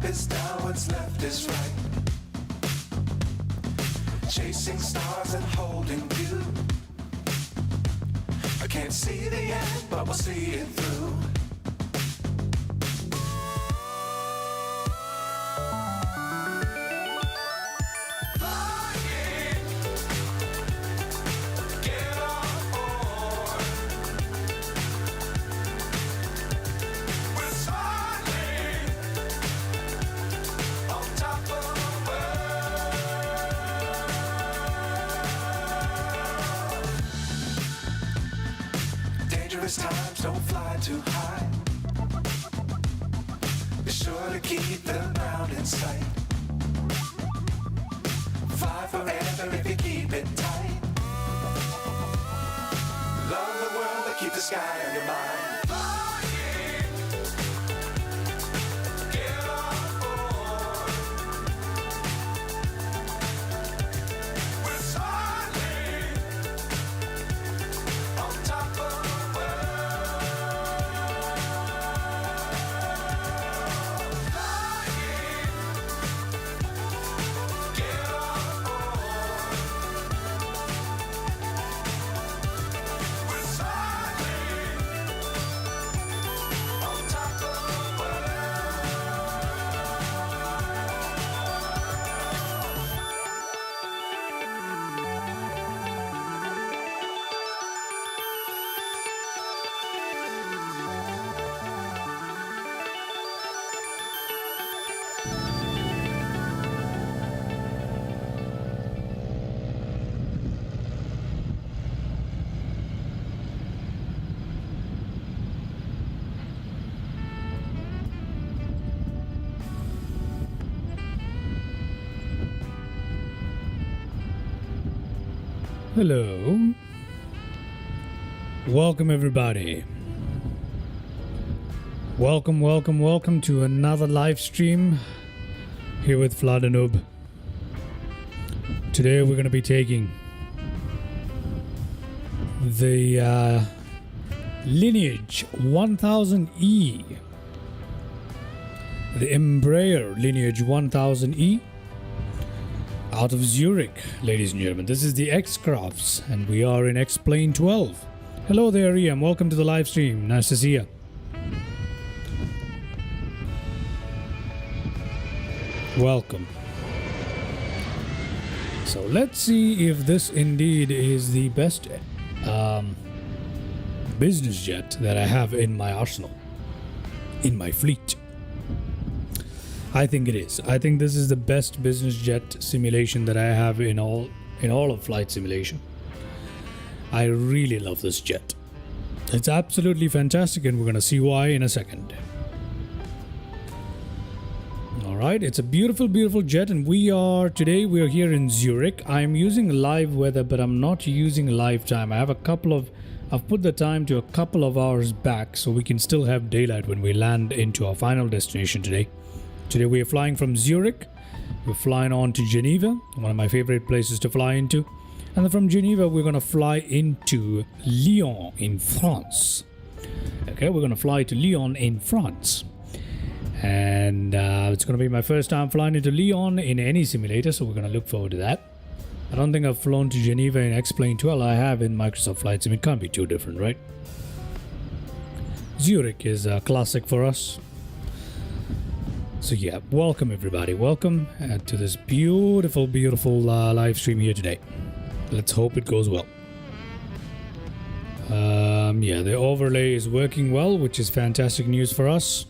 is down, what's left is right. Chasing stars and holding you. I can't see the end, but we'll see it through. Times don't fly too high. Be sure to keep the ground in sight. Fly forever if you keep it tight. Love the world, but keep the sky on your mind. Hello. Welcome everybody. Welcome to another live stream here with Vladanub. Today we're going to be taking the Lineage 1000E, the Embraer Lineage 1000E out of Zurich, ladies and gentlemen. This is the X-crafts and we are in X-Plane 12. Hello there, Ian. Welcome to the live stream. Nice to see you. Welcome. So let's see if this indeed is the best business jet that I have in my arsenal, in my fleet. I think it is. I think this is the best business jet simulation that I have in all of flight simulation. I really love this jet. It's absolutely fantastic and we're going to see why in a second. Alright, it's a beautiful jet and today we are here in Zurich. I'm using live weather but I'm not using live time. I've put the time to a couple of hours back so we can still have daylight when we land into our final destination today. Today we are flying from Zurich. We're flying on to Geneva, one of my favorite places to fly into. And then from Geneva we're going to fly into Lyon in France. Okay, we're going to fly to Lyon in France. And it's going to be my first time flying into Lyon in any simulator, so we're going to look forward to that. I don't think I've flown to Geneva in X-Plane 12. I have in Microsoft Flight Sim. It can't be too different, right? Zurich is a classic for us. So yeah, welcome everybody. Welcome to this beautiful live stream here today. Let's hope it goes well. Yeah, the overlay is working well, which is fantastic news for us.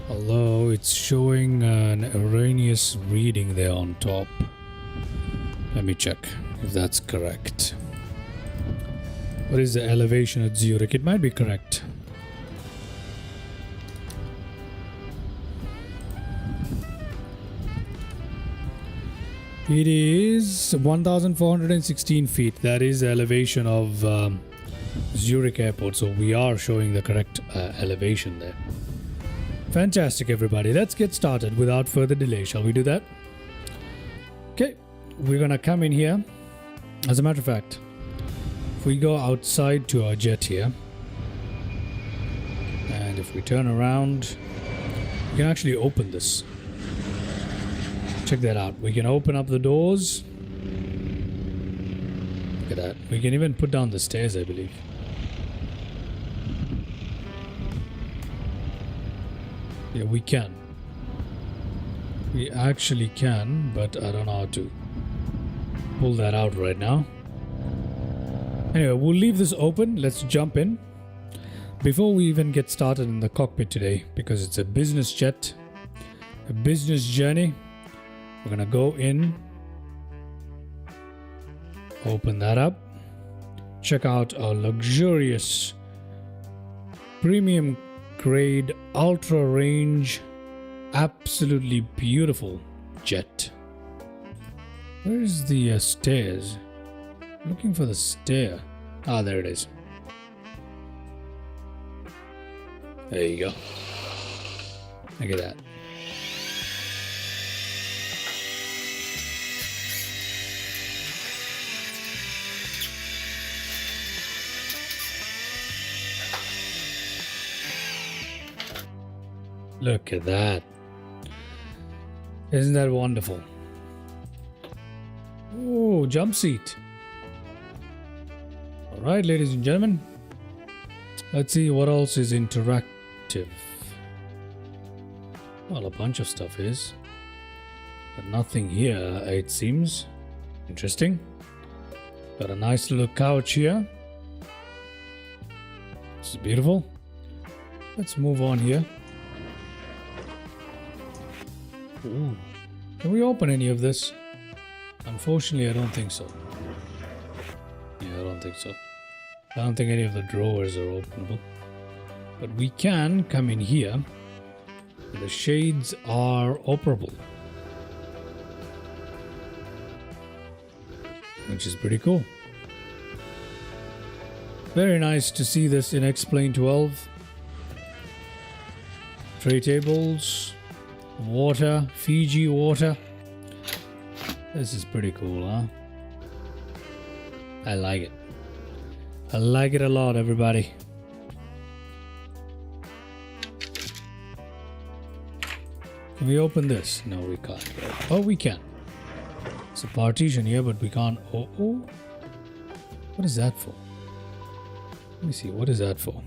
Although it's showing an erroneous reading there on top. Let me check if that's correct. What is the elevation at Zurich? It might be correct. It is 1,416 feet. That is the elevation of Zurich Airport. So we are showing the correct elevation there. Fantastic, everybody. Let's get started without further delay. Shall we do that? Okay. We're going to come in here. As a matter of fact, if we go outside to our jet here, and if we turn around, We can actually open this. Check that out. We can open up the doors. Look at that. We can even put down the stairs, I believe. Yeah, we can. We actually can, but I don't know how to pull that out right now. Anyway, we'll leave this open. Let's jump in. Before we even get started in the cockpit today, because it's a business jet, a business journey, we're gonna go in, open that up, check out our luxurious premium grade ultra range, absolutely beautiful jet. Where is the stairs? Looking for the stair. Ah, there it is. There you go. Look at that. Look at that. Isn't that wonderful? Oh, jump seat. All right, ladies and gentlemen. Let's see what else is interactive. Well, a bunch of stuff is. But nothing here, it seems. Interesting. Got a nice little couch here. This is beautiful. Let's move on here. Ooh. Can we open any of this? Unfortunately, I don't think so. Yeah, I don't think so. I don't think any of the drawers are openable. But we can come in here. The shades are operable. Which is pretty cool. Very nice to see this in X-Plane 12. Tray tables. Water. Fiji water. This is pretty cool, huh? I like it. I like it a lot, everybody. Can we open this? No, we can't. Oh, we can. It's a partition here, but we can't. Oh. What is that for? Let me see. What is that for?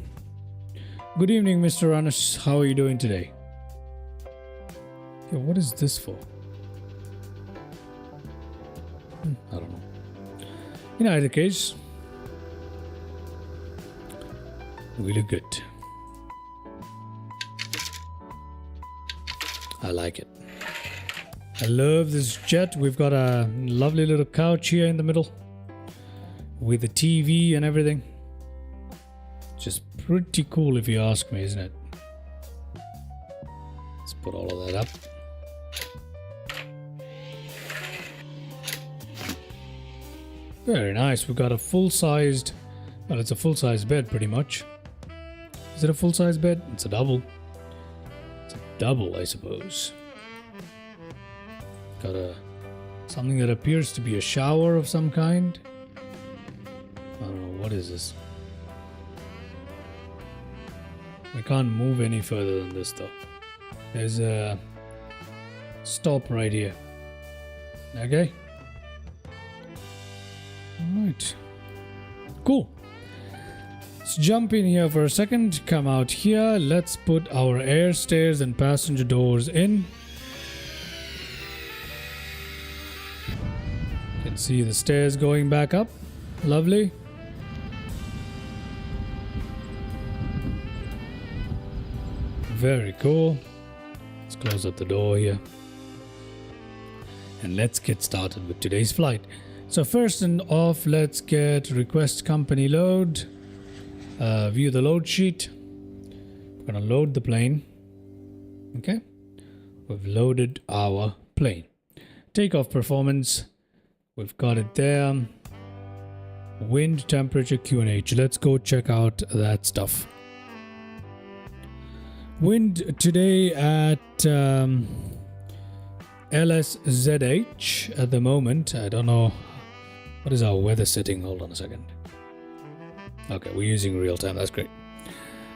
Good evening, Mr. Anush. How are you doing today? Yeah, what is this for? I don't know. In either case, we look good. I like it. I love this jet. We've got a lovely little couch here in the middle with a TV and everything. Just pretty cool if you ask me, isn't it? Let's put all of that up. Very nice. We've got a full-sized, well, it's a full-sized bed pretty much. Is it a full-sized bed? It's a double. It's a double, I suppose. Got something that appears to be a shower of some kind. I don't know, what is this? I can't move any further than this though. There's a stop right here. Okay. Alright. Cool. Let's jump in here for a second. Come out here. Let's put our air stairs and passenger doors in. You can see the stairs going back up. Lovely. Very cool. Let's close up the door here. And let's get started with today's flight. So first and off, let's get request company load. View the load sheet. We're gonna load the plane. Okay. We've loaded our plane. Takeoff performance. We've got it there. Wind, temperature, QNH. Let's go check out that stuff. Wind today at LSZH at the moment. I don't know. What is our weather setting? Hold on a second. Okay, we're using real time. That's great.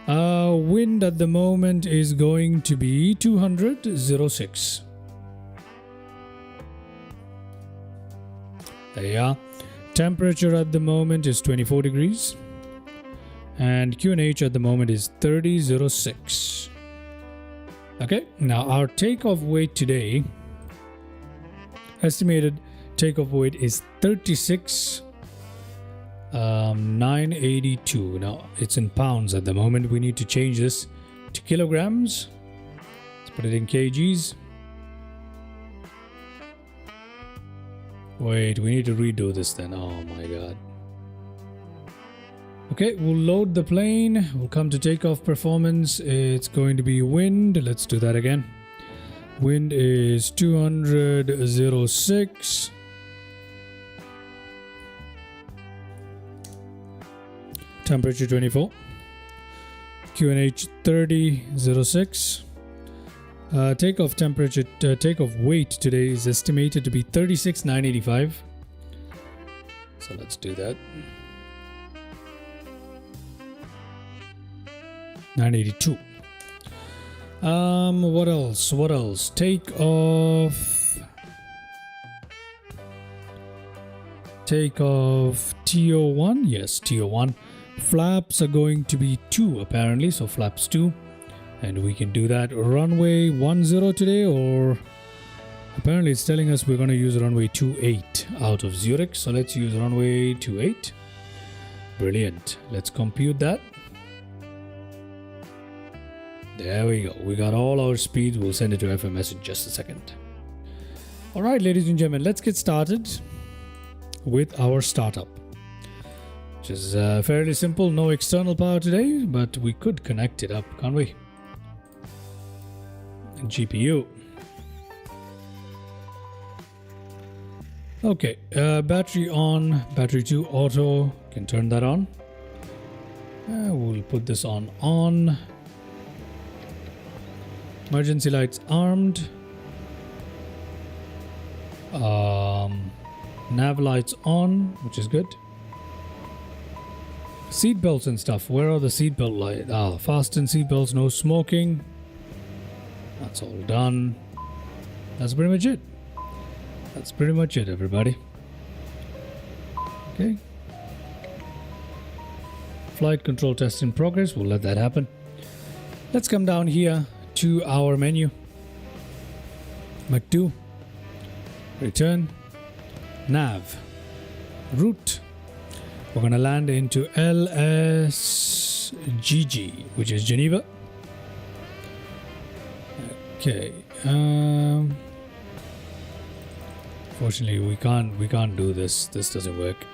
Wind at the moment is going to be 206. There you are. Temperature at the moment is 24 degrees. And QNH at the moment is 3006. Okay, now our takeoff weight today, estimated takeoff weight is 36,982. Now it's in pounds at the moment. We need to change this to kilograms. Let's put it in kgs. Wait, we need to redo this then. Oh my god. Okay, we'll load the plane. We'll come to takeoff performance. It's going to be wind. Let's do that again. Wind is 206. Temperature 24. QNH 3006. Takeoff temperature, takeoff weight today is estimated to be 36,985. So let's do that. 982. What else? Takeoff TO1. Yes, TO1. Flaps are going to be 2 apparently, so flaps 2, and we can do that. Runway 10 today, or apparently it's telling us we're going to use runway 28 out of Zurich, so let's use runway 28. Brilliant. Let's compute that. There we go. We got all our speeds. We'll send it to FMS in just a second. All right, ladies and gentlemen, let's get started with our startup, which is fairly simple. No external power today, but we could connect it up, can't we? GPU. Okay, battery on, battery 2 auto, can turn that on. We'll put this on. Emergency lights armed. Nav lights on, which is good. Seat belts and stuff. Where are the seat belt lights? Fasten seat belts, no smoking. That's all done. That's pretty much it. That's pretty much it, everybody. Okay. Flight control test in progress. We'll let that happen. Let's come down here to our menu. Mach 2. Return. Nav. Route. We're going to land into LSGG, which is Geneva. Okay. Fortunately, we can't do this. This doesn't work.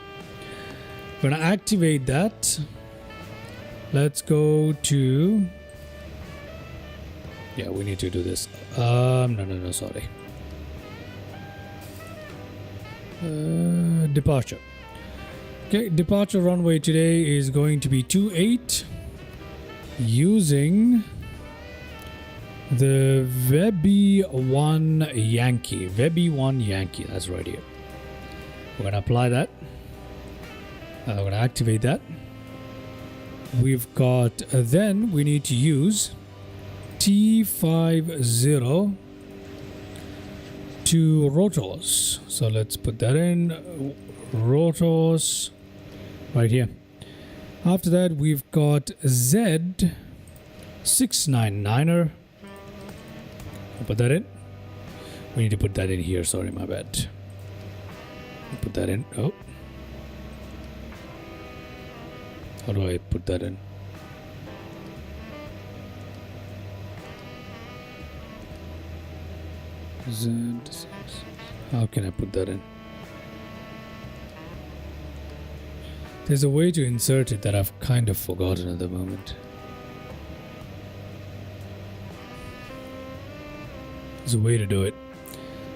We're going to activate that. Let's go to... Yeah, we need to do this. No, sorry. Departure. Okay, departure runway today is going to be 28 using the Webby 1 Yankee. Webby 1 Yankee, that's right here. We're going to apply that. We're going to activate that. We've got, then we need to use T50 to rotors. So let's put that in. Rotors right here. After that, we've got Z699er. I'll put that in. We need to put that in here. Sorry, my bad. I'll put that in. Oh. How do I put that in? Z6. How can I put that in? There's a way to insert it that I've kind of forgotten at the moment. There's a way to do it.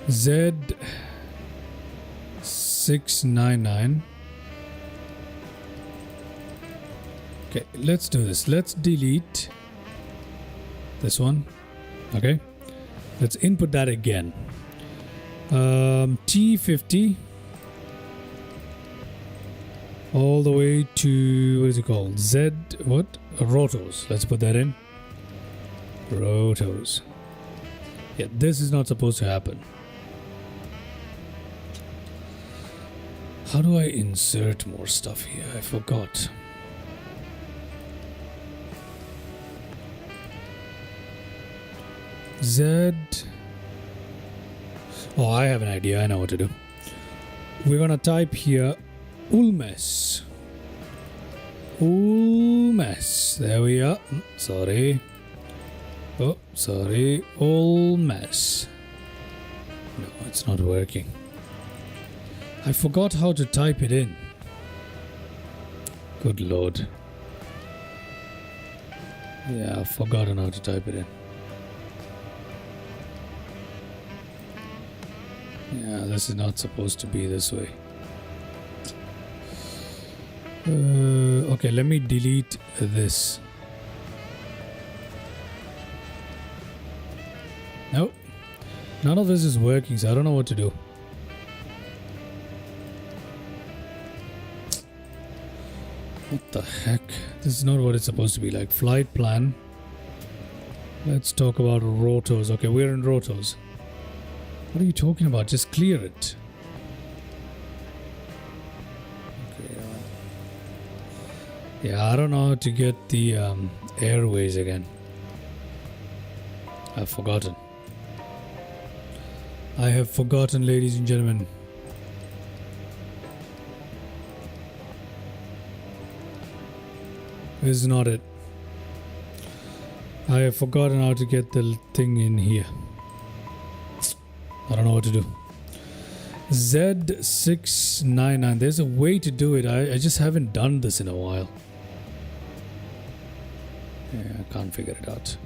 Z699. Okay, let's do this. Let's delete this one. Okay. Let's input that again. T50 all the way to, what is it called? What? Rotos. Let's put that in. Rotos. Yeah, this is not supposed to happen. How do I insert more stuff here? I forgot. Z. Oh, I have an idea. I know what to do. We're gonna type here Ulmes. Ulmes. There we are. Sorry. Oh, sorry. Ulmes. No, it's not working. I forgot how to type it in. Good lord. Yeah, I've forgotten how to type it in. Yeah, this is not supposed to be this way. Okay, let me delete this. Nope. None of this is working, so I don't know what to do. What the heck? This is not what it's supposed to be like. Flight plan. Let's talk about rotos. Okay, we're in rotos. What are you talking about? Just clear it. Okay. Yeah, I don't know how to get the airways again. I've forgotten. I have forgotten, ladies and gentlemen. This is not it. I have forgotten how to get the thing in here. I don't know what to do. Z699. There's a way to do it. I just haven't done this in a while. Yeah, I can't figure it out.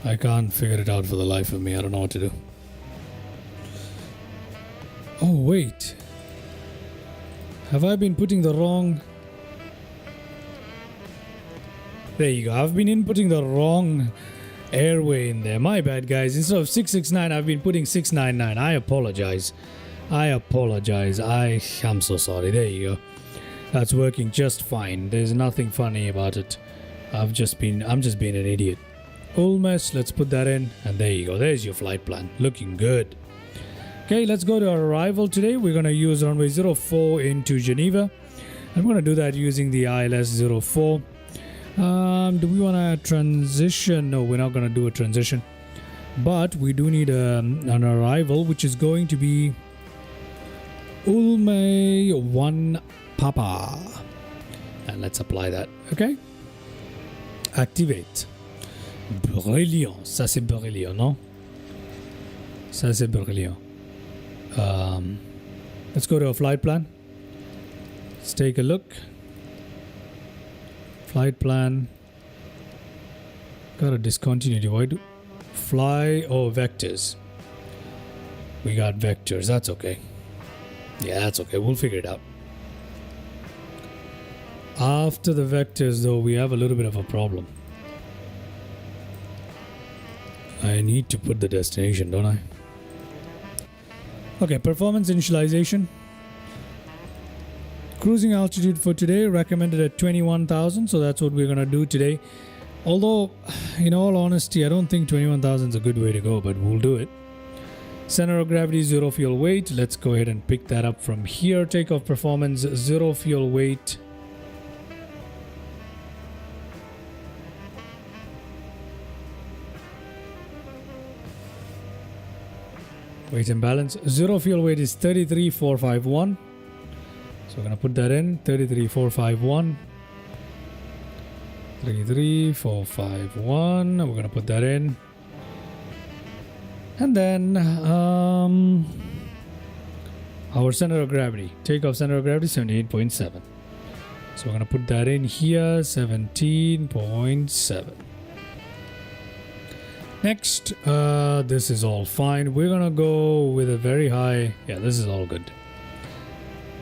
I can't figure it out for the life of me. I don't know what to do. Oh, wait. Have I been putting the wrong... There you go. I've been inputting the wrong airway in there. My bad, guys. Instead of 669, I've been putting 699. I apologize. I apologize. I'm so sorry. There you go. That's working just fine. There's nothing funny about it. I'm just being an idiot. Ulmes, let's put that in, and there you go. There's your flight plan. Looking good. Okay, let's go to our arrival today. We're going to use runway 04 into Geneva, and we're going to do that using the LSZH. Do we want to transition? No, we're not going to do a transition, but we do need an arrival, which is going to be Ulme 1 Papa, and let's apply that. Okay, activate. Brilliant. Ça c'est brilliant, non? Ça c'est brilliant. Let's go to a flight plan. Let's take a look. Flight plan. Got a discontinuity. Why do fly? Oh, vectors. We got vectors. That's okay. Yeah, that's okay. We'll figure it out. After the vectors, though, we have a little bit of a problem. I need to put the destination, don't I? Okay, performance initialization. Cruising altitude for today recommended at 21,000, so that's what we're going to do today. Although, in all honesty, I don't think 21,000 is a good way to go, but we'll do it. Center of gravity, 0 fuel weight. Let's go ahead and pick that up from here. Takeoff performance, 0 fuel weight. Weight and balance. 0 fuel weight is 33,451. So we're going to put that in. 33,451. 33,451. We're going to put that in. And then our center of gravity. Takeoff center of gravity 78.7. So we're going to put that in here. 17.7. Next, this is all fine. We're gonna go with a very high. Yeah, this is all good.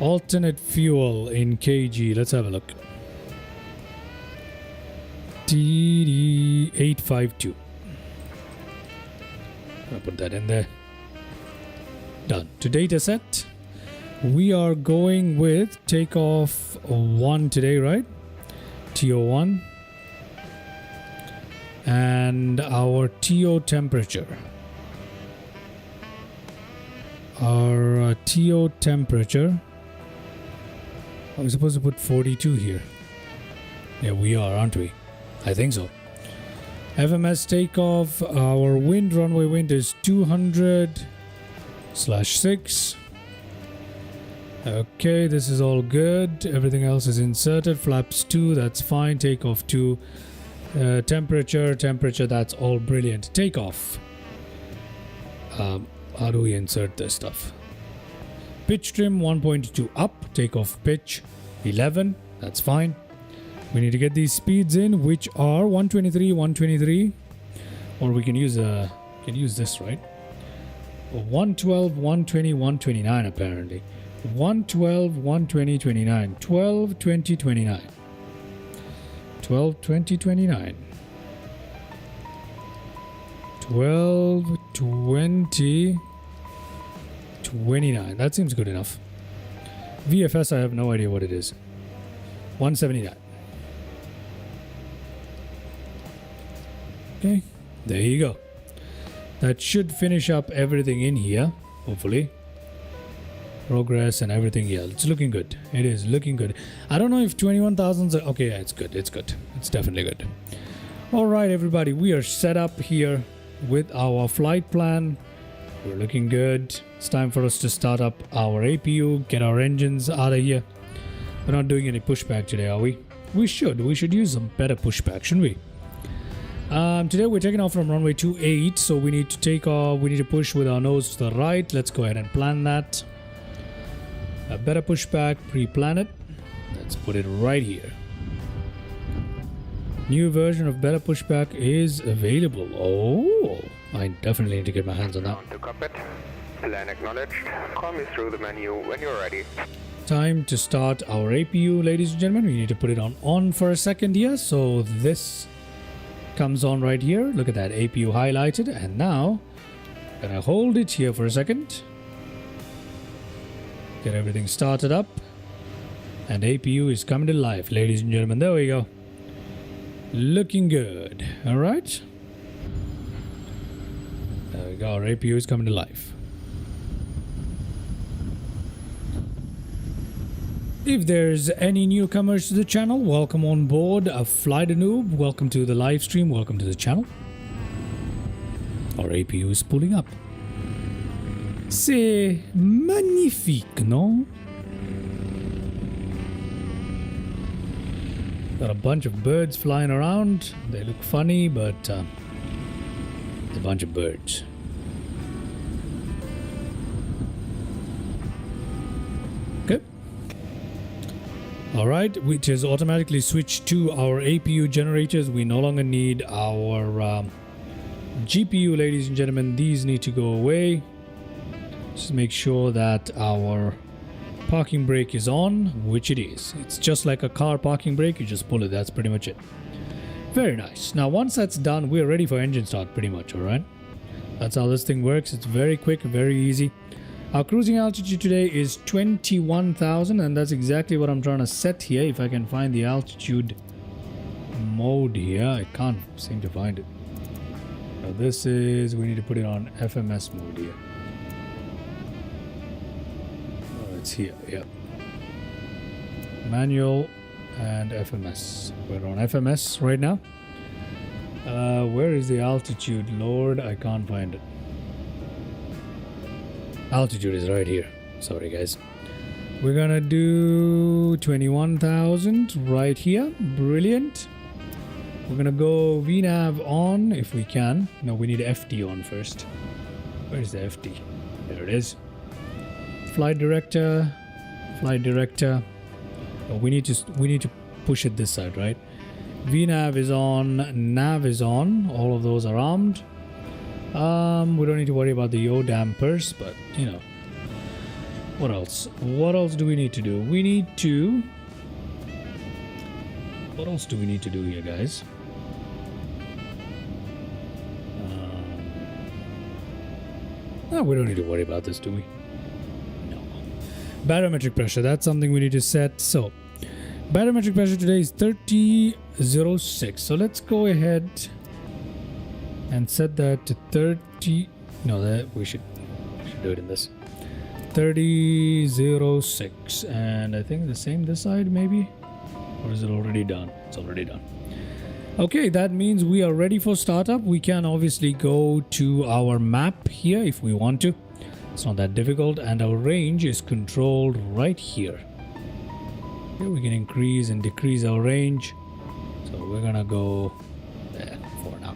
Alternate fuel in kg. Let's have a look. TD852. Gonna put that in there. Done. To data set, we are going with takeoff 1 today, right? TO1. And our TO temperature. Our TO temperature. Are we supposed to put 42 here? Yeah, we are, aren't we? I think so. FMS takeoff. Our wind, runway wind is 200/6. Okay, this is all good. Everything else is inserted. Flaps 2, that's fine. Takeoff 2. Temperature, that's all brilliant. Takeoff. How do we insert this stuff? Pitch trim 1.2 up. Takeoff pitch 11. That's fine. We need to get these speeds in, which are 123, or we can use this, right? 112, 120, 129 apparently. 112, 120, 29. 12, 20, 29. 12, 20, 29. 12, 20, 29. That seems good enough. VFS, I have no idea what it is. 179. Okay, there you go. That should finish up everything in here, hopefully. Progress and everything. Yeah, it's looking good. It is looking good. I don't know if 21,000's okay. Yeah, it's good. It's good. It's definitely good. All right, everybody, we are set up here with our flight plan. We're looking good. It's time for us to start up our APU, get our engines out of here. We're not doing any pushback today, are we? We should use some better pushback, shouldn't we? Today we're taking off from runway 28, so we need to take off. We need to push with our nose to the right. Let's go ahead and plan that. A better pushback, pre-plan it. Let's put it right here. New version of better pushback is available. Oh, I definitely need to get my hands on that. On to cockpit. Plan acknowledged. Call me through the menu when you're ready. Time to start our APU, ladies and gentlemen. We need to put it on for a second here. So this comes on right here. Look at that, APU highlighted. And now, I'm gonna hold it here for a second. Get everything started up. And APU is coming to life, ladies and gentlemen. There we go. Looking good. Alright. There we go. Our APU is coming to life. If there's any newcomers to the channel, welcome on board. A Flight Noob, welcome to the live stream. Welcome to the channel. Our APU is pulling up. C'est magnifique, no? Got a bunch of birds flying around. They look funny, but it's a bunch of birds. Okay. Alright, which has automatically switched to our APU generators. We no longer need our GPU, ladies and gentlemen. These need to go away. Just make sure that our parking brake is on, which it is. It's just like a car parking brake. You just pull it. That's pretty much it. Very nice. Now, once that's done, we're ready for engine start pretty much, all right? That's how this thing works. It's very quick, very easy. Our cruising altitude today is 21,000, and that's exactly what I'm trying to set here. If I can find the altitude mode here, I can't seem to find it. Now this is, we need to put it on FMS mode here. It's here, yeah. Manual and FMS. We're on FMS right now. Where is the altitude, Lord? I can't find it. Altitude is right here. Sorry, guys. We're gonna do 21,000 right here. Brilliant. We're gonna go VNav on if we can. No, we need FD on first. Where's the FD? There it is. Flight director. Oh, we need to push it this side, right? VNav is on, nav is on. All of those are armed. We don't need to worry about the yaw dampers, but you know. What else? What else do we need to do? We need to. What else do we need to do here, guys? No, we don't need to worry about this, do we? No. Barometric pressure, that's something we need to set. So, barometric pressure today is 30.06. So let's go ahead and set that to 30. No, that we should do it in this. 30.06. And I think the same this side, maybe? Or is it already done? It's already done. Okay, that means we are ready for startup. We can obviously go to our map here if we want to. It's not that difficult, and our range is controlled right here. Here we can increase and decrease our range. So we're gonna go there for now.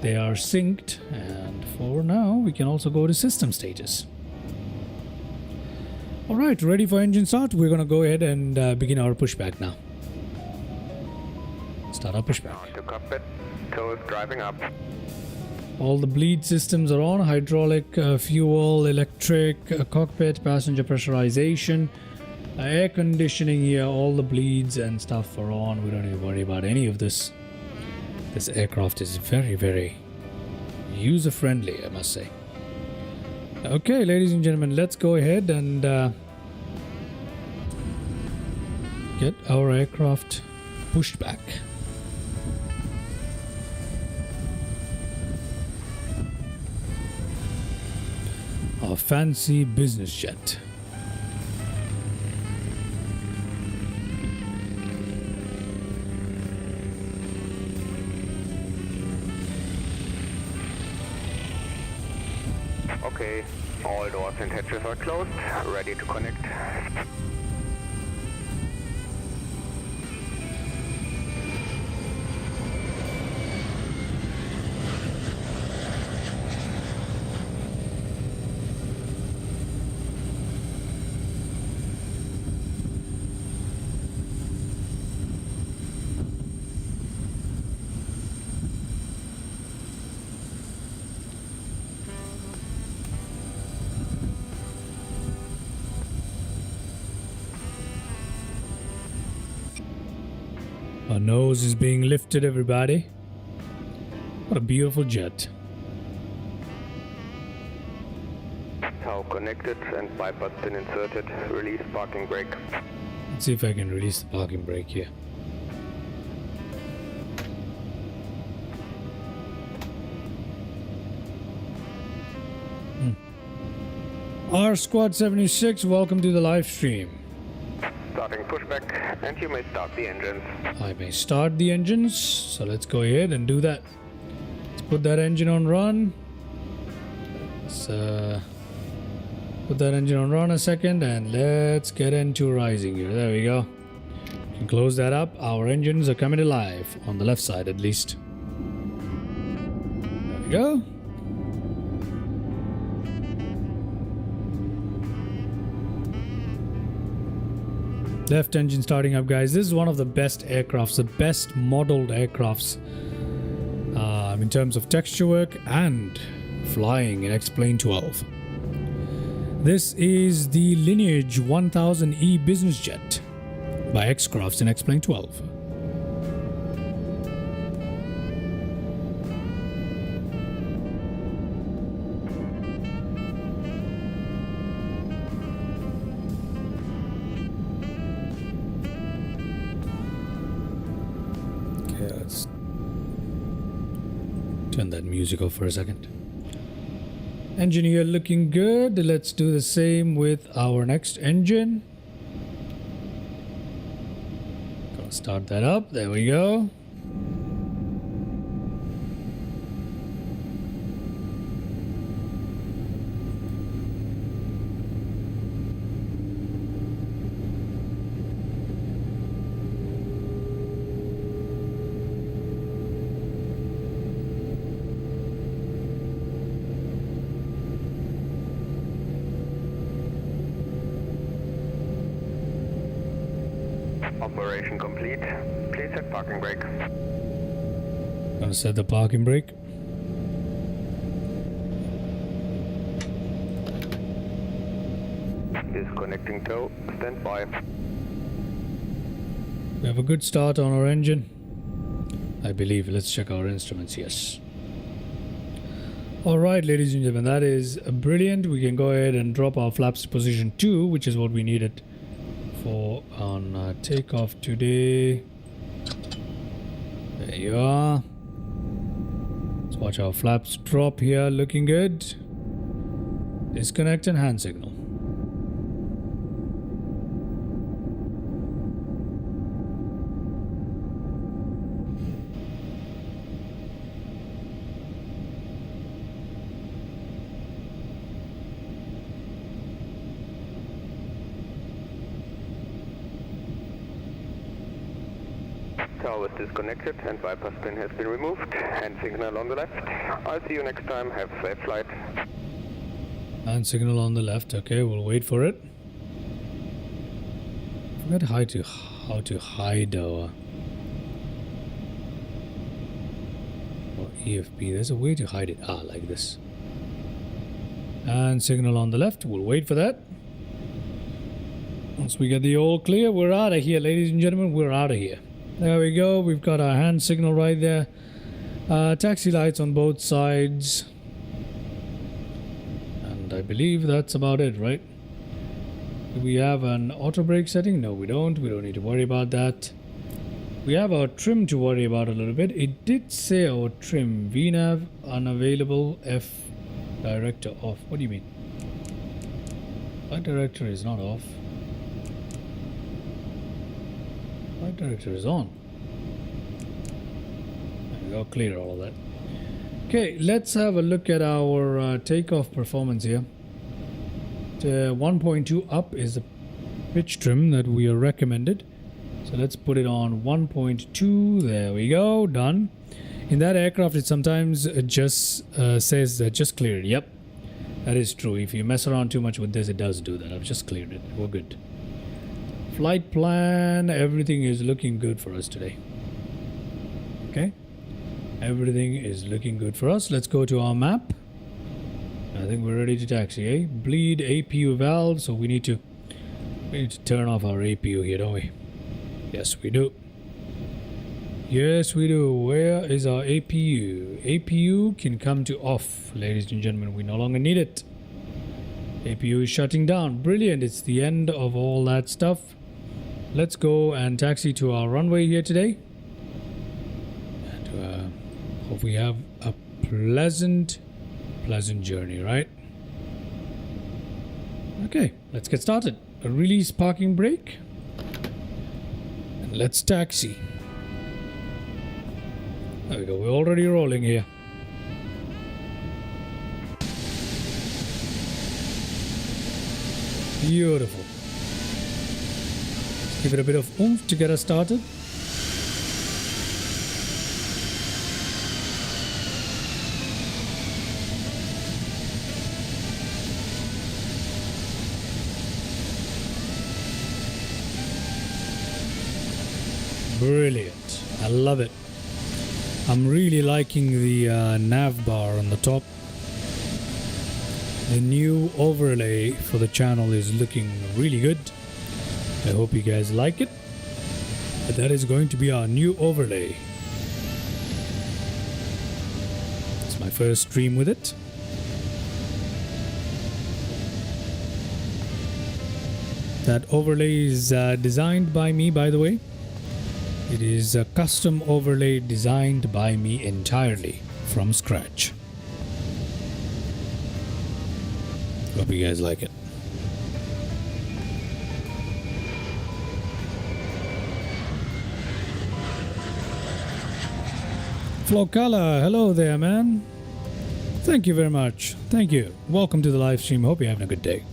They are synced, and for now we can also go to system status. Alright, ready for engine start. We're gonna go ahead and begin our pushback now. Start our pushback. On to cockpit. Toes driving up. All the bleed systems are on. Hydraulic, fuel, electric, cockpit, passenger pressurization, air conditioning here. All the bleeds and stuff are on. We don't need to worry about any of this. This aircraft is very, very user-friendly, I must say. Okay, ladies and gentlemen, let's go ahead and get our aircraft pushed back. Our fancy business jet. Okay, all doors and hatches are closed. Ready to connect. Our nose is being lifted, everybody. What a beautiful jet. Tow connected and bypass pin inserted. Release parking brake. Let's see if I can release the parking brake here. R Squad 76, welcome to the live stream. Starting pushback, and you may start the engines. I may start the engines, so let's go ahead and do that. Let's put that engine on run. Let's put that engine on run a second, and let's get into rising here. There we go. You can close that up. Our engines are coming alive, on the left side at least. There we go. Left engine starting up, guys. This is one of the best aircrafts, the best modeled aircrafts in terms of texture work and flying in X-Plane 12. This is the Lineage 1000E business jet by X-crafts in X-Plane 12. Turn that music off for a second. Engine here looking good. Let's do the same with our next engine. Gonna start that up. There we go. Operation complete. Please set parking brake. Gonna set the parking brake. Disconnecting tow. Stand by. We have a good start on our engine, I believe. Let's check our instruments. Yes. Alright, ladies and gentlemen, that is brilliant. We can go ahead and drop our flaps to position 2, which is what we needed for on takeoff today. There you are. Let's watch our flaps drop here, looking good. Disconnect and hand signal. Tower is disconnected and bypass pin has been removed. Hand signal on the left. I'll see you next time. Have a safe flight. Hand signal on the left. Okay, we'll wait for it. I forgot how to hide our EFP. There's a way to hide it. Ah, like this. And signal on the left. We'll wait for that. Once we get the all clear, we're out of here, ladies and gentlemen. We're out of here. There we go. We've got our hand signal right there. Taxi lights on both sides. And I believe that's about it, right? Do we have an auto brake setting? No, we don't. We don't need to worry about that. We have our trim to worry about a little bit. It did say our trim. VNAV unavailable. F director off. What do you mean? Flight director is not off. Flight director is on. There we go, clear all of that. Okay, let's have a look at our takeoff performance here. 1.2 up is the pitch trim that we are recommended. So let's put it on 1.2. There we go, done. In that aircraft, it sometimes just says that just cleared. Yep, that is true. If you mess around too much with this, it does do that. I've just cleared it. We're good. Flight plan, everything is looking good for us today. Okay, everything is looking good for us. Let's go to our map. I think we're ready to taxi, eh? Bleed APU valve, so we need to turn off our APU here, don't we? Yes, we do. Yes, we do. Where is our APU? APU can come to off, ladies and gentlemen. We no longer need it. APU is shutting down. Brilliant. It's the end of all that stuff. Let's go and taxi to our runway here today. And hope we have a pleasant journey, right? Okay, let's get started. Release parking brake. And let's taxi. There we go. We're already rolling here. Beautiful. Give it a bit of oomph to get us started. Brilliant. I love it. I'm really liking the nav bar on the top. The new overlay for the channel is looking really good. I hope you guys like it. But that is going to be our new overlay. It's my first stream with it. That overlay is designed by me, by the way. It is a custom overlay designed by me entirely from scratch. Hope you guys like it. Flocala, hello there, man. Thank you very much. Thank you. Welcome to the live stream. Hope you're having a good day.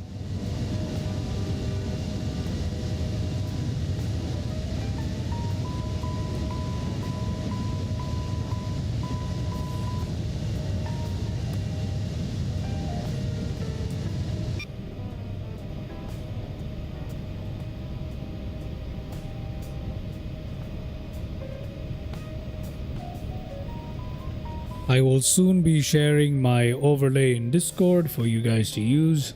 I will soon be sharing my overlay in Discord for you guys to use.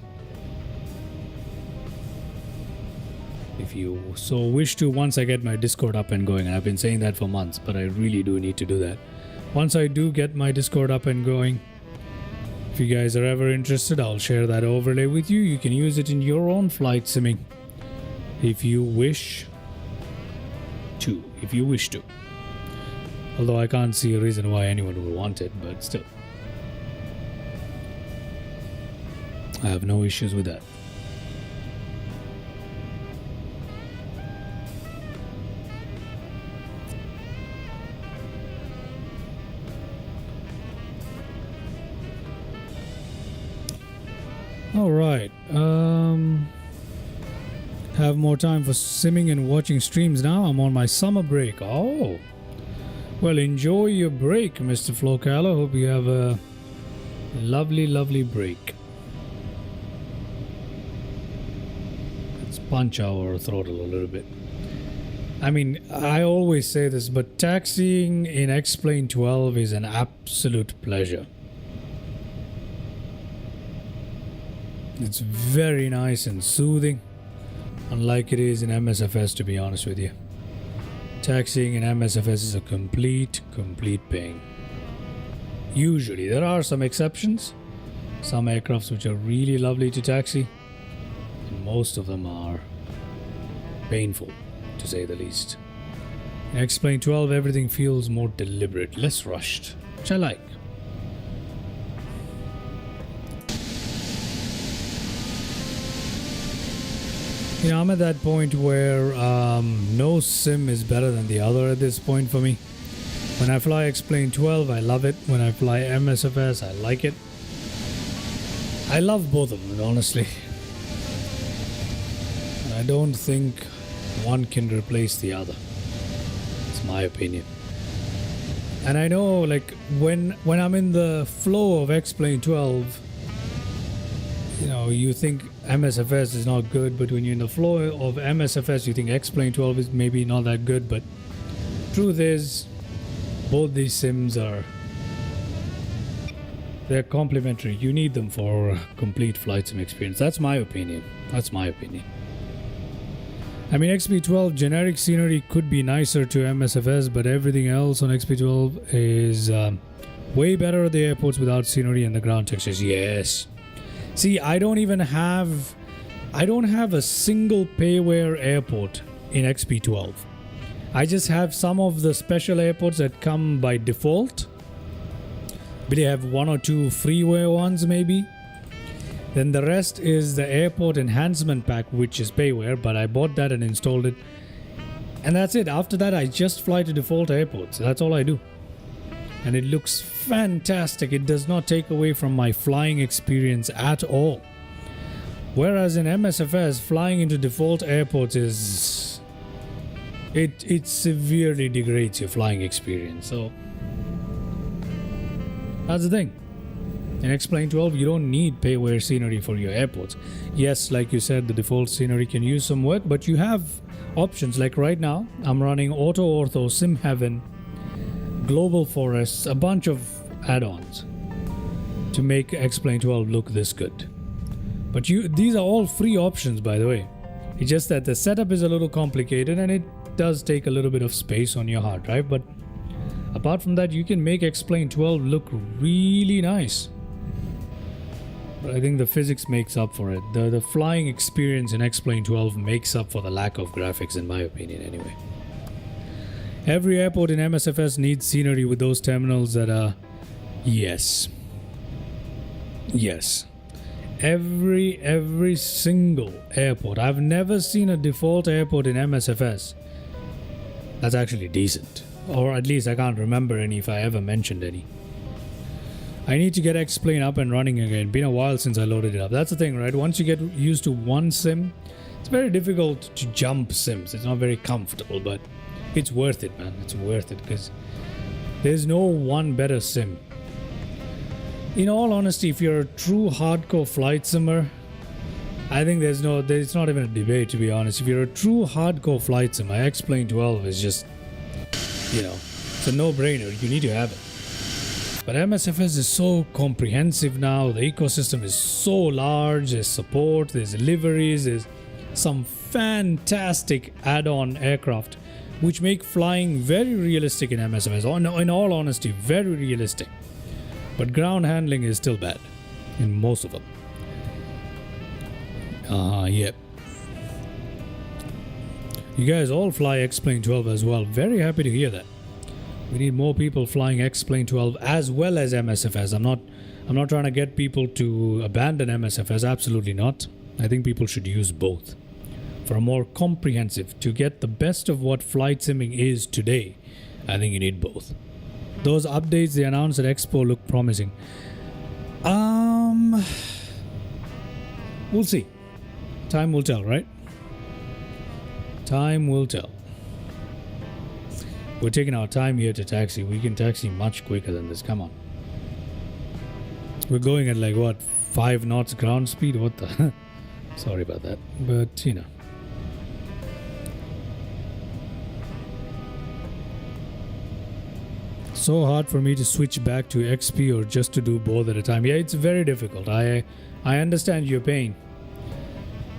If you so wish to, once I get my Discord up and going. And I've been saying that for months, but I really do need to do that. Once I do get my Discord up and going, If you guys are ever interested, I'll share that overlay with you. You can use it in your own flight simming if you wish to. Although I can't see a reason why anyone would want it, but still. I have no issues with that. All right. Have more time for simming and watching streams now. I'm on my summer break. Oh. Well, enjoy your break, Mr. Flocala. Hope you have a lovely, lovely break. Let's punch our throttle a little bit. I mean, I always say this, but taxiing in X-Plane 12 is an absolute pleasure. It's very nice and soothing, unlike it is in MSFS, to be honest with you. Taxiing in MSFS is a complete pain. Usually, there are some exceptions. Some aircrafts which are really lovely to taxi, and most of them are painful, to say the least. In X-Plane 12, everything feels more deliberate, less rushed, which I like. You know, I'm at that point where no sim is better than the other at this point for me. When I fly X-Plane 12, I love it. When I fly MSFS, I like it. I love both of them, honestly. And I don't think one can replace the other. It's my opinion. And I know, like, when I'm in the flow of X-Plane 12, you know, you think MSFS is not good, but when you're in the flow of MSFS, you think X-Plane 12 is maybe not that good. But truth is, both these sims they're complementary. You need them for a complete flight sim experience. That's my opinion. I mean, XP12 generic scenery could be nicer to MSFS, but everything else on XP12 is way better at the airports without scenery and the ground textures. Yes. See, I don't have a single payware airport in XP12. I just have some of the special airports that come by default. But they have one or two freeware ones maybe. Then the rest is the airport enhancement pack, which is payware, but I bought that and installed it. And that's it. After that, I just fly to default airports. That's all I do. And it looks fantastic. It does not take away from my flying experience at all. Whereas in MSFS, flying into default airports is... It severely degrades your flying experience. So that's the thing. In X-Plane 12, you don't need payware scenery for your airports. Yes, like you said, the default scenery can use some work, but you have options. Like right now, I'm running AutoOrtho, SimHeaven, Global Forests, a bunch of add-ons to make X-Plane 12 look this good. But these are all free options, by the way. It's just that the setup is a little complicated and it does take a little bit of space on your hard drive. But apart from that, you can make X-Plane 12 look really nice. But I think the physics makes up for it. The flying experience in X-Plane 12 makes up for the lack of graphics, in my opinion, anyway. Every airport in MSFS needs scenery with those terminals that are... Yes. Every single airport. I've never seen a default airport in MSFS that's actually decent. Or at least I can't remember any if I ever mentioned any. I need to get X-Plane up and running again. Been a while since I loaded it up. That's the thing, right? Once you get used to one sim, it's very difficult to jump sims. It's not very comfortable, but it's worth it, man. It's worth it because there's no one better sim. In all honesty, if you're a true hardcore flight simmer, I think it's not even a debate, to be honest. If you're a true hardcore flight simmer, X-Plane 12 is just, you know, it's a no-brainer. You need to have it. But MSFS is so comprehensive now. The ecosystem is so large. There's support, there's liveries, there's some fantastic add-on aircraft which make flying very realistic in MSFS. In all honesty, very realistic. But ground handling is still bad. in most of them. Yep. You guys all fly X-Plane 12 as well. Very happy to hear that. We need more people flying X-Plane 12 as well as MSFS. I'm not trying to get people to abandon MSFS. Absolutely not. I think people should use both for a more comprehensive, to get the best of what flight simming is today. I think you need both. Those updates they announced at Expo look promising. We'll see. Time will tell, right? Time will tell. We're taking our time here to taxi. We can taxi much quicker than this. Come on. We're going at like what, 5 knots ground speed? What the? Sorry about that. But you know. So hard for me to switch back to XP or just to do both at a time. Yeah, it's very difficult. I understand your pain.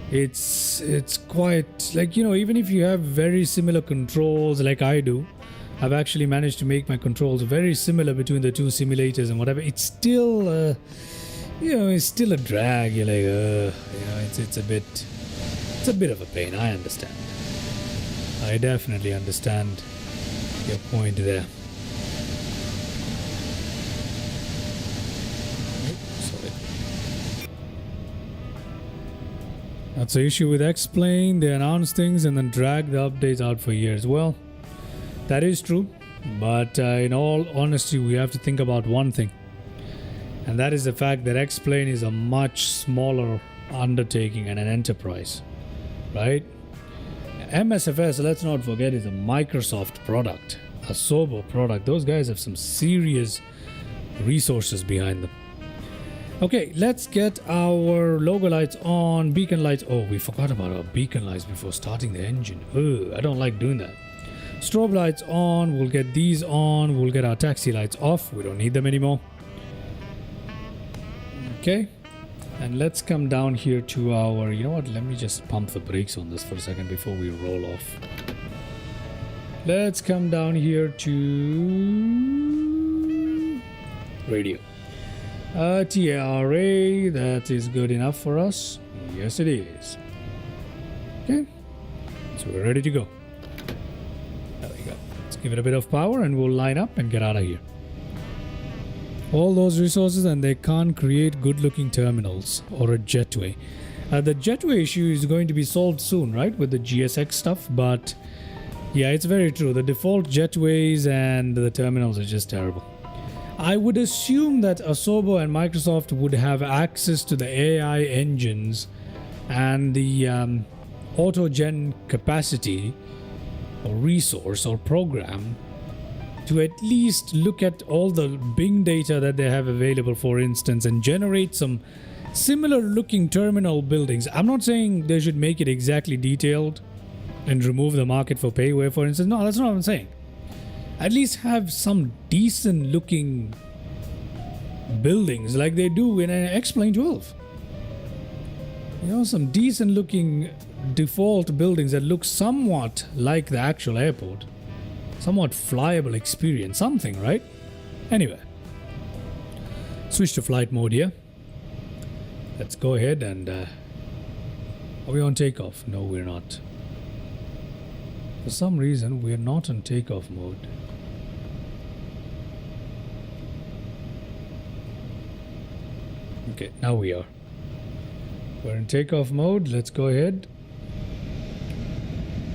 It's quite like, you know, even if you have very similar controls like I do, I've actually managed to make my controls very similar between the two simulators and whatever. It's still, you know, it's still a drag. You're like, you know, it's a bit of a pain. I understand. I definitely understand your point there. That's the issue with X-Plane. They announce things and then drag the updates out for years. Well, that is true. But in all honesty, we have to think about one thing. And that is the fact that X-Plane is a much smaller undertaking and an enterprise. Right? MSFS, let's not forget, is a Microsoft product. A Asobo product. Those guys have some serious resources behind them. Okay, let's get our logo lights on, beacon lights. Oh, we forgot about our beacon lights before starting the engine. Ugh, I don't like doing that. Strobe lights on, we'll get these on, we'll get our taxi lights off. We don't need them anymore. Okay, and let's come down here to our, you know what, let me just pump the brakes on this for a second before we roll off. Let's come down here to radio. TRA, that is good enough for us. Yes, it is. Okay, so we're ready to go. There we go. Let's give it a bit of power and we'll line up and get out of here. All those resources, and they can't create good looking terminals or a jetway. The jetway issue is going to be solved soon, right, with the GSX stuff, but yeah, it's very true. The default jetways and the terminals are just terrible. I would assume that Asobo and Microsoft would have access to the AI engines and the autogen capacity or resource or program to at least look at all the Bing data that they have available, for instance, and generate some similar looking terminal buildings. I'm not saying they should make it exactly detailed and remove the market for payware, for instance. No, that's not what I'm saying. At least have some decent looking buildings like they do in an X-Plane 12. You know, some decent looking default buildings that look somewhat like the actual airport. Somewhat flyable experience, something, right? Anyway, switch to flight mode here. Let's go ahead and are we on takeoff? No, we're not. For some reason, we're not on takeoff mode. Okay, now we are. We're in takeoff mode. Let's go ahead.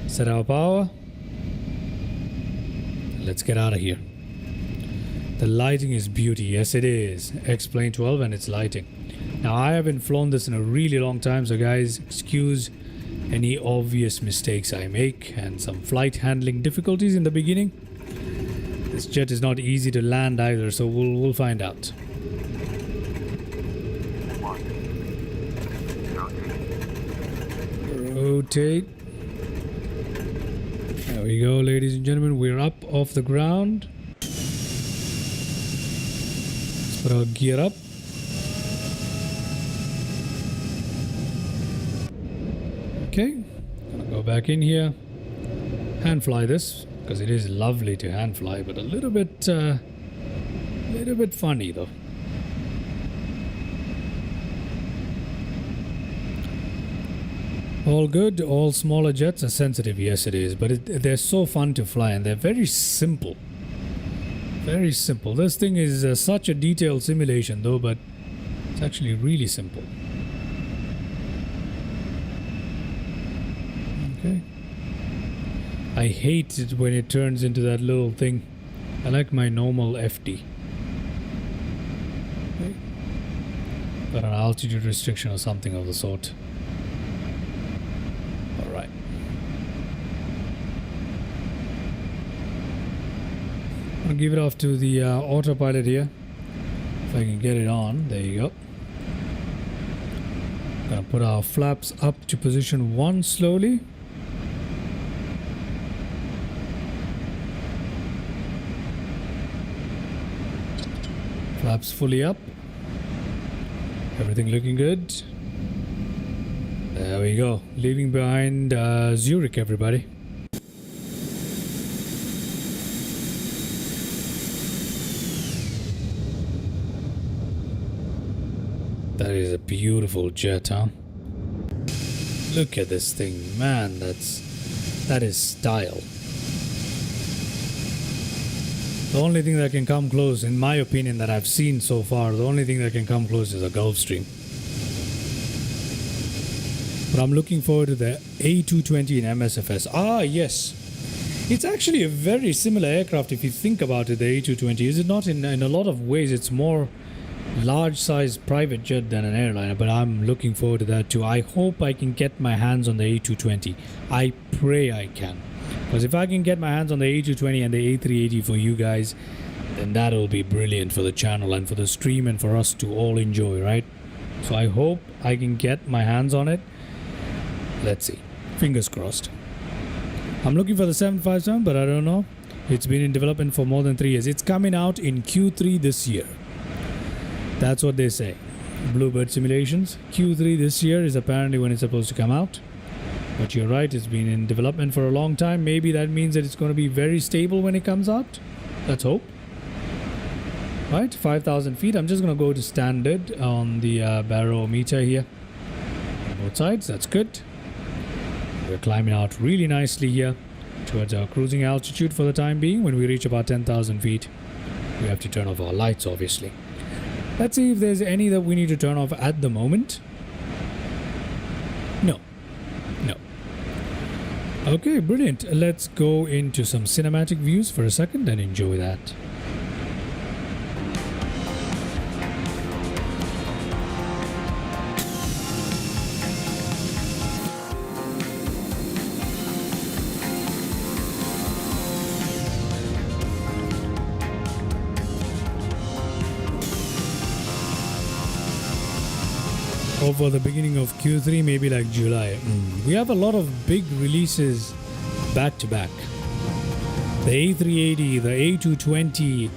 Set our power. Let's get out of here. The lighting is beauty. Yes, it is. X-Plane 12 and its lighting. Now, I haven't flown this in a really long time, so guys, excuse any obvious mistakes I make and some flight handling difficulties in the beginning. This jet is not easy to land either, so we'll find out. Rotate. There we go, ladies and gentlemen. We're up off the ground. Let's put our gear up. Okay, gonna go back in here. Hand fly this because it is lovely to hand fly, but a little bit funny though. All good. All smaller jets are sensitive. Yes, it is. But they're so fun to fly, and they're very simple. Very simple. This thing is such a detailed simulation, though, but it's actually really simple. Okay. I hate it when it turns into that little thing. I like my normal FD. Okay. Got an altitude restriction or something of the sort. Alright. I'll give it off to the autopilot here. If I can get it on. There you go. Gonna put our flaps up to position 1 slowly. Flaps fully up. Everything looking good. There we go. Leaving behind Zurich, everybody. That is a beautiful jet, huh? Look at this thing, man. That is style. The only thing that can come close, in my opinion, that I've seen so far, the only thing that can come close is a Gulfstream. But I'm looking forward to the A220 in MSFS. Ah, yes. It's actually a very similar aircraft if you think about it, the A220. Is it not? In a lot of ways, it's more large-sized private jet than an airliner, but I'm looking forward to that too. I hope I can get my hands on the A220. I pray I can. Because if I can get my hands on the A220 and the A380 for you guys, then that'll be brilliant for the channel and for the stream and for us to all enjoy, right? So I hope I can get my hands on it. Let's see. Fingers crossed. I'm looking for the 757, but I don't know. It's been in development for more than 3 years. It's coming out in Q3 this year. That's what they say. Bluebird Simulations. Q3 this year is apparently when it's supposed to come out. But you're right, it's been in development for a long time. Maybe that means that it's going to be very stable when it comes out. Let's hope. Right, 5,000 feet. I'm just going to go to standard on the barometer here. On both sides, that's good. We're climbing out really nicely here towards our cruising altitude for the time being. When we reach about 10,000 feet, we have to turn off our lights, obviously. Let's see if there's any that we need to turn off at the moment. No. Okay, brilliant. Let's go into some cinematic views for a second and enjoy that. Over the beginning of Q3, maybe like July. We have a lot of big releases back to back. The A380, the A220,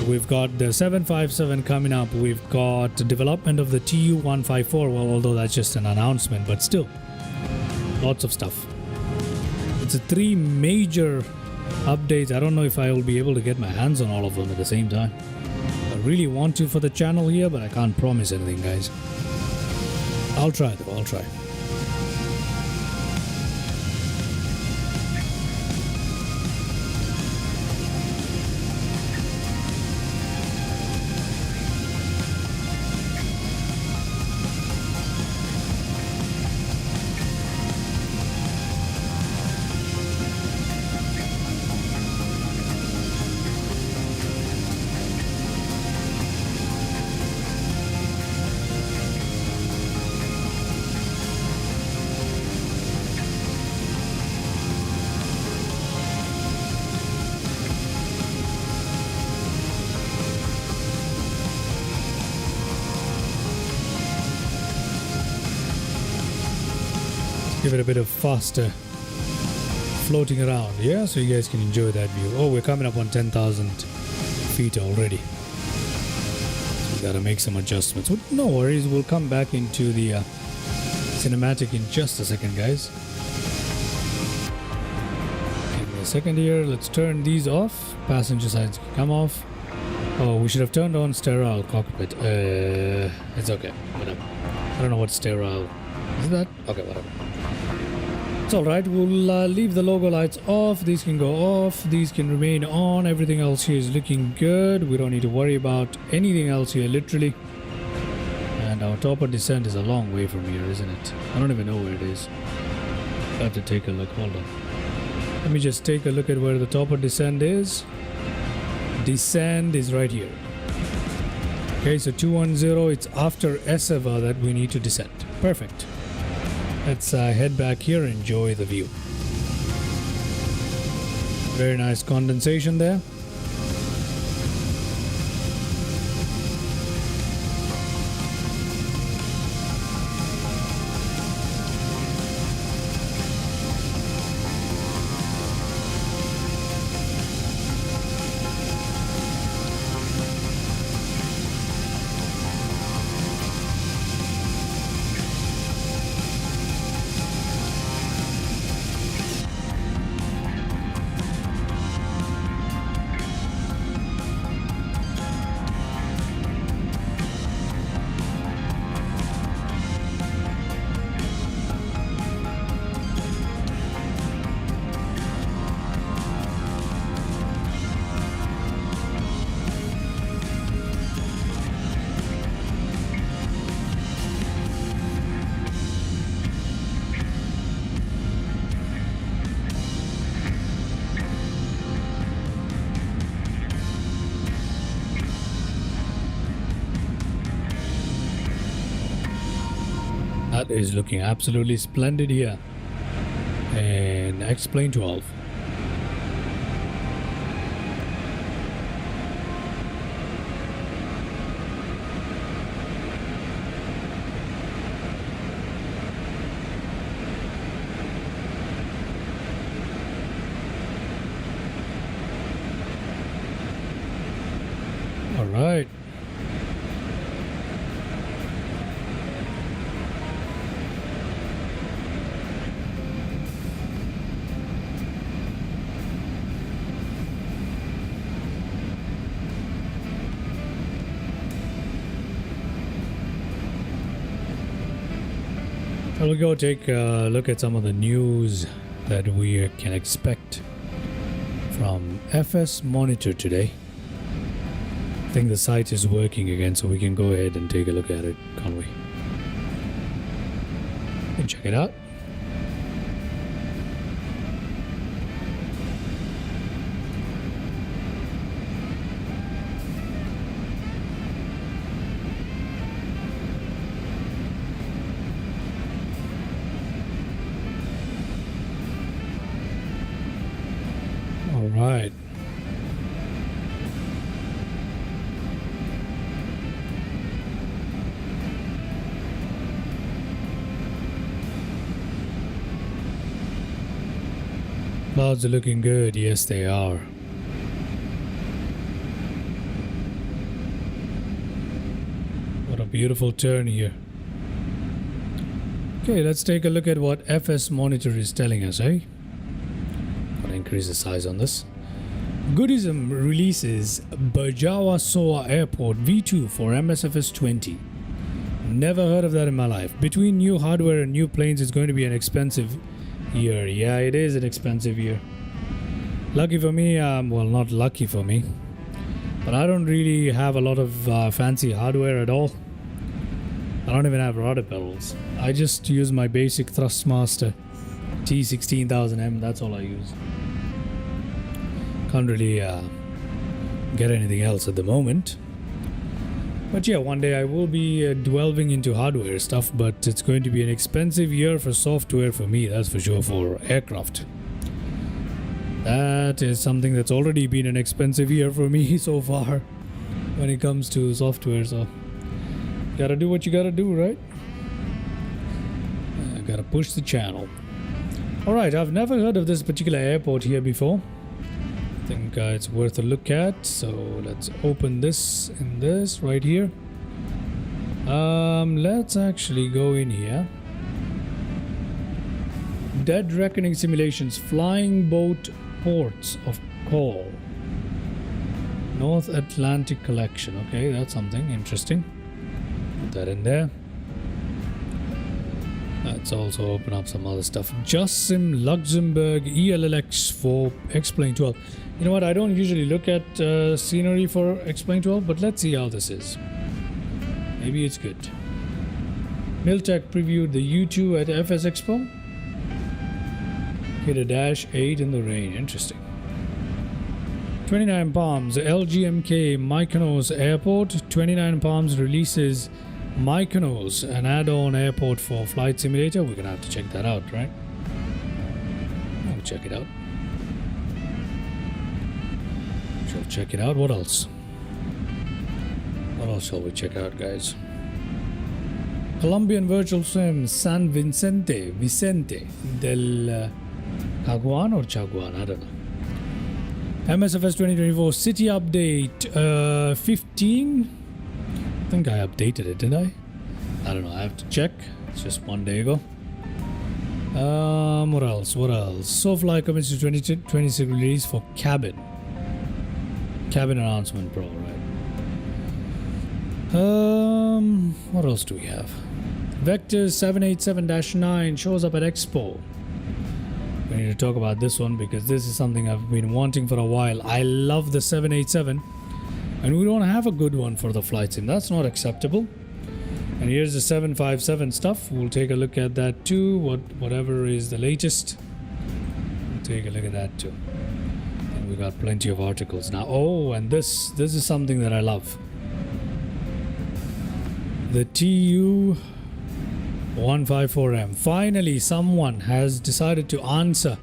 we've got the 757 coming up, we've got the development of the TU-154, well, although that's just an announcement, but still, lots of stuff. It's a 3 major updates. I don't know if I will be able to get my hands on all of them at the same time. I really want to for the channel here, but I can't promise anything, guys. I'll try though, I'll try. Give it a bit of faster floating around, yeah, so you guys can enjoy that view. Oh, we're coming up on 10,000 feet already. So we gotta make some adjustments. Well, no worries, we'll come back into the cinematic in just a second, guys. Give me a second here. Let's turn these off. Passenger sides can come off. Oh, we should have turned on sterile cockpit. It's okay, whatever. I don't know what sterile is. That okay, whatever. It's alright, we'll leave the logo lights off. These can go off, these can remain on. Everything else here is looking good. We don't need to worry about anything else here, literally. And our topper descent is a long way from here, isn't it? I don't even know where it is. I have to take a look. Hold on. Let me just take a look at where the topper descent is. Descent is right here. Okay, so 210, it's after Eseva that we need to descend. Perfect. Let's head back here and enjoy the view. Very nice condensation there. That is looking absolutely splendid here. And X-Plane 12. All right. We'll go take a look at some of the news that we can expect from FS Monitor today. I think the site is working again, so we can go ahead and take a look at it, can't we? And check it out. Right. Clouds are looking good. Yes, they are. What a beautiful turn here. Okay, let's take a look at what FS Monitor is telling us, eh? Increase the size on this. Goodism releases Bajawa Soa Airport V2 for MSFS 20. Never heard of that in my life. Between new hardware and new planes, it's going to be an expensive year. Yeah, it is an expensive year. Lucky for me, well, not lucky for me, but I don't really have a lot of fancy hardware at all. I don't even have rudder pedals. I just use my basic Thrustmaster T16000M. That's all I use. Can't really get anything else at the moment. But yeah, one day I will be delving into hardware stuff, but it's going to be an expensive year for software for me, that's for sure, for aircraft. That is something that's already been an expensive year for me so far when it comes to software, so gotta do what you gotta do, right? Gotta push the channel. Alright, I've never heard of this particular airport here before. I think it's worth a look at, so let's open this and this right here. Let's actually go in here. Dead Reckoning Simulations, Flying Boat Ports of Call, North Atlantic Collection. Okay, that's something interesting. Put that in there. Let's also open up some other stuff. Just Sim Luxembourg ELLX for X-Plane 12. You know what? I don't usually look at scenery for X-Plane 12, but let's see how this is. Maybe it's good. Miltech previewed the U2 at FS Expo. Hit a dash 8 in the rain. Interesting. 29 Palms, LGMK Mykonos Airport. 29 Palms releases Mykonos, an add-on airport for Flight Simulator. We're gonna have to check that out, right? We'll check it out. Shall check it out. What else? What else shall we check out, guys? Colombian Virtual Sim San Vicente del Caguan or Chaguan, I don't know. MSFS 2024 City Update 15. I think I updated it, didn't I? I don't know. I have to check. It's just one day ago. What else? What else? SoFly commits to 2026 release for Cabin. Cabin Enhancement Pro, right? What else do we have? Vector 787-9 shows up at Expo. We need to talk about this one because this is something I've been wanting for a while. I love the 787 and we don't have a good one for the flight sim. That's not acceptable. And here's the 757 stuff. We'll take a look at that too. Whatever is the latest, we'll take a look at that too. And we got plenty of articles now. Oh, and this is something that I love. The TU 154M. Finally, someone has decided to answer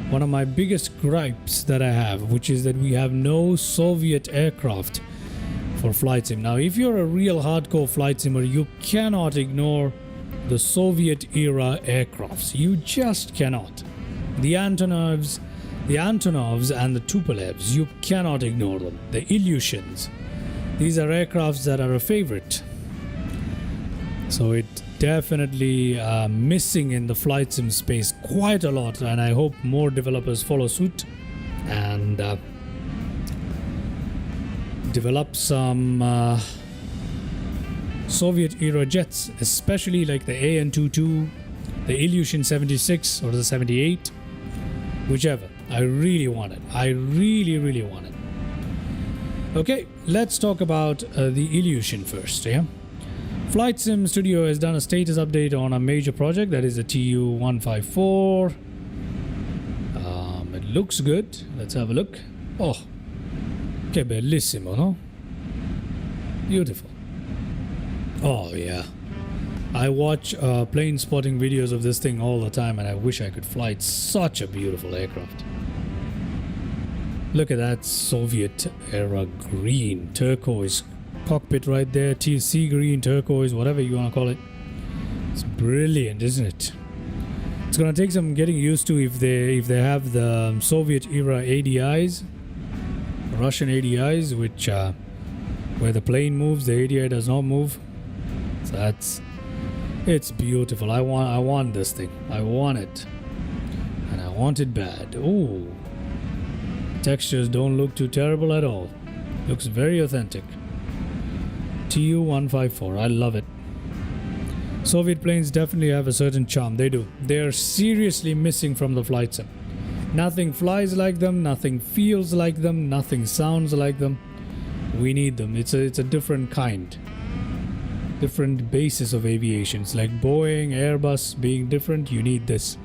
one of my biggest gripes that I have, which is that we have no Soviet aircraft for flight sim. Now, if you're a real hardcore flight simmer, you cannot ignore the Soviet era aircrafts. You just cannot. The Antonovs and the Tupolevs, you cannot ignore them. The Ilyushins. These are aircrafts that are a favorite. So it definitely missing in the flight sim space quite a lot, and I hope more developers follow suit and develop some Soviet era jets, especially like the AN-22, the Ilyushin 76 or the 78, whichever. I really want it. I really want it. Okay, let's talk about the Ilyushin first, yeah? Flight Sim Studio has done a status update on a major project, that is the TU-154. It looks good. Let's have a look. Oh, che bellissimo, no? Beautiful. Oh yeah. I watch plane spotting videos of this thing all the time and I wish I could fly it. Such a beautiful aircraft. Look at that Soviet era green, turquoise cockpit right there, sea green, turquoise, whatever you want to call it. It's brilliant, isn't it? It's gonna take some getting used to if they have the Soviet era ADIs, Russian ADIs, which where the plane moves, the ADI does not move. So it's beautiful. I want this thing. I want it, and I want it bad. Oh, textures don't look too terrible at all. Looks very authentic. TU-154, I love it. Soviet planes definitely have a certain charm. They do. They are seriously missing from the flight sim. Nothing flies like them, nothing feels like them, nothing sounds like them. We need them. It's a different kind. Different basis of aviation. It's like Boeing, Airbus being different. You need this.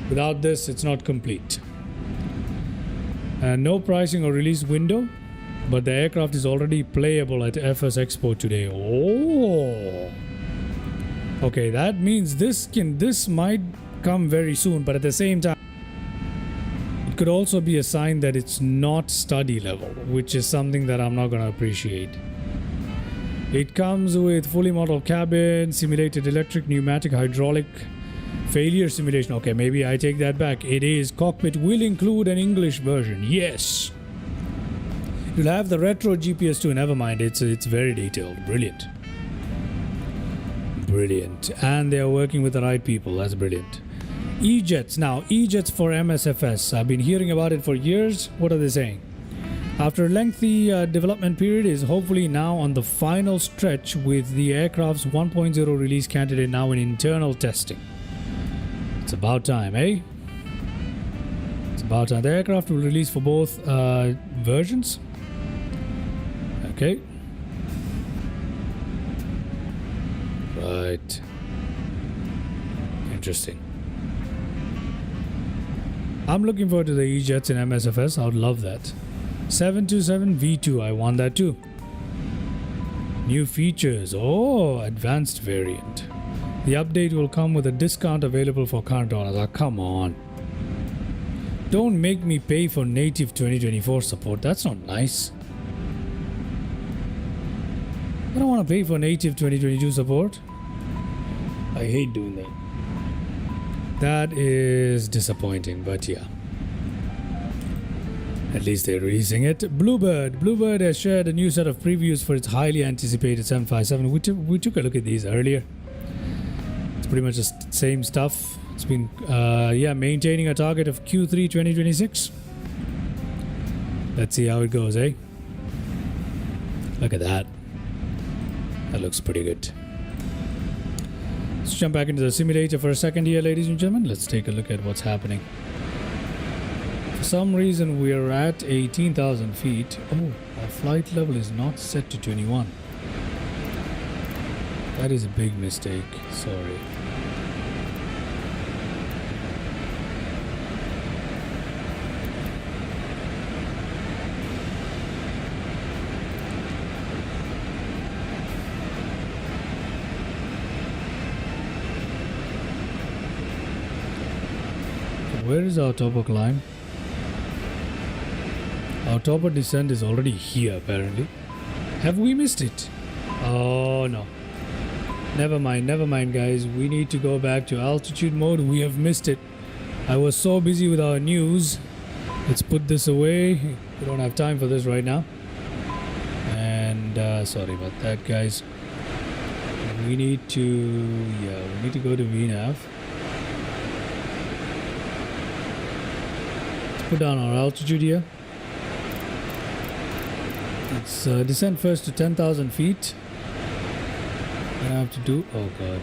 Without this, it's not complete. No pricing or release window. But the aircraft is already playable at FS Expo today. Oh, okay. That means this might come very soon. But at the same time, it could also be a sign that it's not study level, which is something that I'm not going to appreciate. It comes with fully modeled cabin, simulated electric, pneumatic, hydraulic, failure simulation. Okay, maybe I take that back. It is cockpit will include an English version. Yes. You'll have the retro GPS too. Never mind. It's very detailed. Brilliant. Brilliant. And they are working with the right people. That's brilliant. E-Jets. Now, E-Jets for MSFS. I've been hearing about it for years. What are they saying? After a lengthy development period, is hopefully now on the final stretch with the aircraft's 1.0 release candidate now in internal testing. It's about time, eh? It's about time. The aircraft will release for both versions. Okay. Right. Interesting. I'm looking forward to the E-Jets in MSFS. I would love that. 727 V2, I want that too. New features. Oh, advanced variant. The update will come with a discount available for current owners. Oh, come on. Don't make me pay for native 2024 support. That's not nice. I don't want to pay for native 2022 support. I hate doing that. That is disappointing, but yeah. At least they're releasing it. Bluebird. Bluebird has shared a new set of previews for its highly anticipated 757. We took a look at these earlier. It's pretty much the same stuff. It's been, maintaining a target of Q3 2026. Let's see how it goes, eh? Look at that. That looks pretty good. Let's jump back into the simulator for a second here, ladies and gentlemen. Let's take a look at what's happening. For some reason, we're at 18,000 feet. Oh, our flight level is not set to 21. That is a big mistake. Sorry. Where is our topper climb? Our topper descent is already here, apparently. Have we missed it? Oh, no. Never mind, guys. We need to go back to altitude mode. We have missed it. I was so busy with our news. Let's put this away. We don't have time for this right now. And, sorry about that, guys. We need to go to VNAV. Put down our altitude here. Let's descend first to 10,000 feet. What I have to do? Oh god.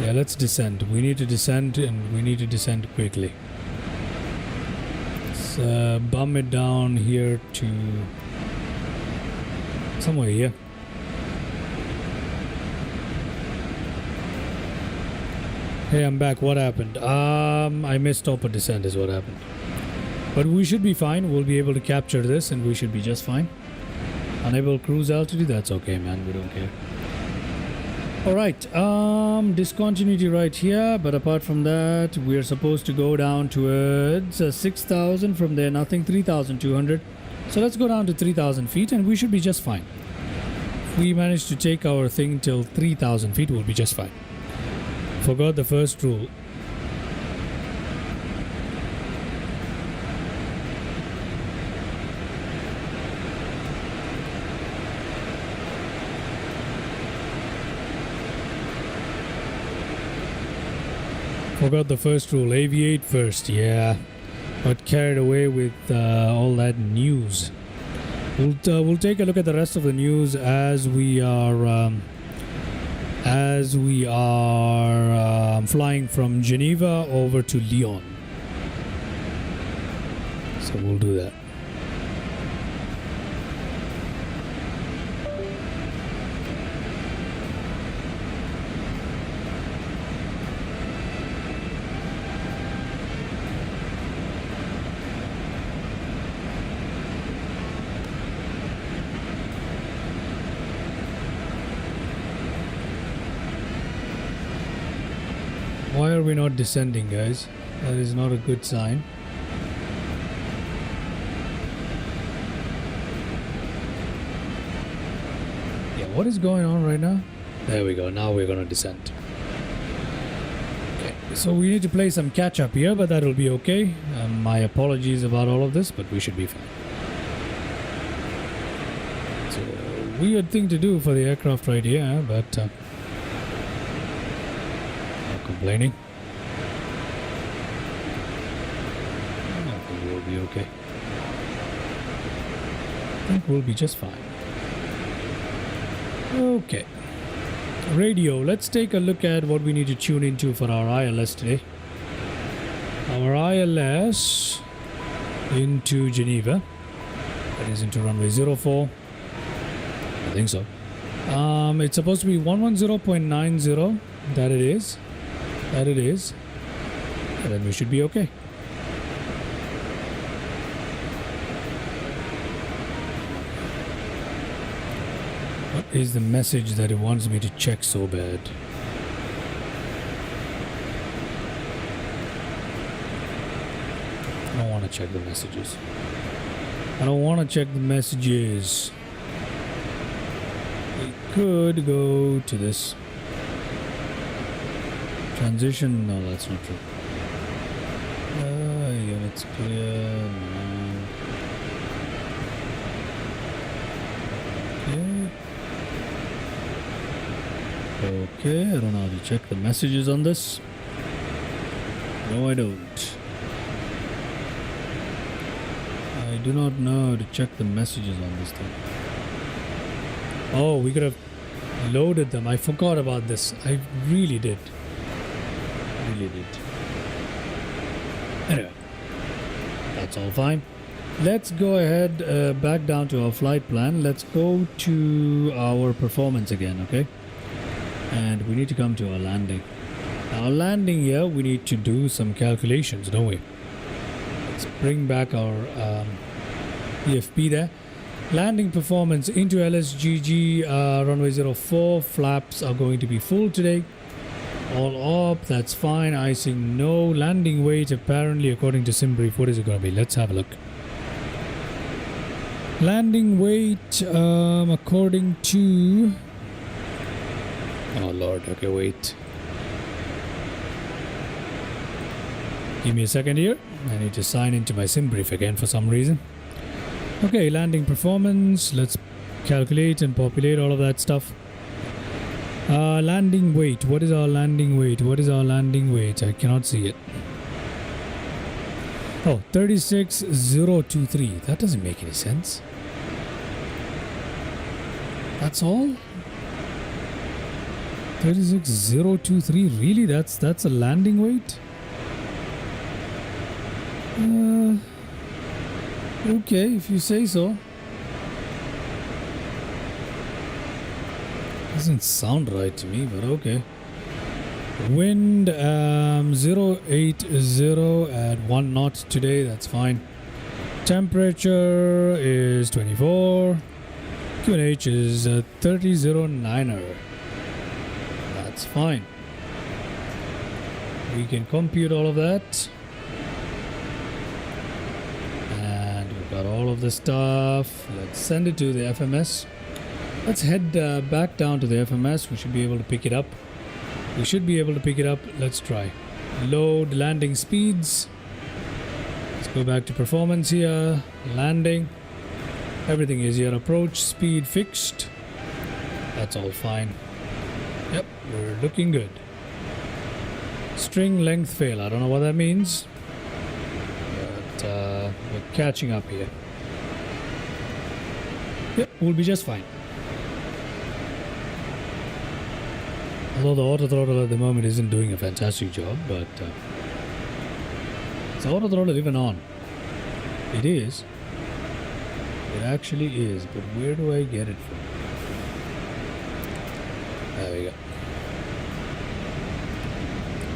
Yeah, let's descend. We need to descend, and we need to descend quickly. Let's bump it down here to somewhere here. Hey, I'm back. What happened? I missed topper descent is what happened. But we should be fine. We'll be able to capture this and we should be just fine. Unable cruise altitude? That's okay, man. We don't care. Alright. Discontinuity right here. But apart from that, we're supposed to go down towards 6,000. From there, nothing. 3,200. So let's go down to 3,000 feet and we should be just fine. If we manage to take our thing till 3,000 feet, we'll be just fine. Forgot the first rule. Forgot the first rule. Aviate first. Yeah. Got carried away with all that news. We'll take a look at the rest of the news as we are flying from Geneva over to Lyon. So we'll do that. Why are we not descending, guys? That is not a good sign. Yeah, what is going on right now? There we go. Now we're going to descend. Okay, so we need to play some catch up here, but that'll be okay. My apologies about all of this, but we should be fine. It's a weird thing to do for the aircraft right here, but not complaining. I think we'll be be okay. I think we'll be just fine. Okay. Radio. Let's take a look at what we need to tune into for our ILS today. Our ILS into Geneva. That is into runway 04. I think so. It's supposed to be 110.90. That it is. That it is. And then we should be okay. What is the message that it wants me to check so bad? I don't want to check the messages. I don't want to check the messages. We could go to this. Transition? No, that's not true. Units clear. No. Okay, I don't know how to check the messages on this. No, I don't. I do not know how to check the messages on this thing. Oh, we could have loaded them. I forgot about this. I really did. Really did. Anyway, that's all fine. Let's go ahead back down to our flight plan. Let's go to our performance again, okay? And we need to come to our landing. Our landing here, we need to do some calculations, don't we? Let's bring back our EFP there. Landing performance into LSGG, runway 04. Flaps are going to be full today. All up, that's fine. Icing, no. Landing weight, apparently, according to SimBrief, what is it going to be? Let's have a look. Landing weight, according to... Oh lord, okay, wait. Give me a second here. I need to sign into my SimBrief again for some reason. Okay, landing performance. Let's calculate and populate all of that stuff. Landing weight. What is our landing weight? What is our landing weight? I cannot see it. Oh, 36023. That doesn't make any sense. That's all? 36023. Really? That's a landing weight? Okay, if you say so. Doesn't sound right to me, but okay. Wind 080 at 1 knot today, that's fine. Temperature is 24. QNH is 3009er. That's fine. We can compute all of that. And we've got all of the stuff. Let's send it to the FMS. Let's head back down to the FMS. We should be able to pick it up. We should be able to pick it up. Let's try. Load landing speeds. Let's go back to performance here. Landing. Everything is here. Approach speed fixed. That's all fine. Yep, we're looking good. String length fail. I don't know what that means. But we're catching up here. Yep, we'll be just fine. Although the auto throttle at the moment isn't doing a fantastic job, but is the auto throttle even on? It is. It actually is, but where do I get it from? There we go.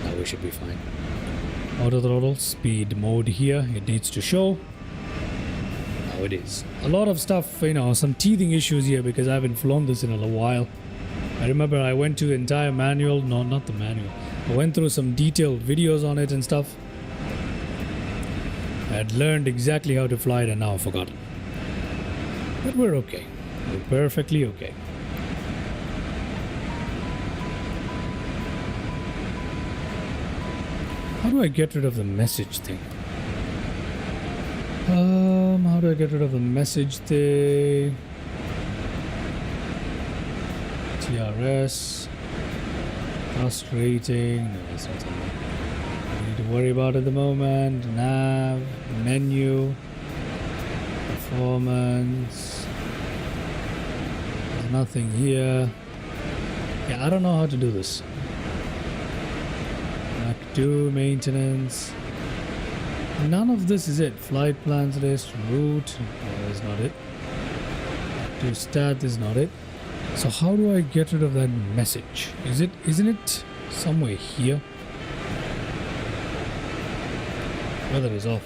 Now we should be fine. Auto throttle, speed mode here. It needs to show. Now it is. A lot of stuff, you know, some teething issues here because I haven't flown this in a while. I remember I went to the entire manual. No, not the manual. I went through some detailed videos on it and stuff. I had learned exactly how to fly it and now I've forgotten. But we're okay. We're perfectly okay. How do I get rid of the message thing? How do I get rid of the message thing? TRS, thrust rating. No, that's not something. to worry about at the moment. Nav, menu, performance. There's nothing here. Yeah, I don't know how to do this. Mac 2, maintenance. None of this is it. Flight plans list, route. No, that's not it. To stat is not it. So how do I get rid of that message? Isn't it somewhere here? Weather is off.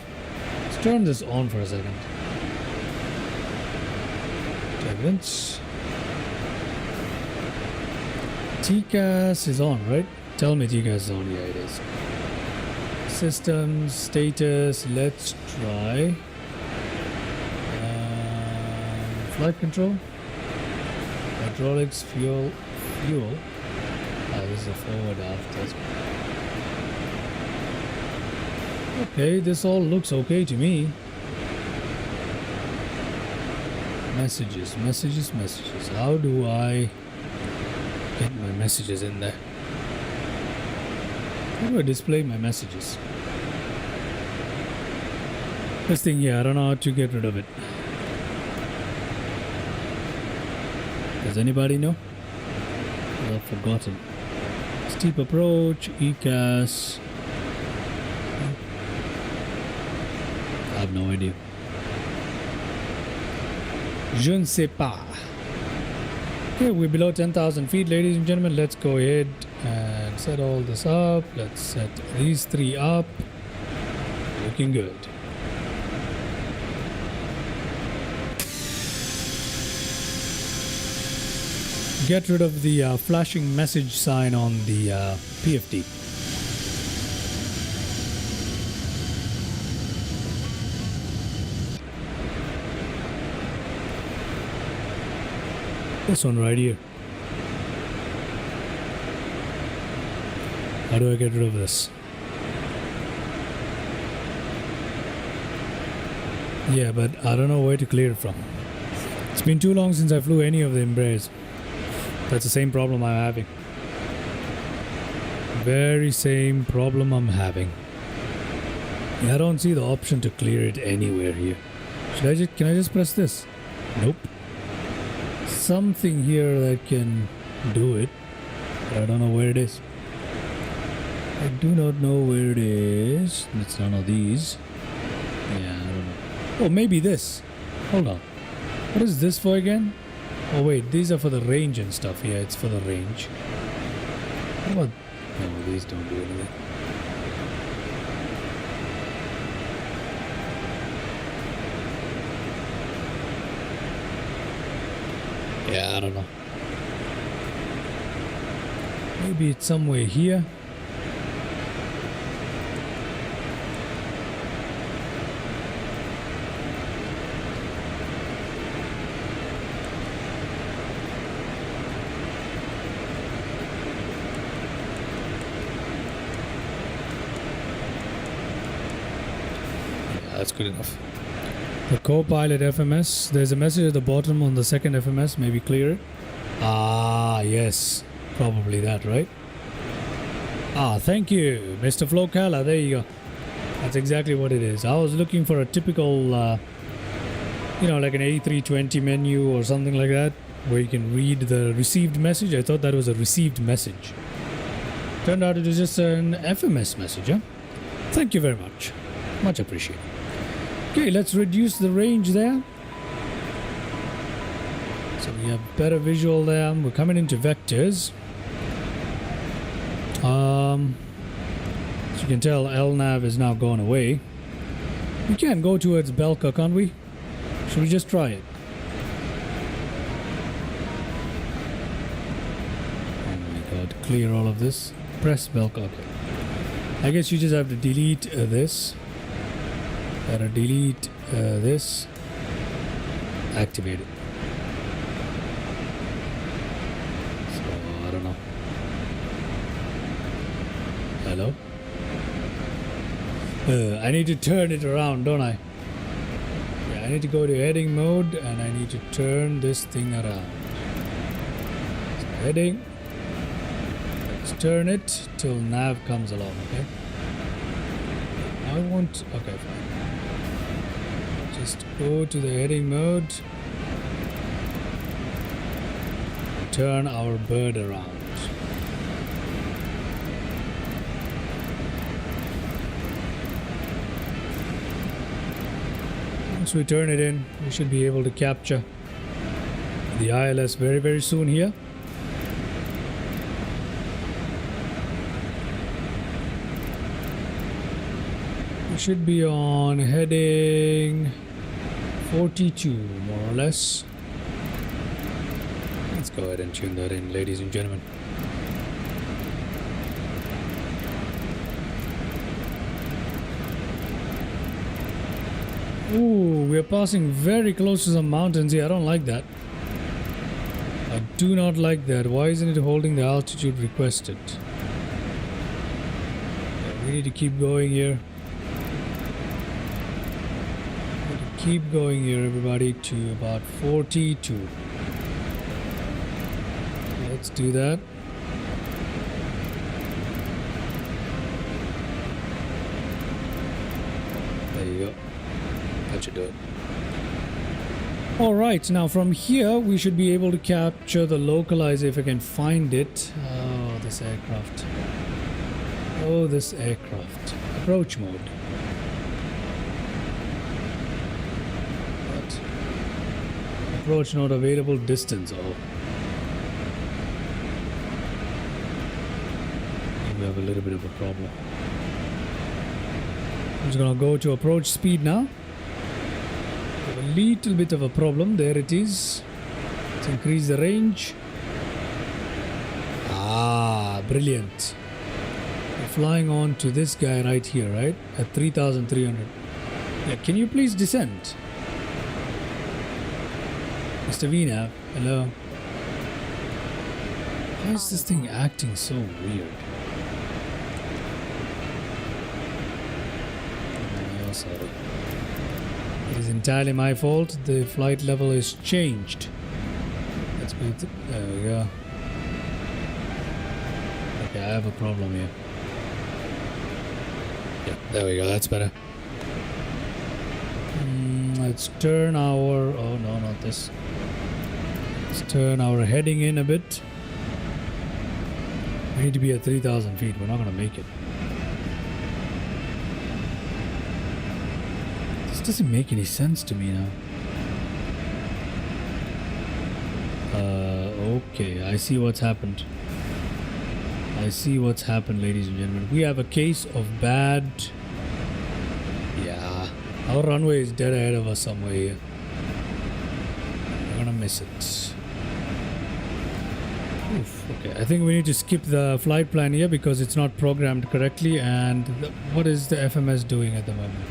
Let's turn this on for a second. Evidence. TCAS is on, right? Tell me TCAS is on. Yeah, it is. Systems, status, let's try. Flight control. Hydraulics, fuel. This is a forward aft. Okay, this all looks okay to me. Messages. How do I get my messages in there? How do I display my messages? This thing here, I don't know how to get rid of it. Does anybody know? I've forgotten. Steep approach, ECAS. I have no idea. Je ne sais pas. Okay, we're below 10,000 feet, ladies and gentlemen. Let's go ahead and set all this up. Let's set these three up. Looking good. Get rid of the flashing message sign on the PFD. This one right here. How do I get rid of this? Yeah, but I don't know where to clear it from. It's been too long since I flew any of the Embraers. That's the same problem I'm having. Very same problem I'm having. Yeah, I don't see the option to clear it anywhere here. Can I just press this? Nope. Something here that can do it, but I don't know where it is. I do not know where it is. It's none of these. Yeah, I don't know. Oh, maybe this. Hold on. What is this for again? Oh wait, these are for the range and stuff. Yeah, it's for the range. What about... No, these don't do anything. Yeah, I don't know. Maybe it's somewhere here. That's good enough. The co-pilot FMS. There's a message at the bottom on the second FMS. Maybe clear it. Ah, yes. Probably that, right? Ah, thank you, Mr. Flocala. There you go. That's exactly what it is. I was looking for a typical, like an A320 menu or something like that, where you can read the received message. I thought that was a received message. Turned out it was just an FMS message, huh? Thank you very much. Much appreciated. Okay, let's reduce the range there. So we have better visual there. We're coming into vectors. As you can tell, LNAV is now going away. We can go towards Belka, can't we? Should we just try it? Oh my god, clear all of this. Press Belka. Okay. I guess you just have to delete this. Gotta delete this. Activate it. So, I don't know. Hello? I need to turn it around, don't I? Yeah, I need to go to heading mode and I need to turn this thing around. So heading. Let's turn it till nav comes along, okay? I want... Okay, fine. Just go to the heading mode. Turn our bird around. Once we turn it in, we should be able to capture the ILS very, very soon here. We should be on heading 42, more or less. Let's go ahead and tune that in, ladies and gentlemen. Ooh, we are passing very close to some mountains here. I don't like that. I do not like that. Why isn't it holding the altitude requested? Yeah, we need to keep going here. We need to keep going here, everybody, to about 42. Let's do that. There you go. That should do it. Alright, now from here we should be able to capture the localizer if I can find it. Oh, this aircraft. Oh, this aircraft. Approach mode. What? Approach not available, distance. Oh. We have a little bit of a problem. I'm just gonna go to approach speed now. We have a little bit of a problem. There it is. Let's increase the range. Ah, brilliant. We're flying on to this guy right here, right? At 3,300. Yeah, can you please descend? Mr. VNAV, hello. Why is this thing acting so weird? Oh, sorry. It is entirely my fault. The flight level is changed. Let's put it. There we go. Okay, I have a problem here. Yeah, there we go. That's better. Let's turn our... Oh, no, not this. Let's turn our heading in a bit. We need to be at 3,000 feet. We're not going to make it. This doesn't make any sense to me now. Okay, I see what's happened. I see what's happened, ladies and gentlemen. We have a case of bad... Yeah, our runway is dead ahead of us somewhere here. We're gonna miss it. Oof, okay, I think we need to skip the flight plan here because it's not programmed correctly. And what is the FMS doing at the moment?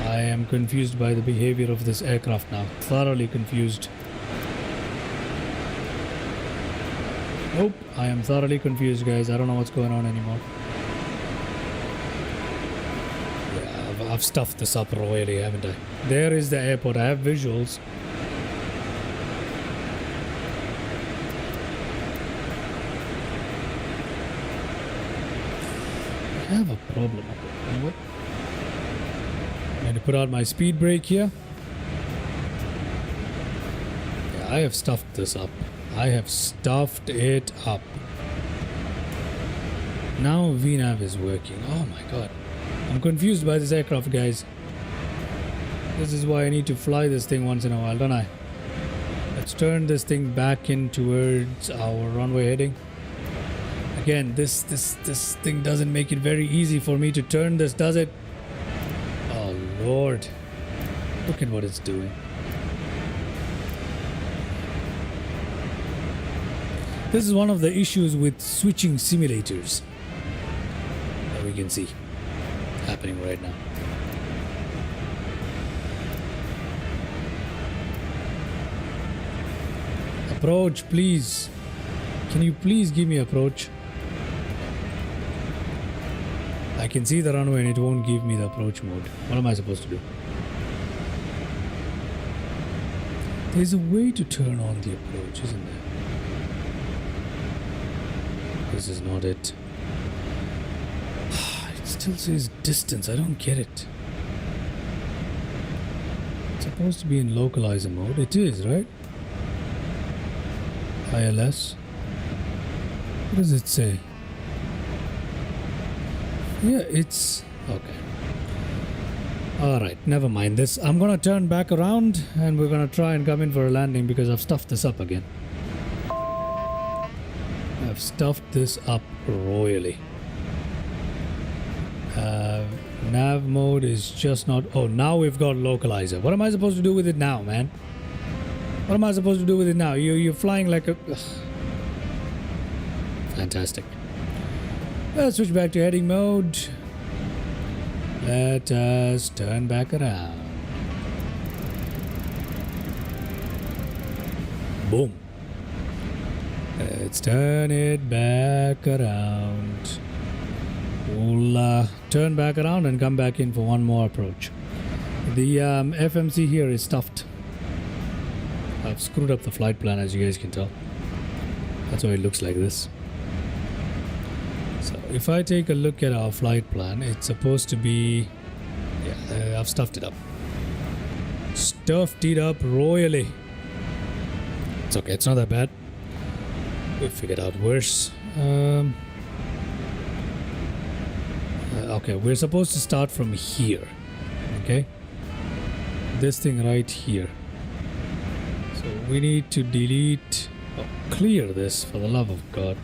I am confused by the behavior of this aircraft now. Thoroughly confused. Nope, I am thoroughly confused, guys. I don't know what's going on anymore. Yeah, I've stuffed this up royally, haven't I? There is the airport. I have visuals. I have a problem. You know what? I'm going to put out my speed brake here. Yeah, I have stuffed this up. I have stuffed it up. Now VNAV is working. Oh my god. I'm confused by this aircraft, guys. This is why I need to fly this thing once in a while, don't I? Let's turn this thing back in towards our runway heading. Again, this thing doesn't make it very easy for me to turn this, does it? Oh lord. Look at what it's doing. This is one of the issues with switching simulators that we can see happening right now. Approach, please. Can you please give me approach? I can see the runway and it won't give me the approach mode. What am I supposed to do? There's a way to turn on the approach, isn't there? This is not it. It's still says distance. I don't get it. It's supposed to be in localizer mode. It is, right? ILS. What does it say? Yeah, it's okay. Alright, never mind this. I'm gonna turn back around and we're gonna try and come in for a landing because I've stuffed this up again. I've stuffed this up royally. Nav mode is just not... Oh, now we've got localizer. What am I supposed to do with it now, man? What am I supposed to do with it now? You're flying like a... Ugh. Fantastic. Let's switch back to heading mode. Let us turn back around. Boom. Let's turn it back around. We'll turn back around and come back in for one more approach. The FMC here is stuffed. I've screwed up the flight plan, as you guys can tell. That's why it looks like this. So if I take a look at our flight plan, it's supposed to be... Yeah, I've stuffed it up. Stuffed it up royally. It's okay, it's not that bad. We'll figure it out worse. Okay, we're supposed to start from here. Okay? This thing right here. So we need to delete... Oh, clear this, for the love of God.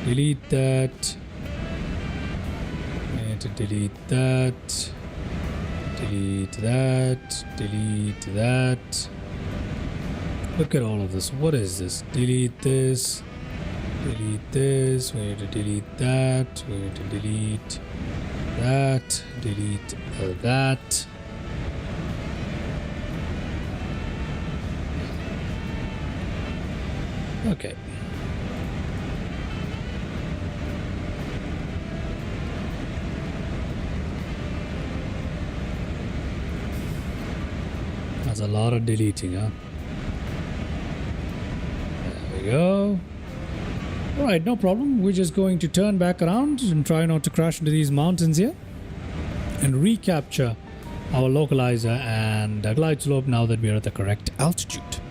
Delete that. We need to delete that. Delete that. Delete that. Look at all of this. What is this? Delete this. Delete this. We need to delete that. We need to delete that. Delete that. Okay. That's a lot of deleting, huh? There we go. Alright, no problem. We're just going to turn back around and try not to crash into these mountains here. And recapture our localizer and glide slope now that we're at the correct altitude.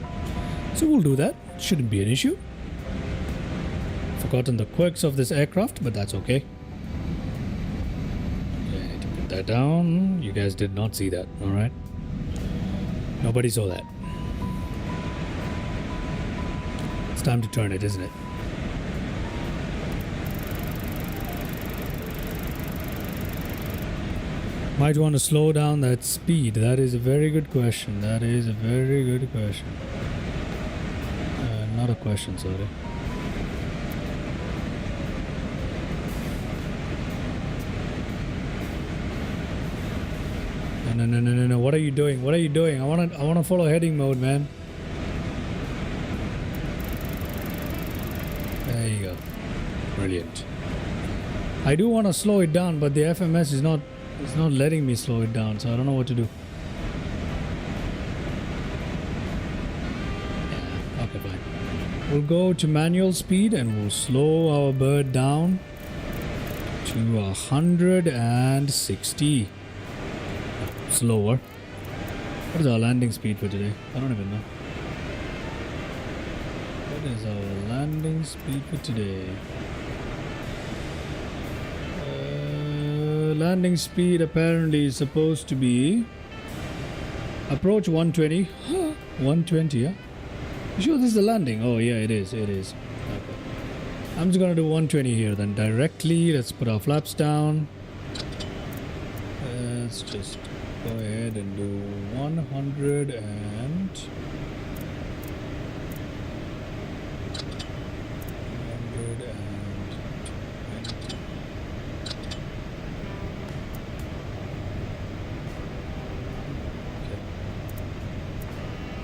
So we'll do that. Shouldn't be an issue. Forgotten the quirks of this aircraft, but that's okay. Okay, I need to put that down. You guys did not see that, alright? Nobody saw that. It's time to turn it, isn't it? Might want to slow down that speed. That is a very good question. That is a very good question. Not a question, sorry. No. What are you doing? What are you doing? I wanna follow heading mode, man. There you go. Brilliant. I do want to slow it down, but the FMS is not letting me slow it down, so I don't know what to do. Yeah, okay, fine. We'll go to manual speed and we'll slow our bird down to 160. Slower. What is our landing speed for today? I don't even know. What is our landing speed for today? Landing speed apparently is supposed to be approach 120. 120, yeah? You sure this is the landing? Oh yeah, it is. It is. Okay. I'm just gonna do 120 here then directly. Let's put our flaps down. Let's just go ahead and do 100 and 120.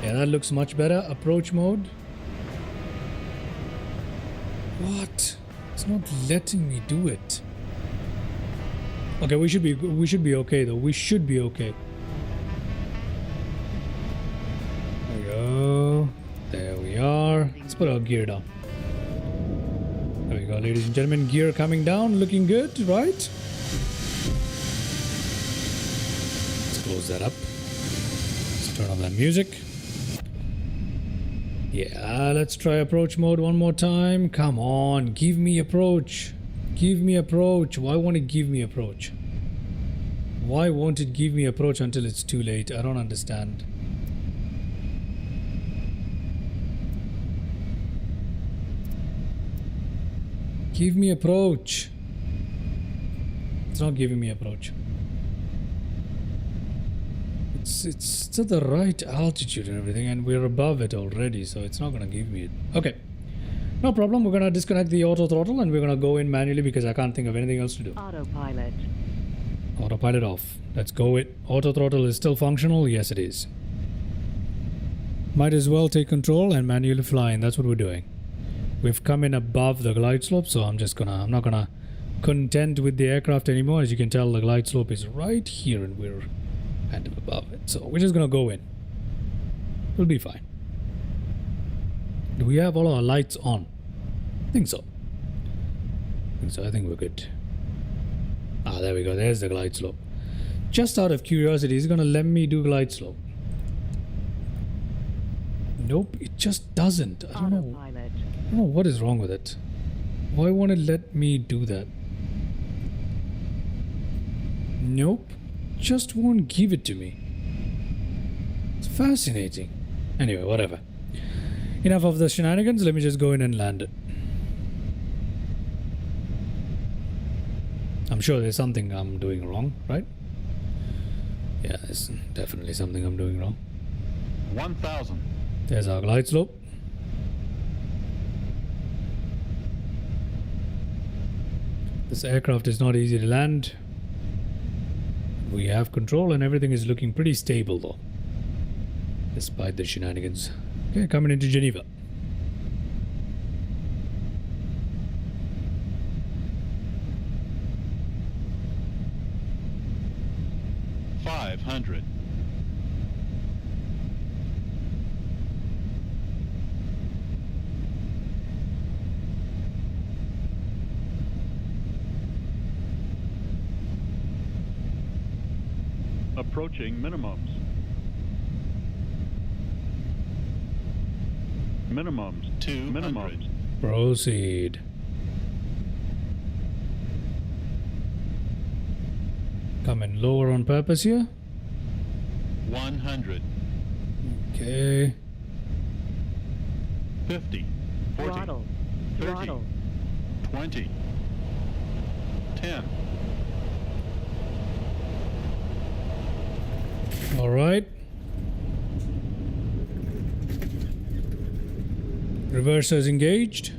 Yeah, that looks much better. Approach mode. What? It's not letting me do it. Okay, we should be okay though. We should be okay. There we go. There we are. Let's put our gear down. There we go, ladies and gentlemen. Gear coming down, looking good, right? close that up. Let's turn on that music. Yeah, let's try approach mode one more time. Come on, give me approach. Give me approach. Why won't it give me approach? Why won't it give me approach until it's too late? I don't understand. Give me approach. It's not giving me approach. It's to the right altitude and everything, and we're above it already, so it's not gonna give me it. Okay, no problem. We're gonna disconnect the auto throttle and we're gonna go in manually because I can't think of anything else to do. Autopilot. Autopilot off. Let's go it. Auto throttle is still functional. Yes, it is. Might as well take control and manually fly in. That's what we're doing. We've come in above the glide slope, so I'm not gonna contend with the aircraft anymore. As you can tell, the glide slope is right here and we're kind of above it, so we're just gonna go in. We'll be fine. Do we have all our lights on? I think so. I think we're good. Ah, there we go. There's the glide slope. Just out of curiosity, is it gonna let me do glide slope? Nope, it just doesn't. I don't know what is wrong with it. Why won't it let me do that? Nope, just won't give it to me. It's fascinating. Anyway, whatever. Enough of the shenanigans. Let me just go in and land it. I'm sure there's something I'm doing wrong, right? Yeah, there's definitely something I'm doing wrong. 1,000. There's our glide slope. This aircraft is not easy to land. We have control and everything is looking pretty stable though, despite the shenanigans. Okay, coming into Geneva. $500. Approaching minimums. Minimums. 200. Minimums. Proceed. Coming lower on purpose here. 100. Okay. 50. 40. Throttle. 30. Throttle. 20. 10. All right. Reversers engaged.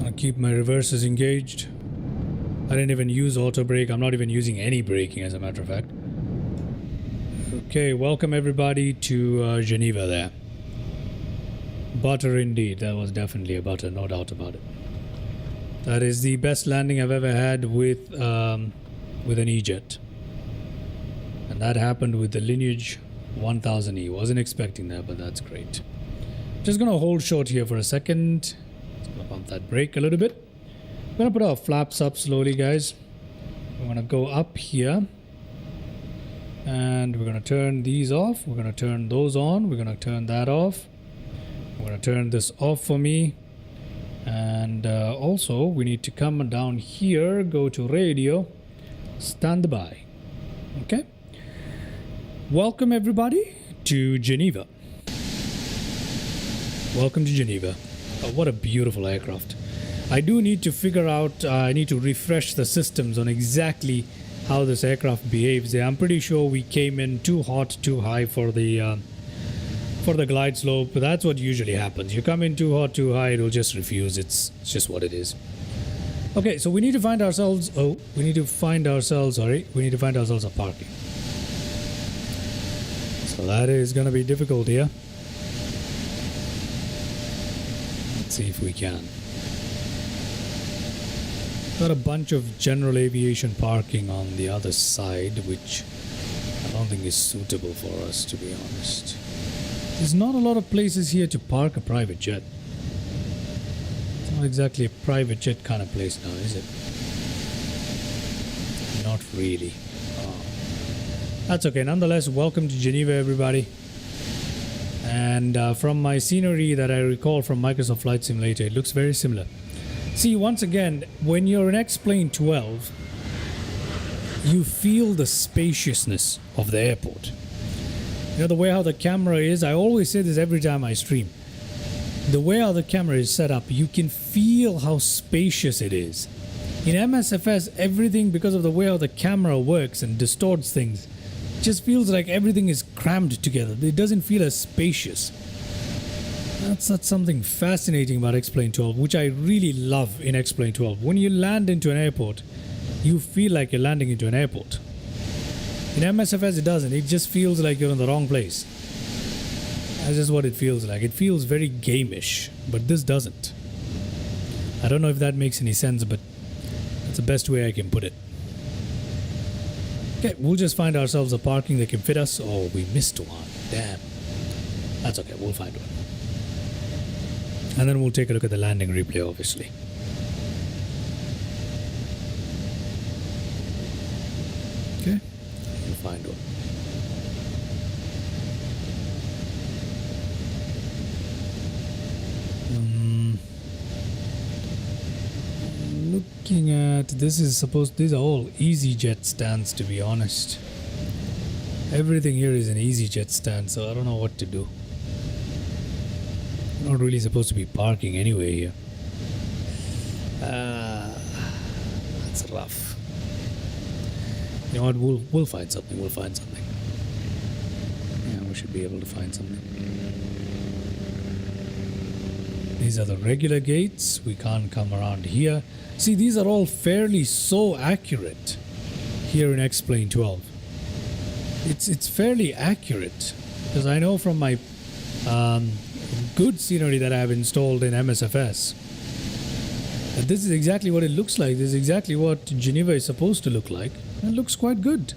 I'll keep my reversers engaged. I didn't even use auto brake. I'm not even using any braking, as a matter of fact. Okay, welcome everybody to Geneva there. Butter indeed. That was definitely a butter, no doubt about it. That is the best landing I've ever had with an E-jet. And that happened with the Lineage 1000E. Wasn't expecting that, but that's great. Just gonna hold short here for a second. Just gonna pump that brake a little bit. We're gonna put our flaps up slowly, guys. We're gonna go up here. And we're going to turn these off. We're going to turn those on. We're going to turn that off. We're going to turn this off for me. And also, we need to come down here, go to radio, stand by. Okay? Welcome, everybody, to Geneva. Welcome to Geneva. Oh, what a beautiful aircraft. I do need to figure out, I need to refresh the systems on exactly how this aircraft behaves. I'm pretty sure we came in too hot, too high for the glide slope. That's what usually happens. You come in too hot, too high, it'll just refuse. It's just what it is. Okay, so we need to find ourselves. We need to find ourselves a parking. So that is gonna be difficult here. Let's see if we can. Got a bunch of general aviation parking on the other side, which I'm don't think is suitable for us, to be honest. There's not a lot of places here to park a private jet. It's not exactly a private jet kind of place now, is it? Not really. That's okay. Nonetheless, welcome to Geneva, everybody. And from my scenery that I recall from Microsoft Flight Simulator, it looks very similar. See, once again, when you're in X-Plane 12, you feel the spaciousness of the airport. You know, the way how the camera is, I always say this every time I stream. The way how the camera is set up, you can feel how spacious it is. In MSFS, everything, because of the way how the camera works and distorts things, just feels like everything is crammed together. It doesn't feel as spacious. That's something fascinating about X-Plane 12, which I really love in X-Plane 12. When you land into an airport, you feel like you're landing into an airport. In MSFS, it doesn't. It just feels like you're in the wrong place. That's just what it feels like. It feels very game-ish, but this doesn't. I don't know if that makes any sense, but that's the best way I can put it. Okay, we'll just find ourselves a parking that can fit us. Oh, we missed one. Damn. That's okay, we'll find one. And then we'll take a look at the landing replay, obviously. Okay, we'll find one. Looking at this is supposed, these are all EasyJet stands, to be honest. Everything here is an EasyJet stand, so I don't know what to do. I'm not really supposed to be parking anyway here. That's rough. You know what? We'll find something. We'll find something. Yeah, we should be able to find something. These are the regular gates. We can't come around here. See, these are all fairly so accurate here in X-Plane 12. It's fairly accurate, because I know from my good scenery that I have installed in MSFS that this is exactly what it looks like. This is exactly what Geneva is supposed to look like. It looks quite good.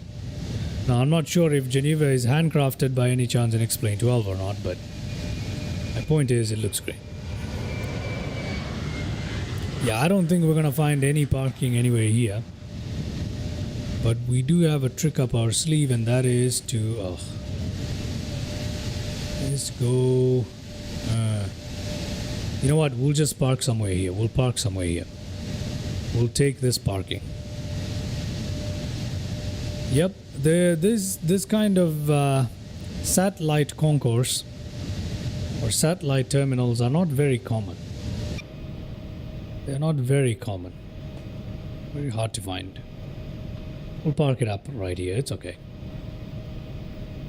Now, I'm not sure if Geneva is handcrafted by any chance in X-Plane 12 or not, but my point is, it looks great. Yeah, I don't think we're gonna find any parking anywhere here, but we do have a trick up our sleeve, and that is to let's go. You know what? We'll just park somewhere here. We'll park somewhere here. We'll take this parking. Yep, this kind of satellite concourse or satellite terminals are not very common. They're not very common. Very hard to find. We'll park it up right here. It's okay.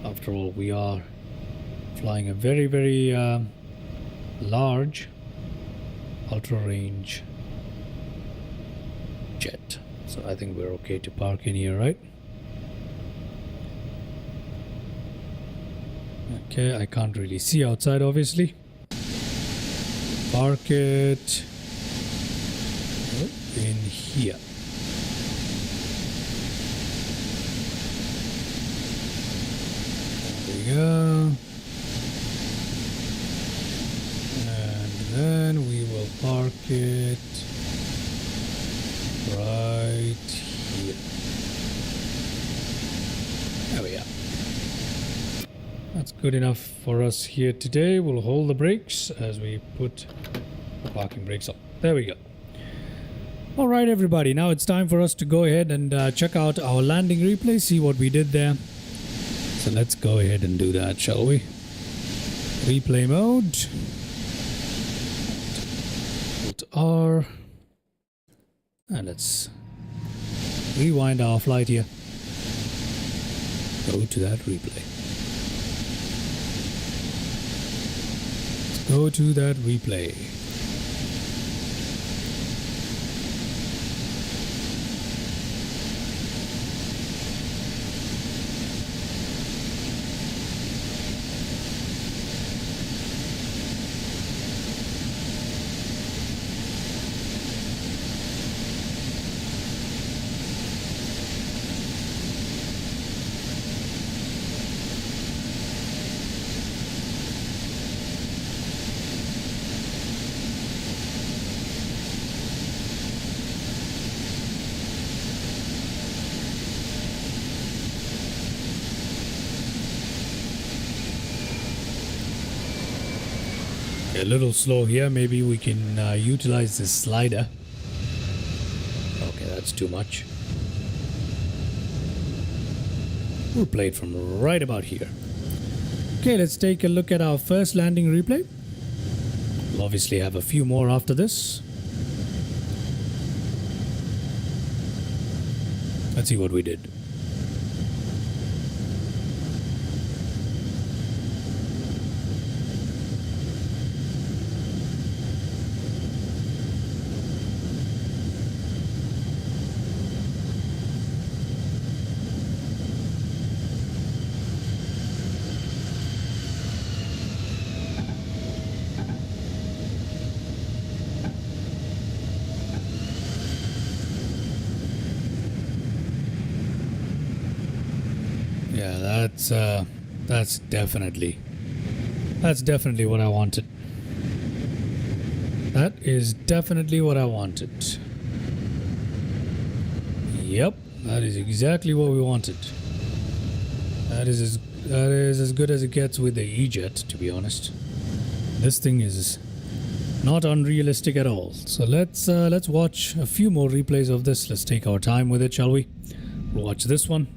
After all, we are flying a very, very large ultra-range jet. So I think we're okay to park in here, right? Okay, I can't really see outside, obviously. Park it in here. There we go. And then we will park it right here. There we are. That's good enough for us here today. We'll hold the brakes as we put the parking brakes on. There we go. Alright everybody, now it's time for us to go ahead and check out our landing replay, see what we did there. So let's go ahead and do that, shall we? Replay mode. Alt R. And let's rewind our flight here. Go to that replay. Let's go to that replay. A little slow here. Maybe we can utilize this slider. Okay, that's too much. We'll play it from right about here. Okay, let's take a look at our first landing replay. We'll obviously have a few more after this. Let's see what we did. Yeah, that's definitely what I wanted. That is definitely what I wanted. Yep, that is exactly what we wanted. That is as good as it gets with the E-Jet, to be honest. This thing is not unrealistic at all. So let's watch a few more replays of this. Let's take our time with it, shall we? We'll watch this one.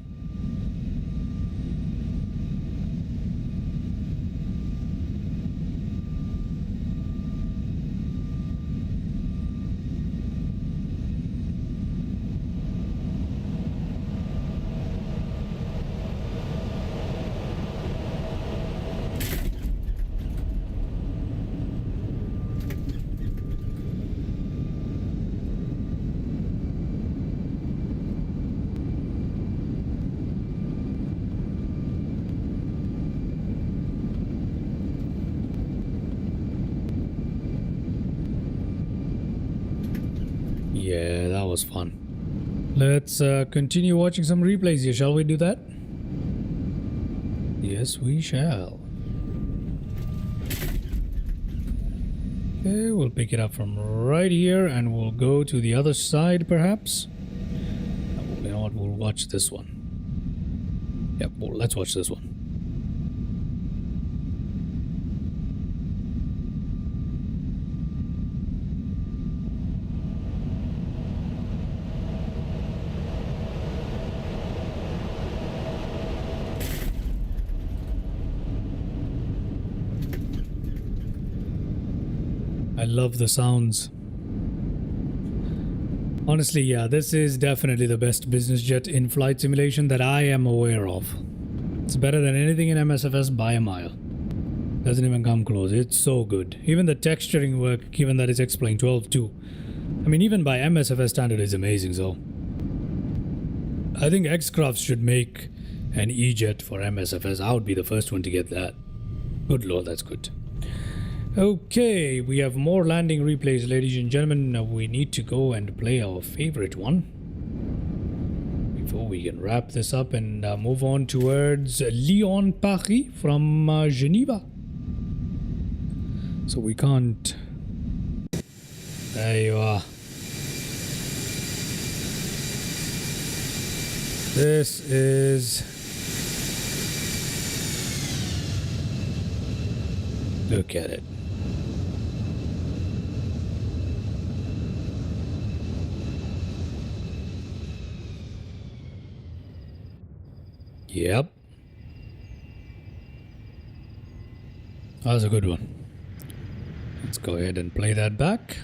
Yeah, that was fun. Let's continue watching some replays here. Shall we do that? Yes, we shall. Okay, we'll pick it up from right here and we'll go to the other side, perhaps. You know what? We'll watch this one. Yep, well, let's watch this one. I love the sounds. Honestly, yeah, this is definitely the best business jet in-flight simulation that I am aware of. It's better than anything in MSFS by a mile. Doesn't even come close. It's so good. Even the texturing work, given that it's X-Plane 12.2. I mean, even by MSFS standard, is amazing, so... I think X-crafts should make an E-Jet for MSFS. I would be the first one to get that. Good lord, that's good. Okay, we have more landing replays, ladies and gentlemen. Now we need to go and play our favorite one before we can wrap this up and move on towards Lyon, Paris from Geneva. So we can't... There you are. This is... Look at it. Yep. That was a good one. Let's go ahead and play that back.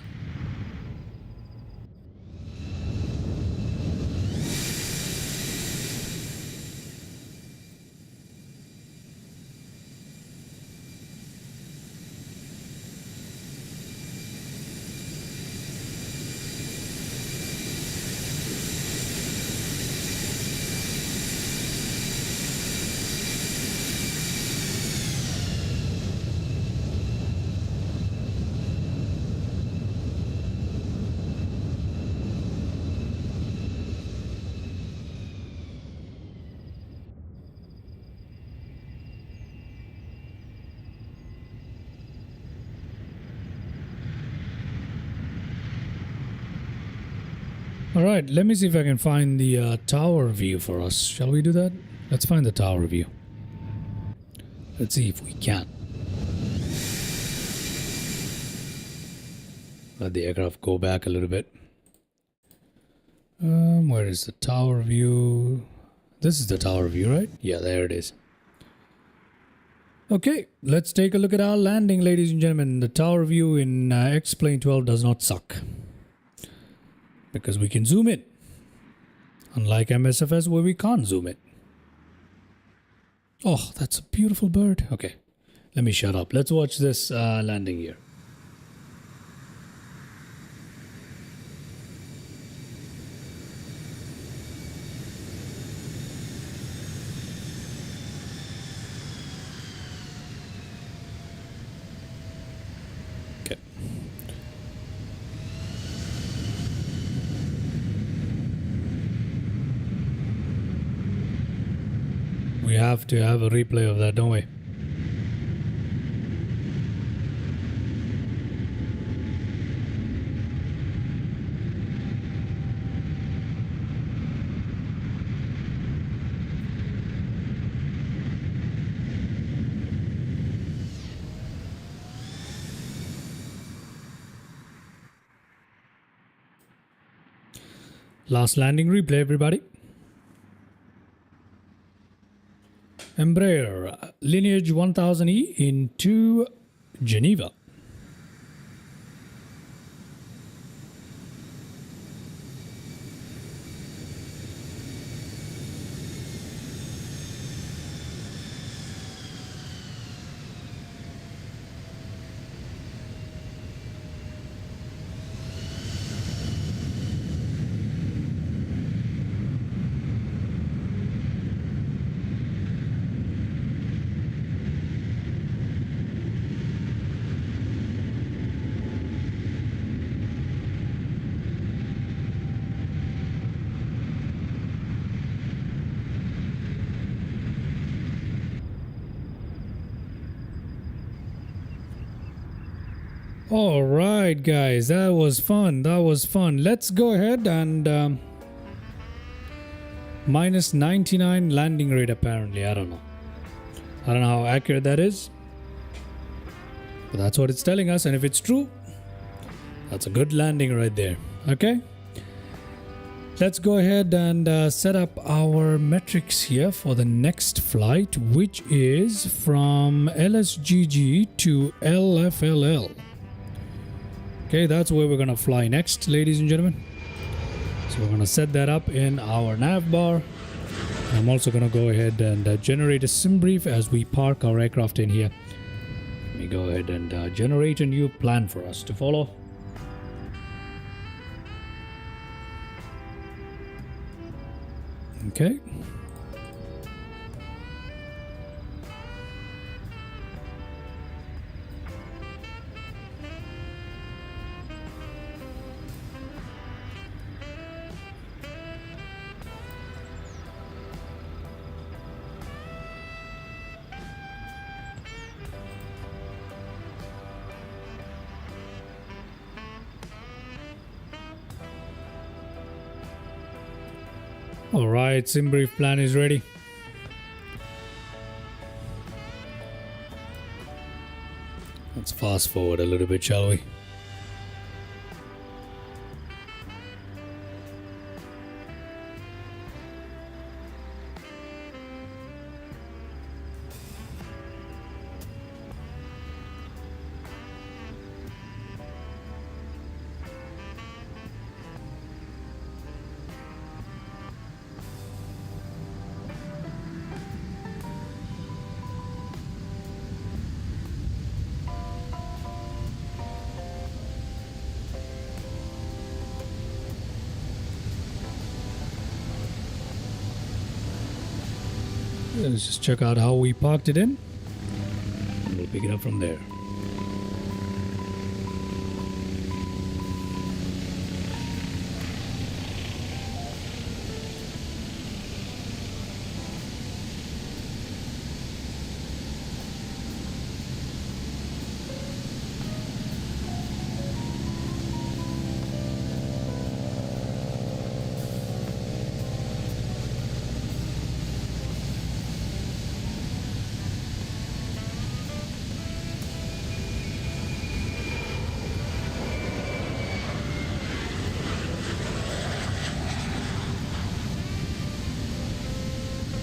Alright, let me see if I can find the tower view for us. Shall we do that? Let's find the tower view. Let's see if we can. Let the aircraft go back a little bit. Where is the tower view? This is the tower view, right? Yeah, there it is. Okay, let's take a look at our landing, ladies and gentlemen. The tower view in X-Plane 12 does not suck, because we can zoom in, unlike MSFS where we can't zoom in. Oh, that's a beautiful bird. Okay, let me shut up. Let's watch this landing here. We have to have a replay of that, don't we? Last landing replay, everybody. Embraer Lineage 1000E into Geneva. All right, guys, that was fun. That was fun. Let's go ahead and minus 99 landing rate, apparently. I don't know how accurate that is, but that's what it's telling us. And if it's true, that's a good landing right there. Okay, let's go ahead and set up our metrics here for the next flight, which is from LSGG to LFLL. Okay, that's where we're going to fly next, ladies and gentlemen. So we're going to set that up in our nav bar. I'm also going to go ahead and generate a sim brief as we park our aircraft in here. Let me go ahead and generate a new plan for us to follow. Okay. All right, sim brief plan is ready. Let's fast forward a little bit, shall we? Let's just check out how we parked it in, and we'll pick it up from there.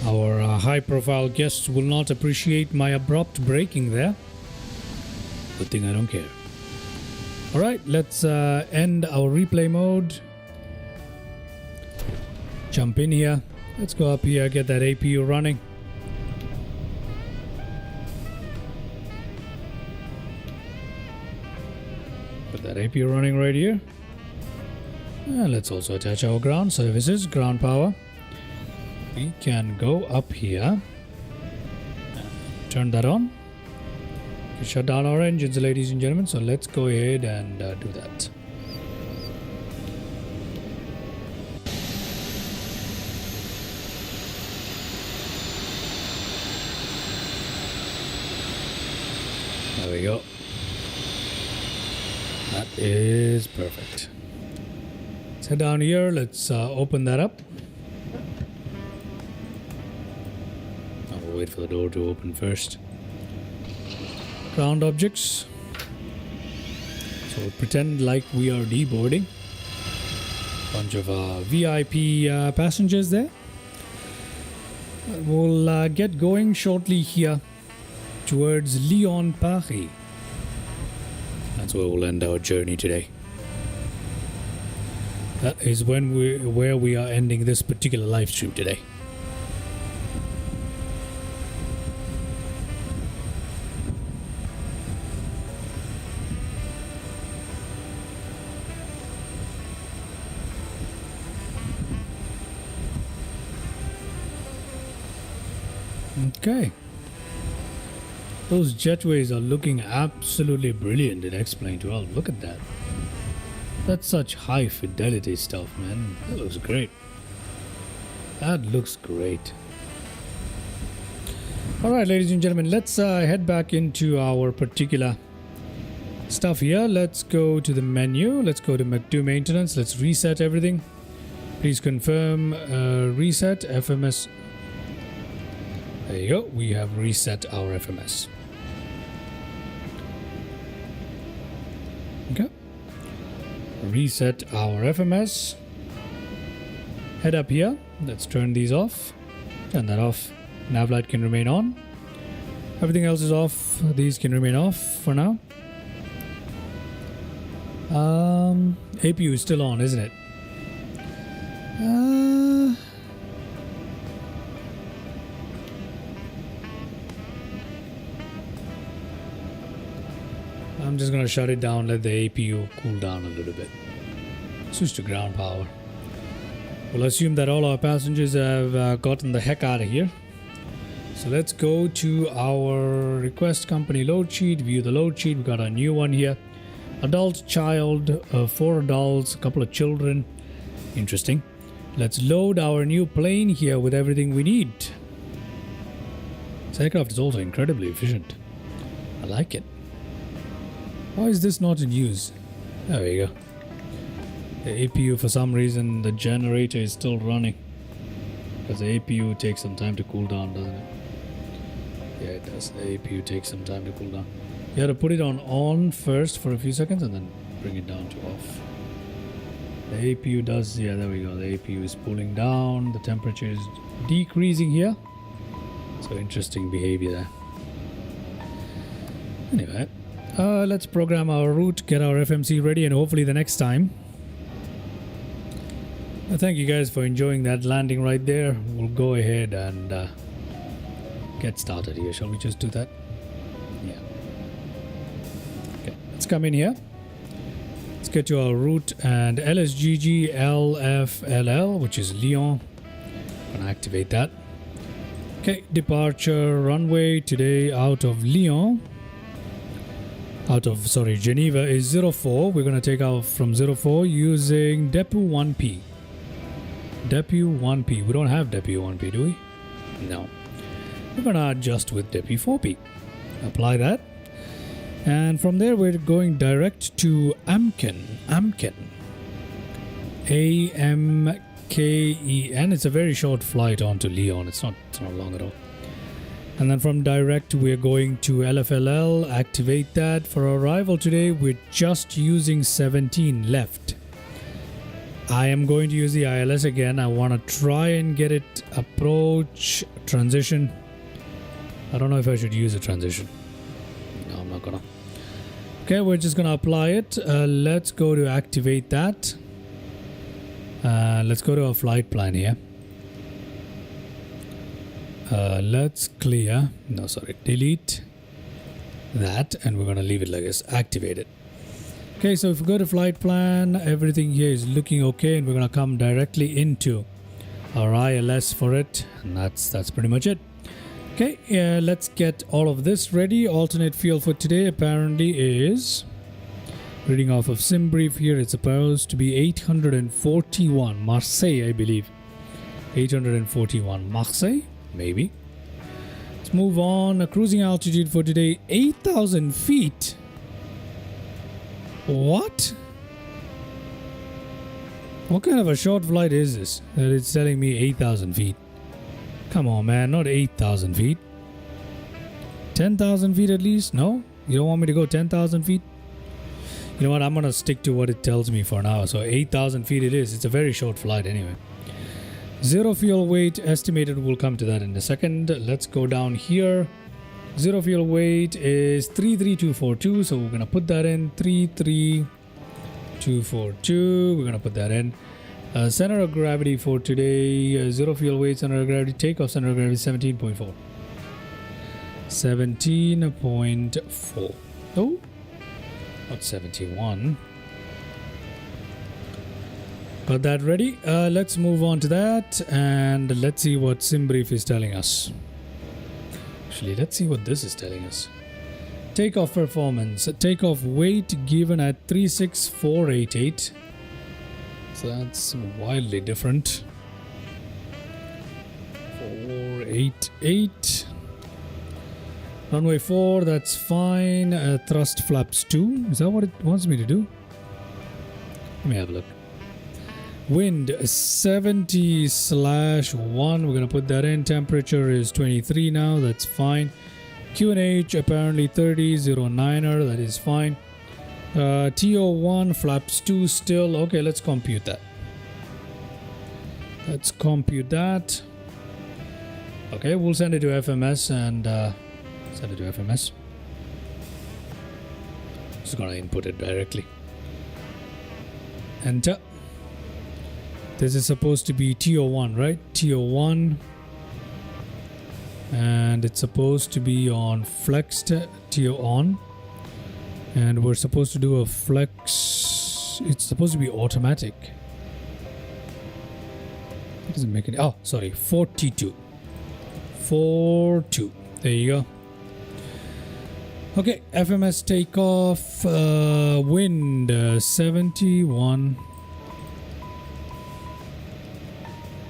Our high profile guests will not appreciate my abrupt braking there. Good thing I don't care. Alright, let's end our replay mode. Jump in here. Let's go up here, get that APU running. Put that APU running right here. And let's also attach our ground services, ground power. We can go up here. Turn that on. Shut down our engines, ladies and gentlemen. So let's go ahead and do that. There we go. That is perfect. Let's head down here. Let's open that up. I'll wait for the door to open first. Ground objects. So we'll pretend like we are deboarding. Bunch of VIP passengers there. We'll get going shortly here towards Lyon, Paris. That's where we'll end our journey today. That is where we are ending this particular live stream today. Okay. Those jetways are looking absolutely brilliant in X-Plane 12. Look at that. That's such high fidelity stuff, man. That looks great. That looks great. Alright, ladies and gentlemen, let's head back into our particular stuff here. Let's go to the menu. Let's go to do maintenance. Let's reset everything. Please confirm reset FMS. There you go. We have reset our FMS. Okay. Reset our FMS. Head up here. Let's turn these off. Turn that off. Nav light can remain on. Everything else is off. These can remain off for now. APU is still on, isn't it? I'm just gonna shut it down, let the APU cool down a little bit. Switch to ground power. We'll assume that all our passengers have gotten the heck out of here. So let's go to our request company load sheet, view the load sheet. We've got a new one here. Adult, child, 4 adults, a couple of children. Interesting. Let's load our new plane here with everything we need. This aircraft is also incredibly efficient. I like it. Why is this not in use? There we go. The APU, for some reason, the generator is still running. Because the APU takes some time to cool down, doesn't it? Yeah, it does. The APU takes some time to cool down. You have to put it on first for a few seconds and then bring it down to off. The APU does, yeah, there we go. The APU is cooling down. The temperature is decreasing here. So interesting behavior there. Anyway. Let's program our route, get our FMC ready, and hopefully the next time. Thank you guys for enjoying that landing right there. We'll go ahead and get started here. Shall we just do that? Yeah. Okay, let's come in here. Let's get to our route and LSGG LFLL, which is Lyon. I'm gonna activate that. Okay, departure runway today out of Lyon. Geneva is 04. We're going to take off from 04 using Depu 1P. Depu 1P. We don't have Depu 1P, do we? No. We're going to adjust with Depu 4P. Apply that. And from there, we're going direct to Amken. A-M-K-E-N. It's a very short flight onto Lyon. It's not long at all. And then from direct, we're going to LFLL, activate that. For arrival today, we're just using 17 left. I am going to use the ILS again. I want to try and get it approach transition. I don't know if I should use a transition. No, I'm not gonna. Okay, we're just gonna apply it. Let's go to activate that. Let's go to a flight plan here. Let's clear. No, sorry, delete that, and we're gonna leave it like this. Activate it. Okay, so if we go to flight plan, everything here is looking okay, and we're gonna come directly into our ILS for it, and that's pretty much it. Okay, let's get all of this ready. Alternate fuel for today apparently is, reading off of SimBrief here, it's supposed to be 841 Marseille, I believe. 841 Marseille, maybe. Let's move on. A cruising altitude for today, 8,000 feet. What? What kind of a short flight is this that it's telling me 8,000 feet? Come on, man, not 8,000 feet. 10,000 feet at least? No? You don't want me to go 10,000 feet? You know what? I'm going to stick to what it tells me for now. So 8,000 feet it is. It's a very short flight anyway. Zero fuel weight estimated. We'll come to that in a second. Let's go down here. Zero fuel weight is 33242, so we're gonna put that in. 33242, we're gonna put that in. Center of gravity for today, zero fuel weight, center of gravity, takeoff center of gravity 17.4. 17.4. Oh, not 71. Got that ready. Let's move on to that, and let's see what SimBrief is telling us. Actually, let's see what this is telling us. Takeoff performance. Takeoff weight given at 36488. So that's wildly different. 488. Runway 4, that's fine. Thrust flaps 2. Is that what it wants me to do? Let me have a look. Wind 70/1. We're gonna put that in. Temperature is 23 now. That's fine. QNH apparently 3009er. That is fine. TO1 flaps 2 still. Okay, let's compute that. Let's compute that. Okay, we'll send it to FMS and send it to FMS. Just gonna input it directly. Enter. This is supposed to be TO1, right? TO1. And it's supposed to be on flexed TO on. And we're supposed to do a flex. It's supposed to be automatic. It doesn't make any. Oh, sorry. 42. 42. There you go. Okay. FMS takeoff. Wind 71.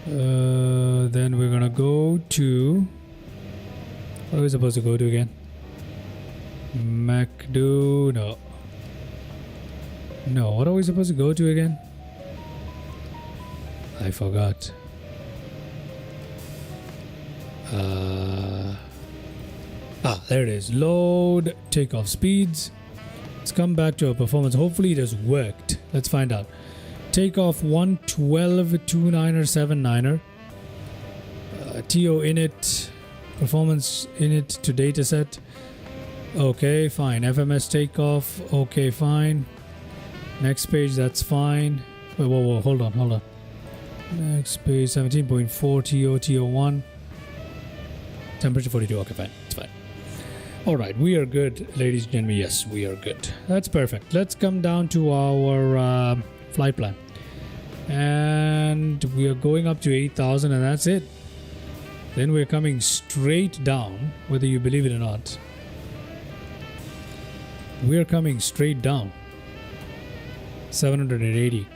Then we're gonna go to, what are we supposed to go to again? MacDo, no. No, what are we supposed to go to again? I forgot. There it is. Load takeoff speeds. Let's come back to our performance. Hopefully it has worked. Let's find out. Takeoff 112 29er 79er. TO init. Performance init to dataset. Okay, fine. FMS takeoff. Okay, fine. Next page, that's fine. Wait, whoa, hold on. Next page, 17.4 TO, TO1. Temperature 42. Okay, fine. It's fine. All right, we are good, ladies and gentlemen. Yes, we are good. That's perfect. Let's come down to our flight plan. And we are going up to 8,000, and that's it. Then we're coming straight down, whether you believe it or not. We're coming straight down. 780.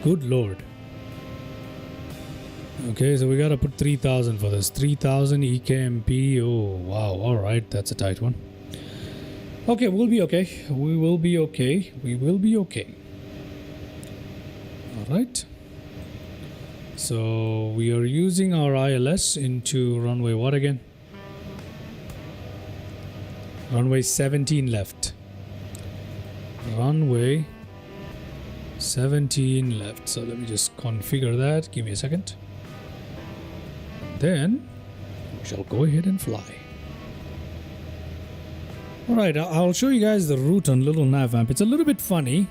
Good lord. Okay, so we gotta put 3,000 for this. 3,000 EKMP. Oh, wow. Alright, that's a tight one. Okay, we'll be okay. We will be okay. We will be okay. Alright. So we are using our ILS into runway what again? Runway 17 left. Runway 17 left. So let me just configure that. Give me a second. Then we shall go ahead and fly. Alright, I'll show you guys the route on little nav amp. It's a little bit funny.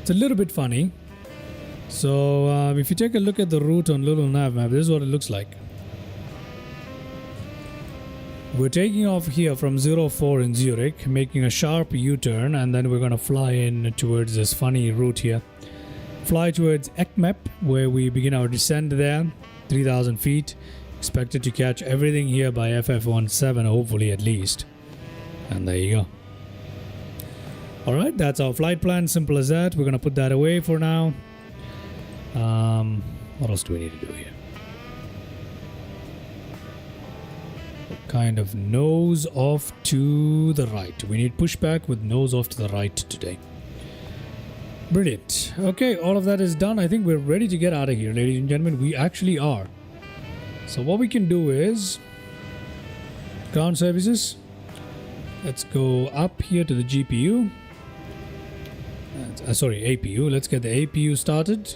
It's a little bit funny. So if you take a look at the route on little nav map, this is what it looks like. We're taking off here from 04 in Zurich, making a sharp U-turn, and then we're going to fly in towards this funny route here. Fly towards Ekmep, where we begin our descent there, 3,000 feet. Expected to catch everything here by FF17, hopefully at least. And there you go. Alright, that's our flight plan, simple as that. We're going to put that away for now. What else do we need to do here? Kind of nose off to the right. We need pushback with nose off to the right today. Brilliant. Okay, all of that is done. I think we're ready to get out of here, ladies and gentlemen. We actually are. So what we can do is ground services. Let's go up here to the GPU. Sorry, APU. Let's get the APU started.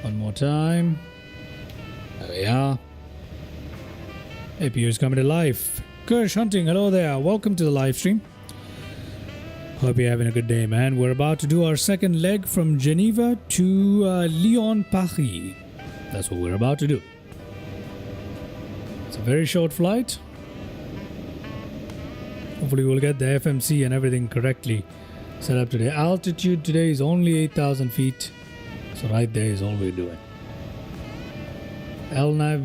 One more time. There we are. APU is coming to life. Kirsch Hunting, hello there. Welcome to the live stream. Hope you're having a good day, man. We're about to do our second leg from Geneva to Lyon, Paris. That's what we're about to do. It's a very short flight. Hopefully we'll get the FMC and everything correctly set up today. Altitude today is only 8,000 feet. So right there is all we're doing. LNAV,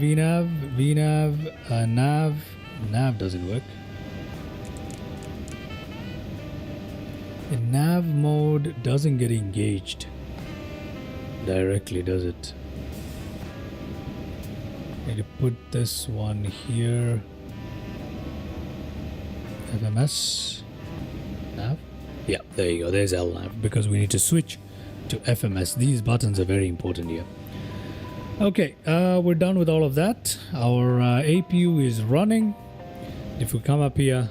VNAV, NAV. NAV doesn't work. In nav mode doesn't get engaged directly, does it? Need to put this one here. FMS. Nav? Yeah, there you go. There's LNAV because we need to switch to FMS. These buttons are very important here. Okay, we're done with all of that. Our APU is running. If we come up here,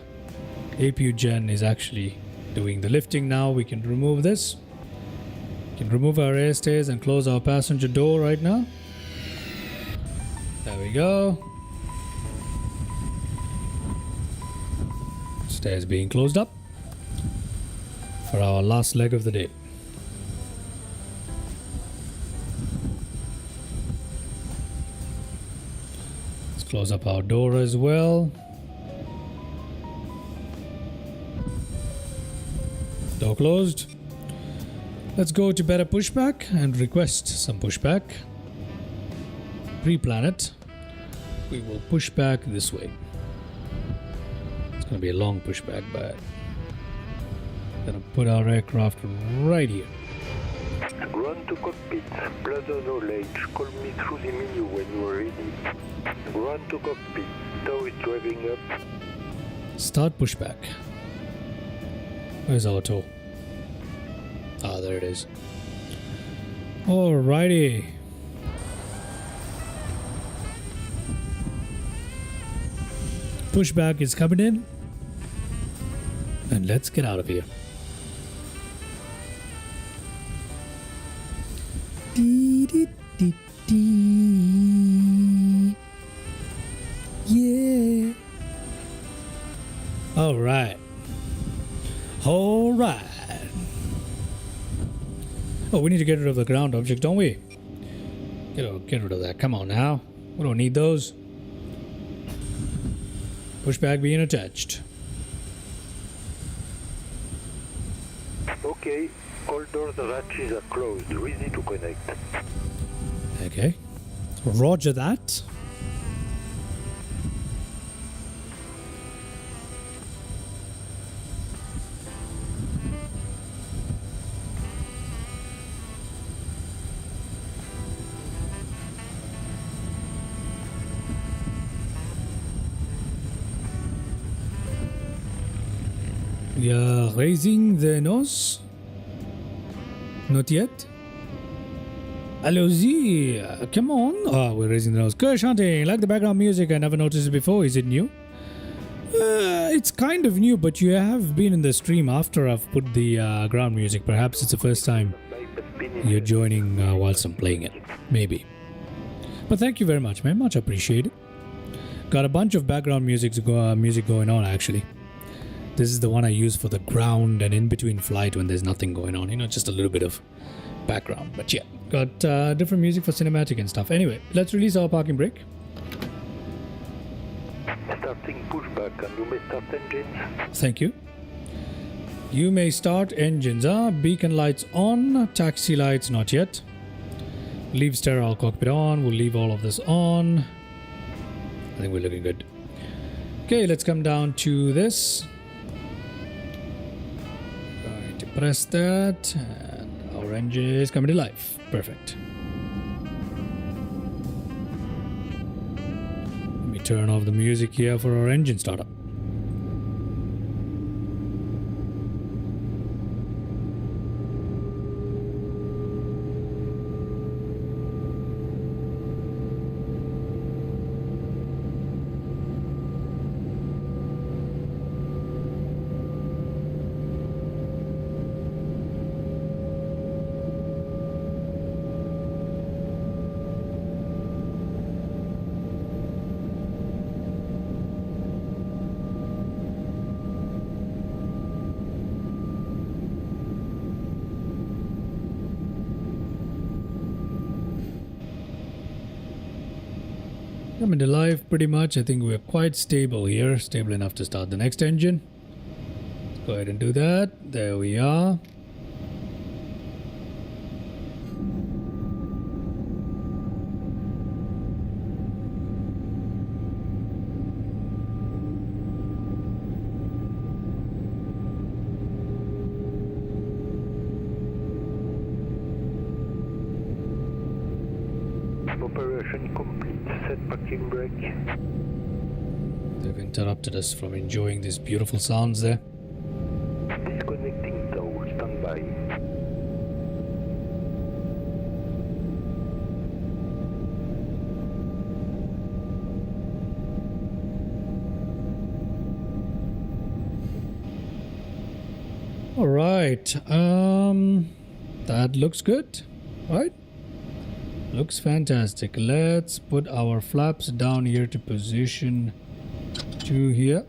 APU Gen is actually doing the lifting now. We can remove this. We can remove our air stairs and close our passenger door right now. There we go. Stairs being closed up for our last leg of the day. Let's close up our door as well. Door closed. Let's go to better pushback and request some pushback. Pre-plan it. We will push back this way. It's going to be a long pushback, but I'm going to put our aircraft right here. Ground to cockpit, Plaza knowledge, call me through the menu when you are ready. Ground to cockpit, tow is driving up. Start pushback. Where's our tow? Ah, there it is. Alrighty. Pushback is coming in. And let's get out of here. Dee, dee, dee, dee. Yeah. All right. All right. Oh, we need to get rid of the ground object, don't we? Get rid of that. Come on now. We don't need those. Pushback being attached. Okay, all doors and hatches are closed, ready to connect. Okay. Roger that. We are raising the nose. Not yet. Allons-y. Come on. Oh, we're raising the nose. Kirsch Hunting. Like the background music. I never noticed it before. Is it new? It's kind of new, but you have been in the stream after I've put the ground music. Perhaps it's the first time you're joining whilst I'm playing it. Maybe. But thank you very much, man. Much appreciated. Got a bunch of background music going on, actually. This is the one I use for the ground and in between flight when there's nothing going on. You know, just a little bit of background. But yeah, got different music for cinematic and stuff. Anyway, let's release our parking brake. Starting pushback, and you may start engines. Thank you. You may start engines. Beacon lights on. Taxi lights not yet. Leave sterile cockpit on. We'll leave all of this on. I think we're looking good. Okay, let's come down to this. Going to press that, and our engine is coming to life. Perfect. Let me turn off the music here for our engine startup. Coming to life pretty much. I think we're quite stable here. Stable enough to start the next engine. Let's go ahead and do that. There we are. Operation complete. Set parking brake. They've interrupted us from enjoying these beautiful sounds there. Disconnecting tow. Stand by. All right. That looks good, right? Looks fantastic. Let's put our flaps down here to position 2 here.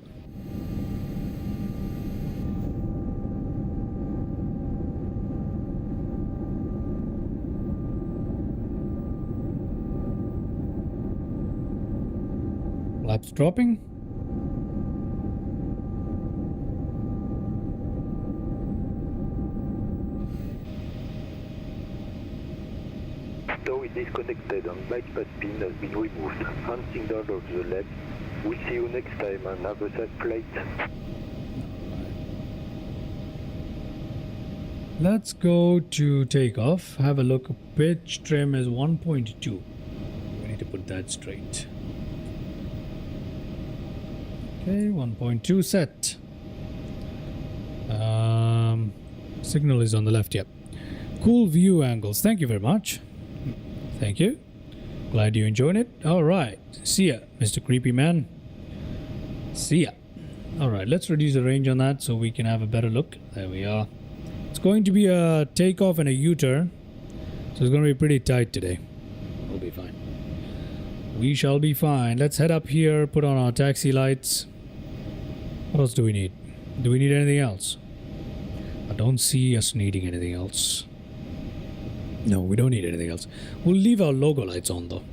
Flaps dropping. Tow is disconnected and bypass pin has been removed. Hand signal of the left. We'll see you next time and have a safe flight. Let's go to takeoff. Have a look. Pitch trim is 1.2. We need to put that straight. Okay, 1.2 set. Signal is on the left, yep. Cool view angles. Thank you very much. Thank you. Glad you enjoyed it. All right. See ya, Mr. Creepy Man. See ya. All right, let's reduce the range on that so we can have a better look. There we are. It's going to be a takeoff and a U-turn. So it's going to be pretty tight today. We'll be fine. We shall be fine. Let's head up here, put on our taxi lights. What else do we need? Do we need anything else? I don't see us needing anything else. No, we don't need anything else. We'll leave our logo lights on though.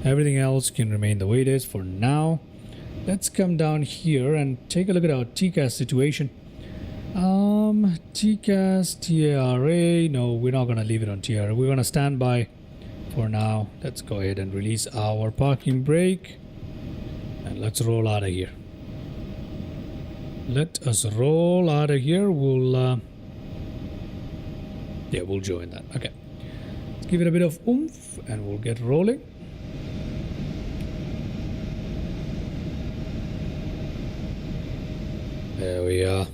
Everything else can remain the way it is for now. Let's come down here and take a look at our TCAS situation. TCAS, TARA. No, we're not going to leave it on TARA. We're going to stand by for now. Let's go ahead and release our parking brake. And let's roll out of here. Let us roll out of here. We'll yeah, we'll join that. Okay. Let's give it a bit of oomph and we'll get rolling. There we are.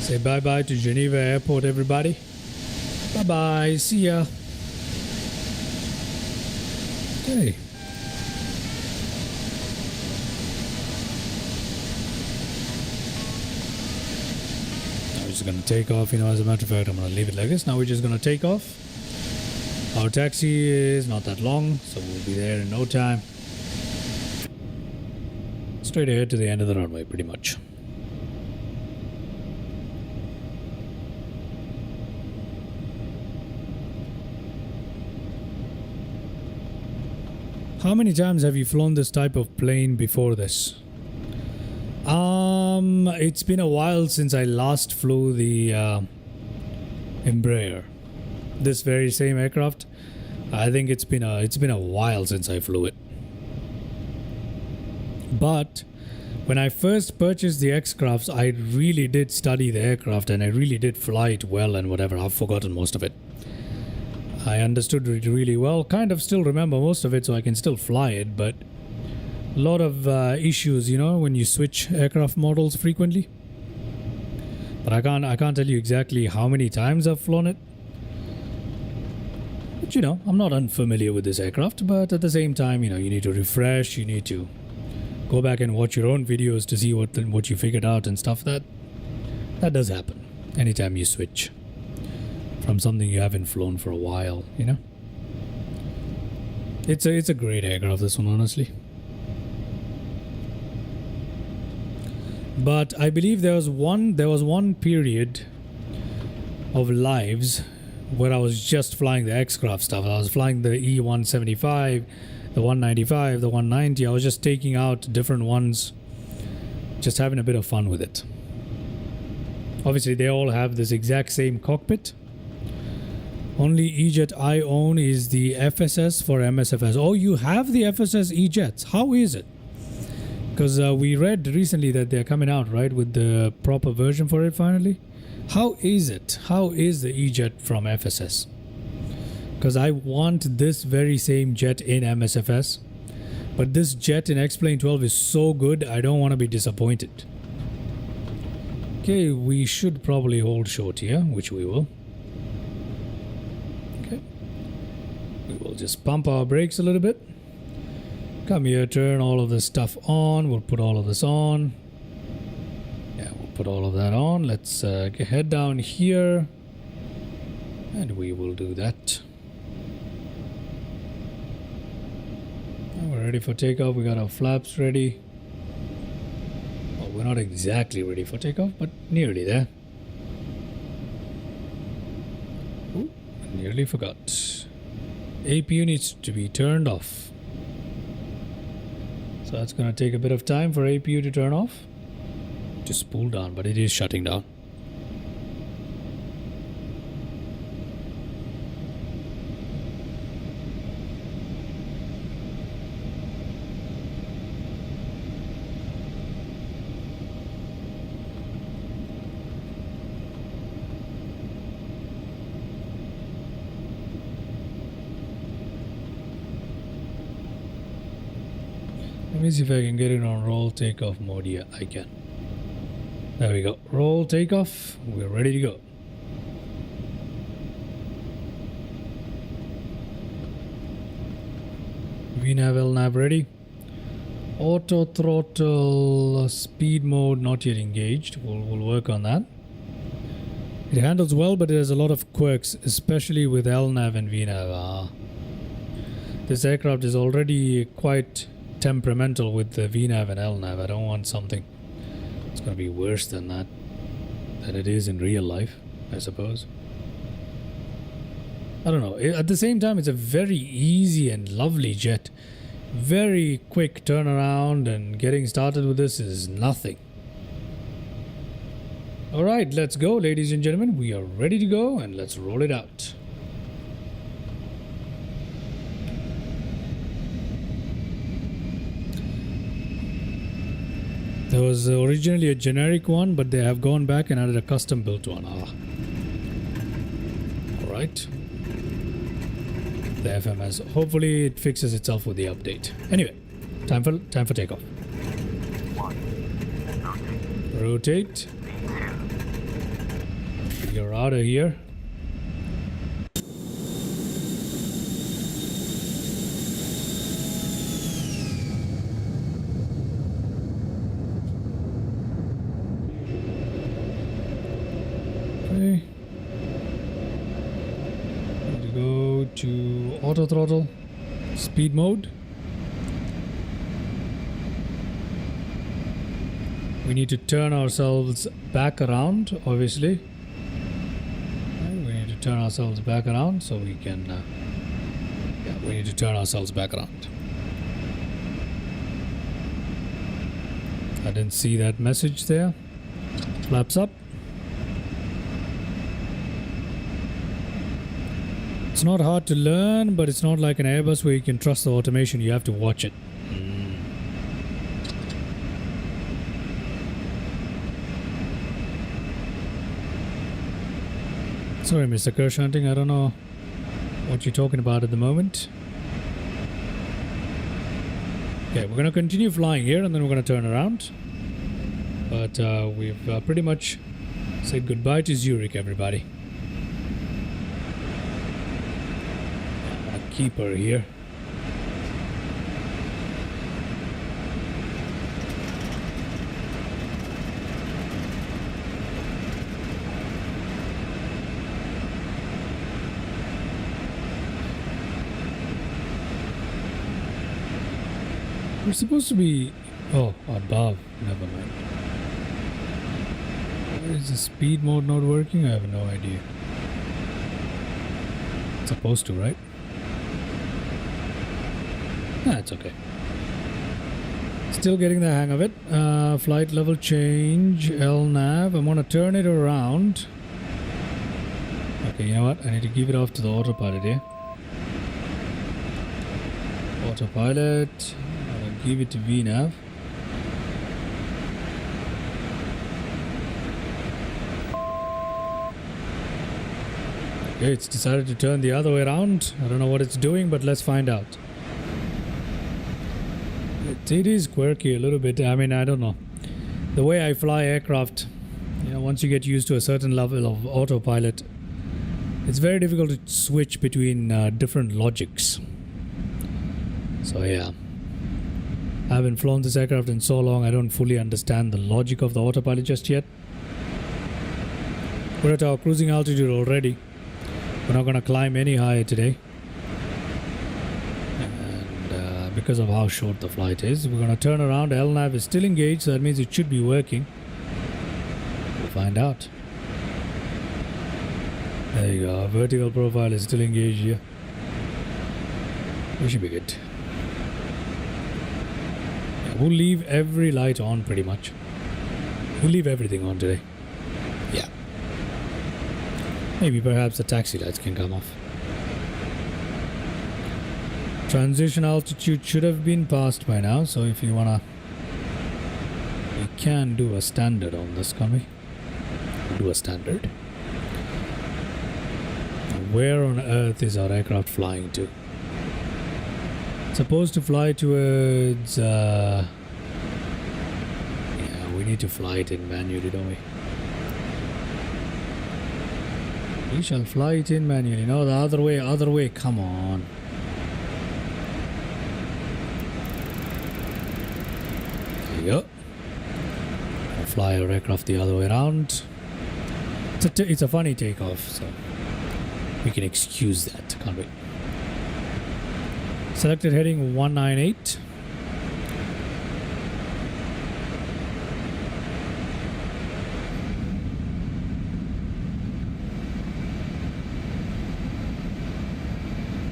Say bye-bye to Geneva Airport, everybody. Bye-bye. See ya. Okay. Now we're just going to take off. As a matter of fact, I'm going to leave it like this. Now we're just going to take off. Our taxi is not that long, so we'll be there in no time. Straight ahead to the end of the runway, pretty much. How many times have you flown this type of plane before this? It's been a while since I last flew the Embraer. This very same aircraft. I think it's been a while since I flew it. But when I first purchased the X-crafts, I really did study the aircraft and I really did fly it well and whatever. I've forgotten most of it. I understood it really well. Kind of still remember most of it, so I can still fly it. But a lot of issues, when you switch aircraft models frequently. But I can't tell you exactly how many times I've flown it. But I'm not unfamiliar with this aircraft. But at the same time, you need to refresh. You need to go back and watch your own videos to see what you figured out and stuff. That does happen anytime you switch from something you haven't flown for a while, It's a great aircraft, this one, honestly. But I believe there was one period of lives where I was just flying the X-craft stuff. I was flying the E175, the 195, the 190. I was just taking out different ones, just having a bit of fun with it. Obviously, they all have this exact same cockpit. Only E-Jet I own is the FSS for MSFS. Oh, you have the FSS E-Jets. How is it? Because we read recently that they're coming out, right, with the proper version for it finally. How is it? How is the E-Jet from FSS? Because I want this very same jet in MSFS. But this jet in X-Plane 12 is so good, I don't want to be disappointed. Okay, we should probably hold short here, which we will. We'll just pump our brakes a little bit. Come here, turn all of this stuff on. We'll put all of this on. Yeah, we'll put all of that on. Let's head down here. And we will do that. And we're ready for takeoff. We got our flaps ready. Well, we're not exactly ready for takeoff, but nearly there. Ooh, nearly forgot. APU needs to be turned off. So that's going to take a bit of time for APU to turn off. Just spool down, but it is shutting down. Let me see if I can get it on roll takeoff mode. Yeah, I can. There we go. Roll takeoff. We're ready to go. VNAV, LNAV ready. Auto throttle speed mode not yet engaged. We'll work on that. It handles well, but it has a lot of quirks, especially with LNAV and VNAV. This aircraft is already quite temperamental with the VNAV and LNAV. I don't want something it's going to be worse than that it is in real life, I suppose. I don't know. At the same time, it's a very easy and lovely jet. Very quick turnaround, and getting started with this is nothing. Alright, let's go, ladies and gentlemen. We are ready to go, and let's roll it out. There was originally a generic one, but they have gone back and added a custom built one. Alright. The FMS. Hopefully it fixes itself with the update. Anyway, time for takeoff. Rotate. You're out of here. Okay. Need to go to auto throttle, speed mode. We need to turn ourselves back around, obviously. And we need to turn ourselves back around so we can. Yeah, we need to turn ourselves back around. I didn't see that message there. Flaps up. It's not hard to learn, but it's not like an Airbus where you can trust the automation. You have to watch it. Sorry, Mr. Kirsch Hunting, I don't know what you're talking about at the moment. Okay, we're going to continue flying here and then we're going to turn around. But we've pretty much said goodbye to Zurich, everybody. I'm going to keep her here. We're supposed to be... Oh, above. Never mind. Why is the speed mode not working? I have no idea. It's supposed to, right? Nah, it's okay. Still getting the hang of it. Flight level change. LNAV. I'm gonna turn it around. Okay, you know what? I need to give it off to the autopilot here. Autopilot. Give it to VNAV. Okay, it's decided to turn the other way around. I don't know what it's doing, but let's find out. It is quirky a little bit. I mean, I don't know. The way I fly aircraft, you know, once you get used to a certain level of autopilot, it's very difficult to switch between different logics. So yeah. I haven't flown this aircraft in so long, I don't fully understand the logic of the autopilot just yet. We're at our cruising altitude already. We're not going to climb any higher today. And because of how short the flight is, we're going to turn around. LNAV is still engaged, so that means it should be working. We'll find out. There you go. Our vertical profile is still engaged here. We should be good. We'll leave every light on pretty much. We'll leave everything on today. Yeah. Maybe perhaps the taxi lights can come off. Transition altitude should have been passed by now, so if you wanna... We can do a standard on this, can we? Do a standard. Where on earth is our aircraft flying to? Supposed to fly towards yeah, we need to fly it in manually, don't we? We shall fly it in manually. No, the other way, come on. There you go. I'll fly our aircraft the other way around. It's a funny takeoff, so we can excuse that, can't we? Selected heading 198.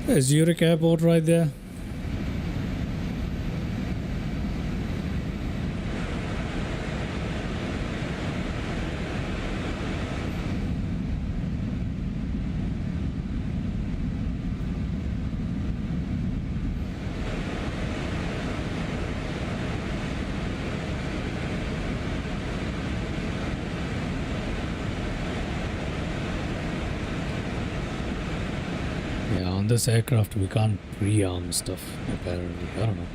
There's Zurich Airport right there. This aircraft we can't pre-arm stuff apparently. I don't know.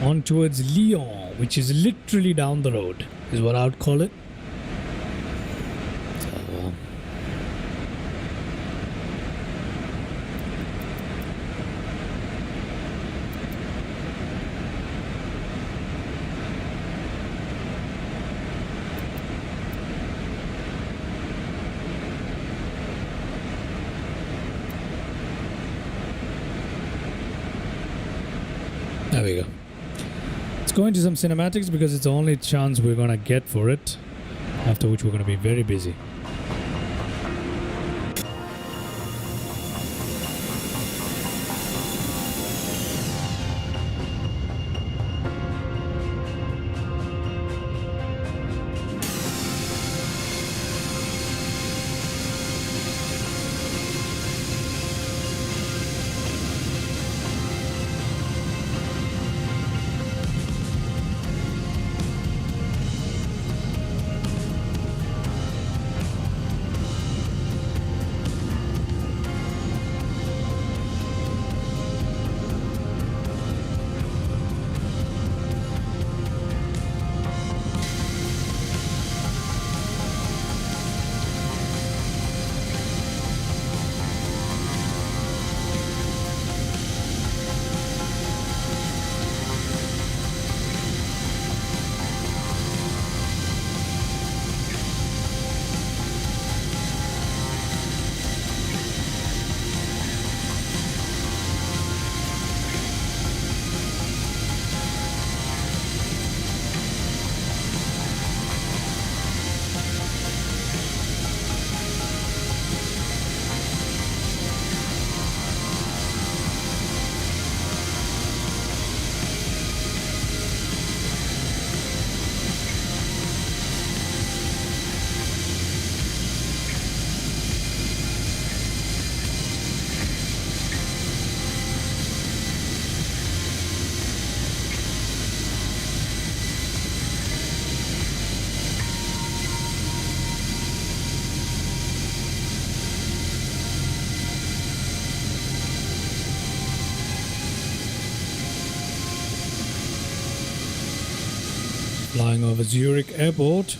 on towards Lyon, which is literally down the road, is what I would call it. So, there we go. Let's go into some cinematics because it's the only chance we're gonna get for it. After which we're gonna be very busy. Flying over Zurich Airport.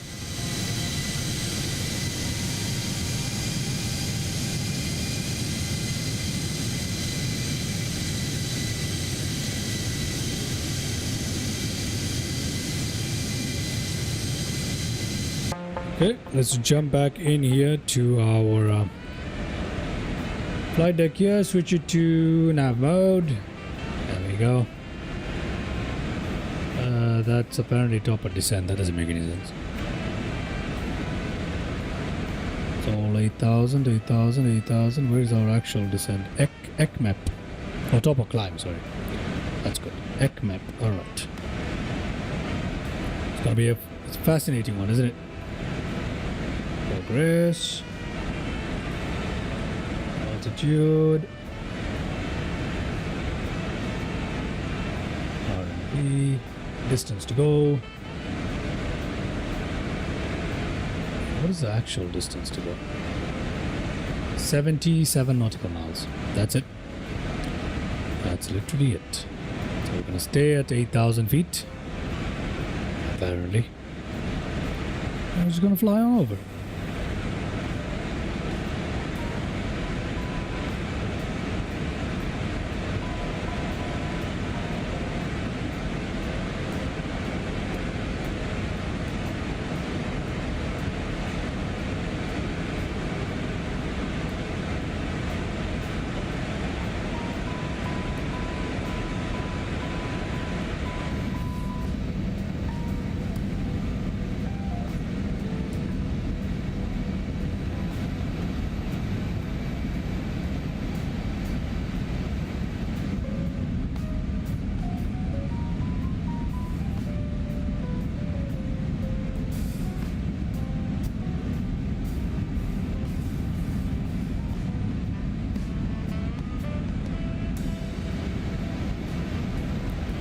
Okay, let's jump back in here to our flight deck here, switch it to nav mode. There we go. That's apparently top of descent. That doesn't make any sense. It's all 8,000, 8,000, 8,000. Where's our actual descent? Ek map. Oh, top of climb, sorry. That's good. Ek map. Alright. It's gonna be it's a fascinating one, isn't it? Progress. Altitude. RMP. Distance to go. What is the actual distance to go? 77 nautical miles. That's it. That's literally it. So we're gonna stay at 8,000 feet. Apparently. I'm just gonna fly on over.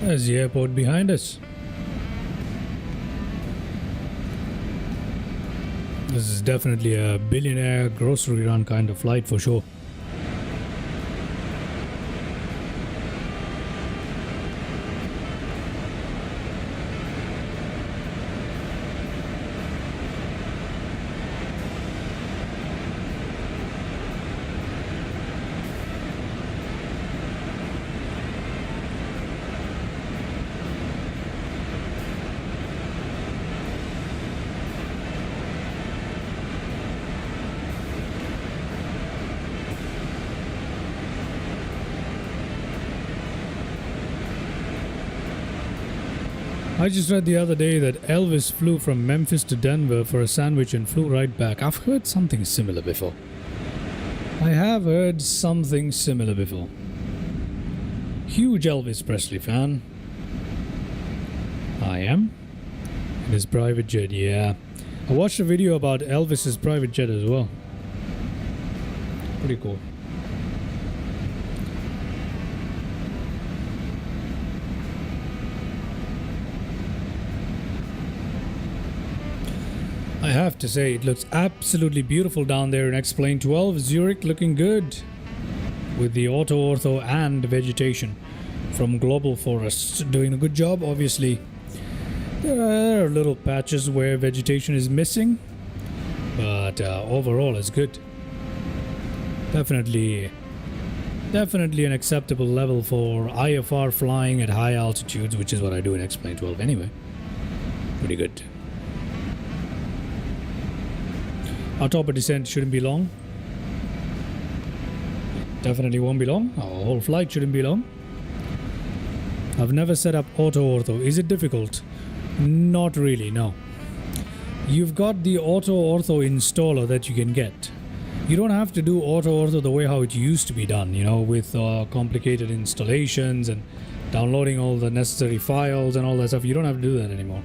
There's the airport behind us. This is definitely a billionaire grocery run kind of flight for sure. I just read the other day that Elvis flew from Memphis to Denver for a sandwich and flew right back. I've heard something similar before. I have heard something similar before. Huge Elvis Presley fan. I am. And his private jet, yeah. I watched a video about Elvis's private jet as well. Pretty cool. I have to say, it looks absolutely beautiful down there in X-Plane 12. Zurich looking good with the AutoOrtho and vegetation from Global Forests. Doing a good job, obviously. There are little patches where vegetation is missing, but overall it's good. Definitely an acceptable level for IFR flying at high altitudes, which is what I do in X-Plane 12 anyway. Pretty good. Our top of descent shouldn't be long. Definitely won't be long. Our whole flight shouldn't be long. I've never set up AutoOrtho. Is it difficult? Not really, no. You've got the AutoOrtho installer that you can get. You don't have to do AutoOrtho the way how it used to be done, you know, with complicated installations and downloading all the necessary files and all that stuff. You don't have to do that anymore.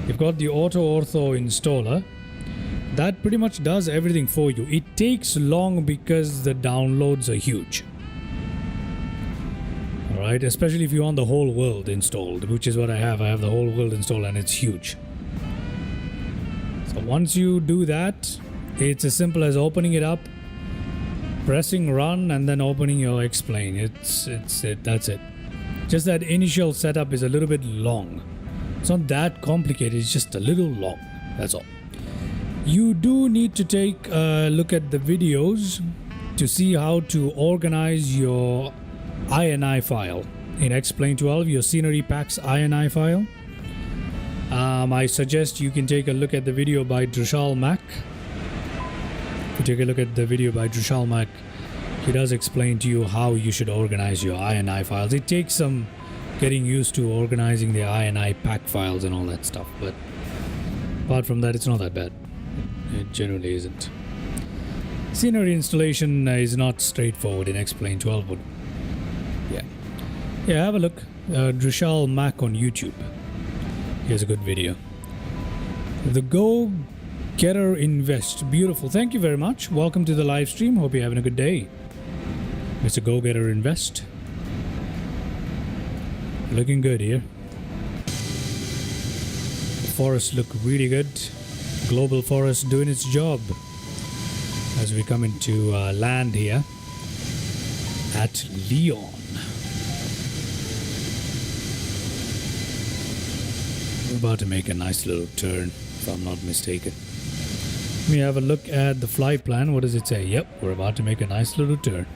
You've got the AutoOrtho installer. That pretty much does everything for you. It takes long because the downloads are huge. Alright, especially if you want the whole world installed, which is what I have. I have the whole world installed and it's huge. So once you do that, it's as simple as opening it up, pressing run, and then opening your X-Plane. That's it. Just that initial setup is a little bit long. It's not that complicated, it's just a little long. That's all. You do need to take a look at the videos to see how to organize your INI file in X-Plane 12, your scenery packs INI file. I suggest you can take a look at the video by Drushal Mack. If you take a look at the video by Drushal Mack, he does explain to you how you should organize your INI files. It takes some getting used to organizing the INI pack files and all that stuff, but apart from that, it's not that bad. It generally isn't. Scenery installation is not straightforward in X-Plane 12, but yeah, have a look. Drushal Mack on YouTube. Here's a good video. The Go Getter Invest. Beautiful. Thank you very much. Welcome to the live stream. Hope you're having a good day, Mr. Go Getter Invest. Looking good here. The forests look really good. Global Forest doing its job as we come into land here at Lyon. We're about to make a nice little turn, if I'm not mistaken. Let me have a look at the flight plan. What does it say? Yep, we're about to make a nice little turn.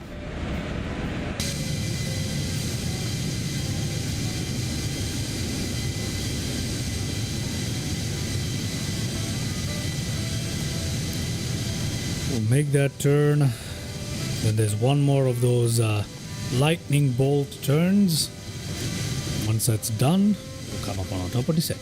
We'll make that turn. Then there's one more of those lightning bolt turns. Once that's done, we'll come up on top of descent.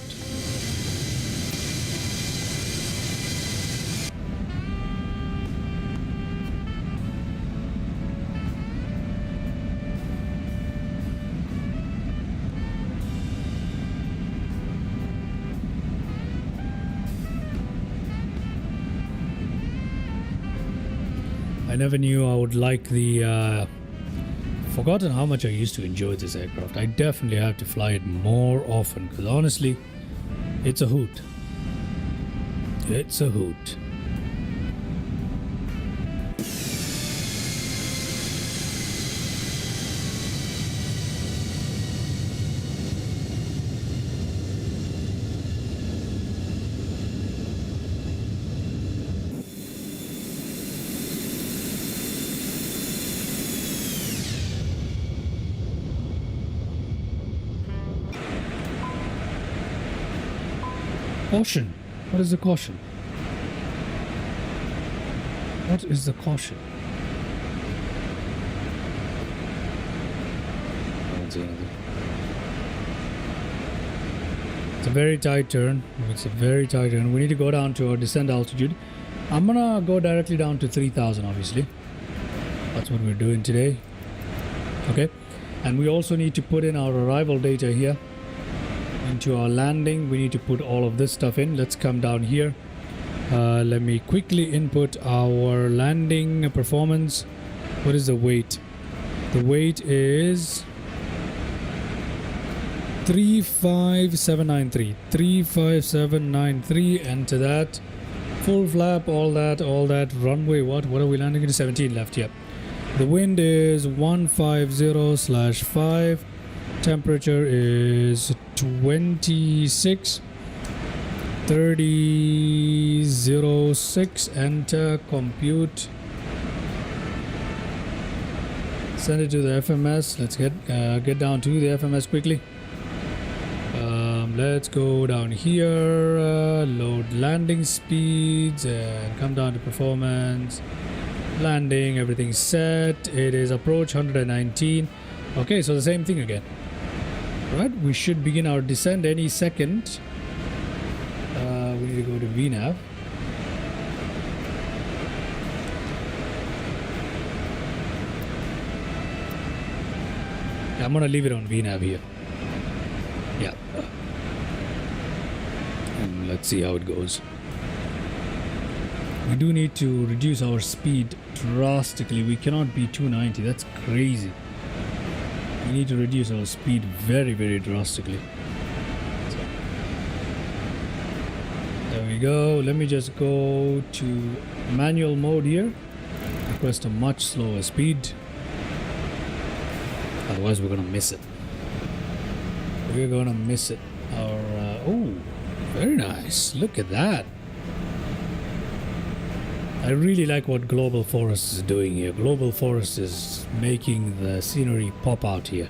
I never knew I would like the forgotten how much I used to enjoy this aircraft. I definitely have to fly it more often because honestly, it's a hoot. It's a hoot. Caution. What is the caution? What is the caution? It's a very tight turn. It's a very tight turn. We need to go down to our descent altitude. I'm gonna go directly down to 3000, obviously. That's what we're doing today. Okay. And we also need to put in our arrival data here. Into our landing, we need to put all of this stuff in. Let's come down here. Let me quickly input our landing performance. What is the weight? The weight is 35793. 35793. Enter that. Full flap, all that. Runway, what are we landing into? 17 left, yep. The wind is 150/5. Temperature is 26. 3006. Enter. Compute. Send it to the FMS. Let's get down to the FMS quickly. Let's go down here, load landing speeds, and come down to performance. Landing, everything's set. It is approach 119. Okay, so the same thing again. Right, we should begin our descent any second. We need to go to VNAV. I'm gonna leave it on VNAV here. Yeah. And let's see how it goes. We do need to reduce our speed drastically. We cannot be 290. That's crazy. We need to reduce our speed very, very drastically. So, there we go. Let me just go to manual mode here. Request a much slower speed. Otherwise, we're gonna miss it. We're gonna miss it. Our oh, very nice. Look at that. I really like what Global Forest is doing here. Global Forest is making the scenery pop out here.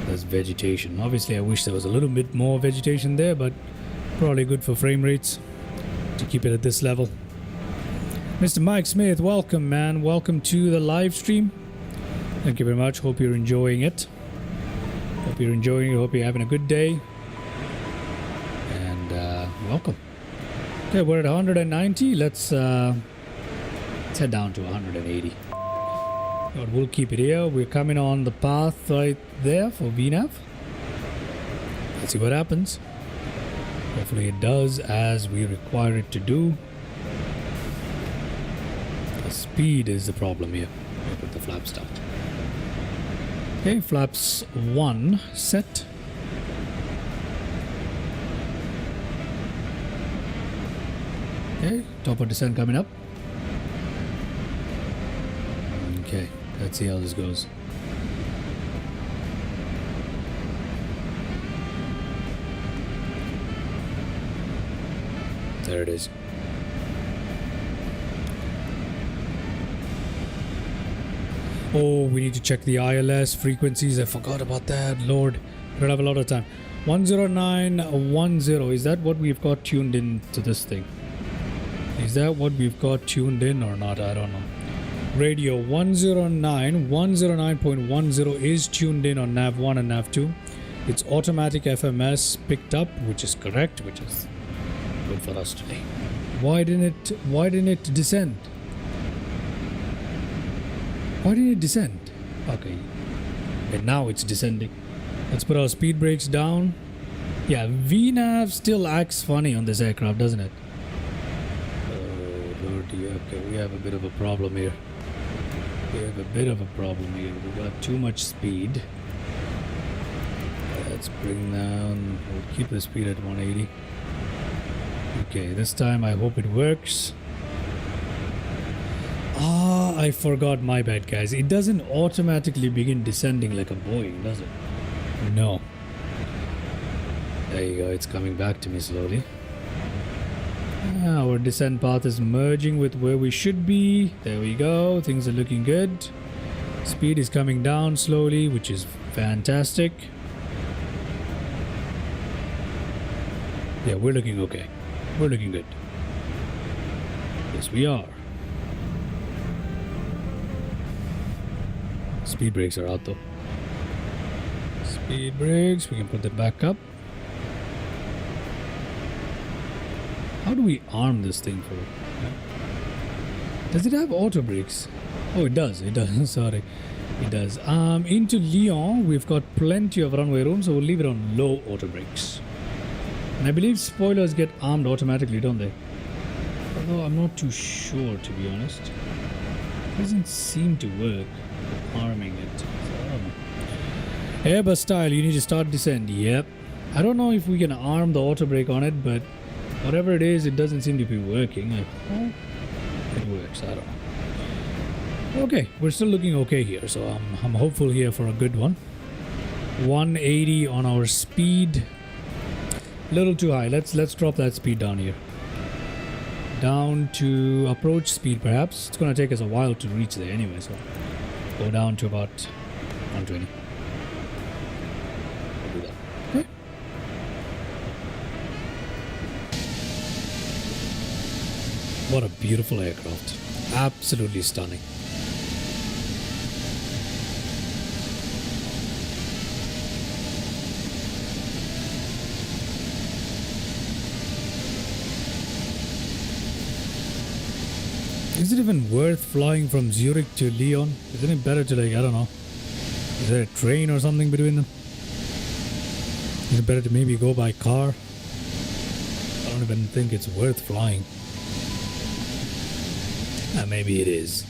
There's vegetation. Obviously, I wish there was a little bit more vegetation there, but probably good for frame rates to keep it at this level. Mr. Mike Smith, welcome, man. Welcome to the live stream. Thank you very much. Hope you're enjoying it. Hope you're enjoying it. Hope you're having a good day. And welcome. Okay, we're at 190. Let's head down to 180. But we'll keep it here. We're coming on the path right there for VNAV. Let's see what happens. Hopefully it does as we require it to do. The speed is the problem here. We'll put the flaps down. Okay, flaps 1 set. Okay, top of descent coming up. Okay, let's see how this goes. There it is. Oh, we need to check the ILS frequencies. I forgot about that. Lord, we don't have a lot of time. 10910. Is that what we've got tuned in to this thing? Is that what we've got tuned in or not? I don't know. Radio 109.10 is tuned in on nav 1 and nav 2. It's automatic FMS picked up, which is correct, which is good for us today. Why didn't it descend? Why didn't it descend? Okay. And now it's descending. Let's put our speed brakes down. Yeah, VNAV still acts funny on this aircraft, doesn't it? Oh, Lord, okay, we have a bit of a problem here. We got too much speed. Let's bring down... We'll keep the speed at 180. Okay, this time I hope it works. I forgot, my bad, guys. It doesn't automatically begin descending like a Boeing, does it? No. There you go, it's coming back to me slowly. Our descent path is merging with where we should be. There we go, things are looking good. Speed is coming down slowly, which is fantastic. Yeah, we're looking okay. We're looking good. Yes, we are. Speed brakes are out though. Speed brakes, we can put them back up. How do we arm this thing for? Does it have auto brakes? Oh, it does. It does. Sorry, it does. Into Lyon, we've got plenty of runway room, so we'll leave it on low auto brakes. And I believe spoilers get armed automatically, don't they? Although I'm not too sure, to be honest. It doesn't seem to work, arming it. So I don't know. Airbus style, you need to start descent. Yep. I don't know if we can arm the auto brake on it, but whatever it is, it doesn't seem to be working. I hope it works. I don't know. Okay, we're still looking okay here, so I'm hopeful here for a good one. 180 on our speed. Little too high. Let's drop that speed down here. Down to approach speed, perhaps. It's gonna take us a while to reach there anyway, so go down to about 120. We'll do that. Okay. What a beautiful aircraft. Absolutely stunning. Is it even worth flying from Zurich to Lyon? Isn't it better to, like, I don't know, is there a train or something between them? Is it better to maybe go by car? I don't even think it's worth flying. Maybe it is.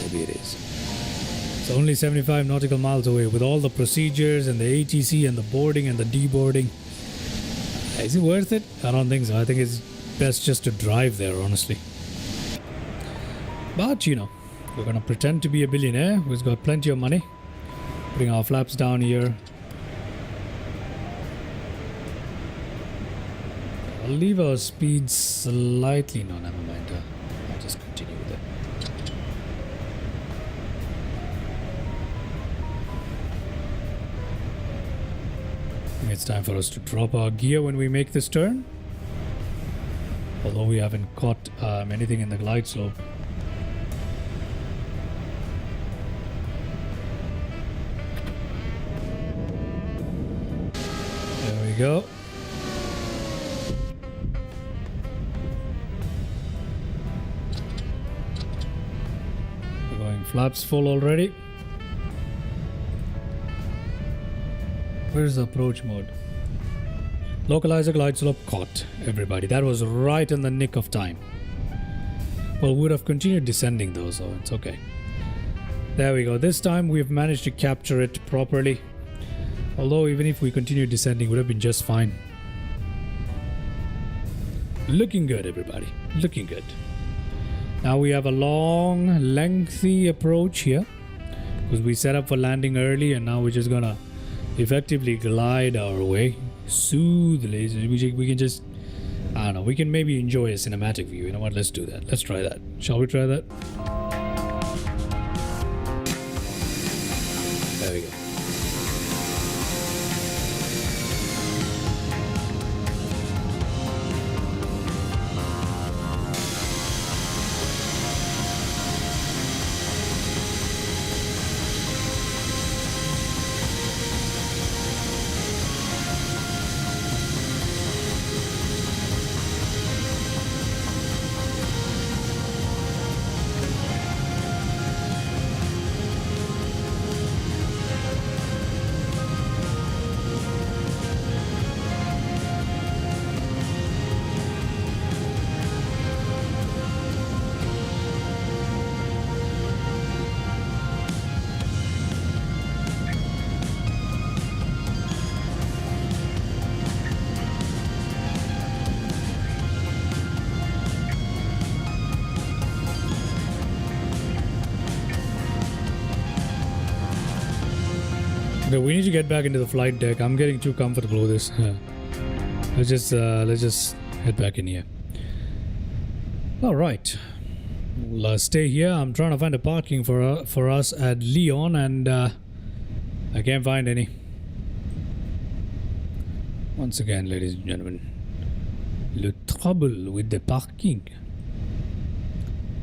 Maybe it is. It's only 75 nautical miles away with all the procedures and the ATC and the boarding and the deboarding. Is it worth it? I don't think so. I think it's best just to drive there, honestly. But, you know, we're going to pretend to be a billionaire who's got plenty of money. Putting our flaps down here. I'll leave our speed slightly. No, never mind. I'll just continue with it. I think it's time for us to drop our gear when we make this turn. Although we haven't caught anything in the glide slope. Go. We're going flaps full already. Where's the approach mode? Localizer glide slope caught, everybody. That was right in the nick of time. Well, we would have continued descending though, so it's okay. There we go. This time we've managed to capture it properly. Although even if we continue descending, it would have been just fine. Looking good, everybody. Looking good. Now we have a long, lengthy approach here. Because we set up for landing early and now we're just gonna effectively glide our way. Soothly. We can just, I don't know, we can maybe enjoy a cinematic view. You know what? Let's do that. Let's try that. Shall we try that? There we go. Okay, we need to get back into the flight deck. I'm getting too comfortable with this. Let's just head back in here. All right, we'll stay here. I'm trying to find a parking for us at Lyon, and I can't find any. Once again, ladies and gentlemen, le trouble with the parking.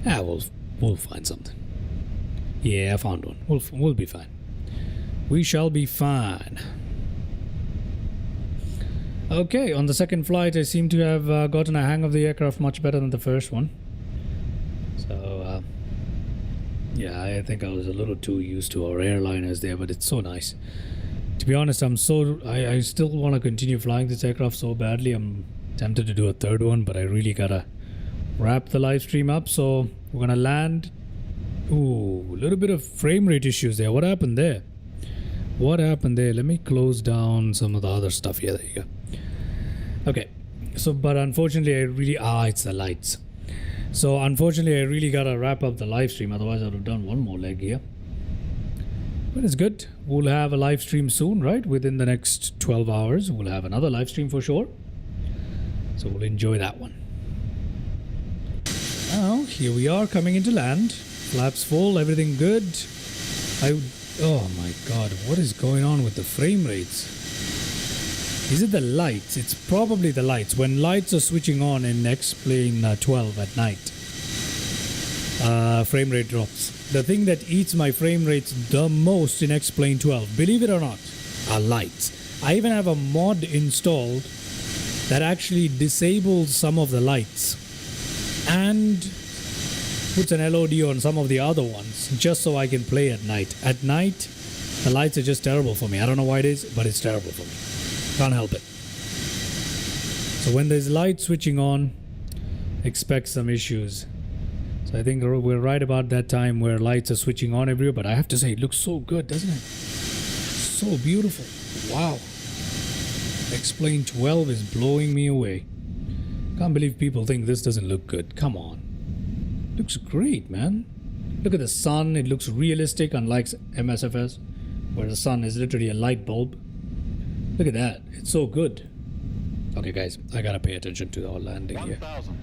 Ah, we'll find something. Yeah, I found one. We'll be fine. We shall be fine. Okay, on the second flight, I seem to have gotten a hang of the aircraft much better than the first one. So, yeah, I think I was a little too used to our airliners there, but it's so nice. To be honest, I still want to continue flying this aircraft so badly. I'm tempted to do a third one, but I really gotta wrap the live stream up. So we're gonna land. Ooh, a little bit of frame rate issues there. What happened there? What happened there? Let me close down some of the other stuff here. There you go. Okay, so but unfortunately I really it's the lights. So unfortunately I really gotta wrap up the live stream, otherwise I would have done one more leg here. But it's good. We'll have a live stream soon, right? Within the next 12 hours we'll have another live stream for sure. So we'll enjoy that one. Now here we are coming into land. Flaps full, everything good. Oh my god, what is going on with the frame rates? Is it the lights? It's probably the lights. When lights are switching on in X-Plane 12 at night, frame rate drops. The thing that eats my frame rates the most in X-Plane 12, believe it or not, are lights. I even have a mod installed that actually disables some of the lights and puts an LOD on some of the other ones just so I can play at night. At night, the lights are just terrible for me. I don't know why it is, but it's terrible for me. Can't help it. So when there's light switching on, expect some issues. So I think we're right about that time where lights are switching on everywhere. But I have to say, it looks so good, doesn't it? So beautiful. Wow. X-Plane 12 is blowing me away. Can't believe people think this doesn't look good. Come on. Looks great, man. Look at the sun. It looks realistic, unlike MSFS, where the sun is literally a light bulb. Look at that. It's so good. Okay, guys, I gotta pay attention to our landing here. 1,000.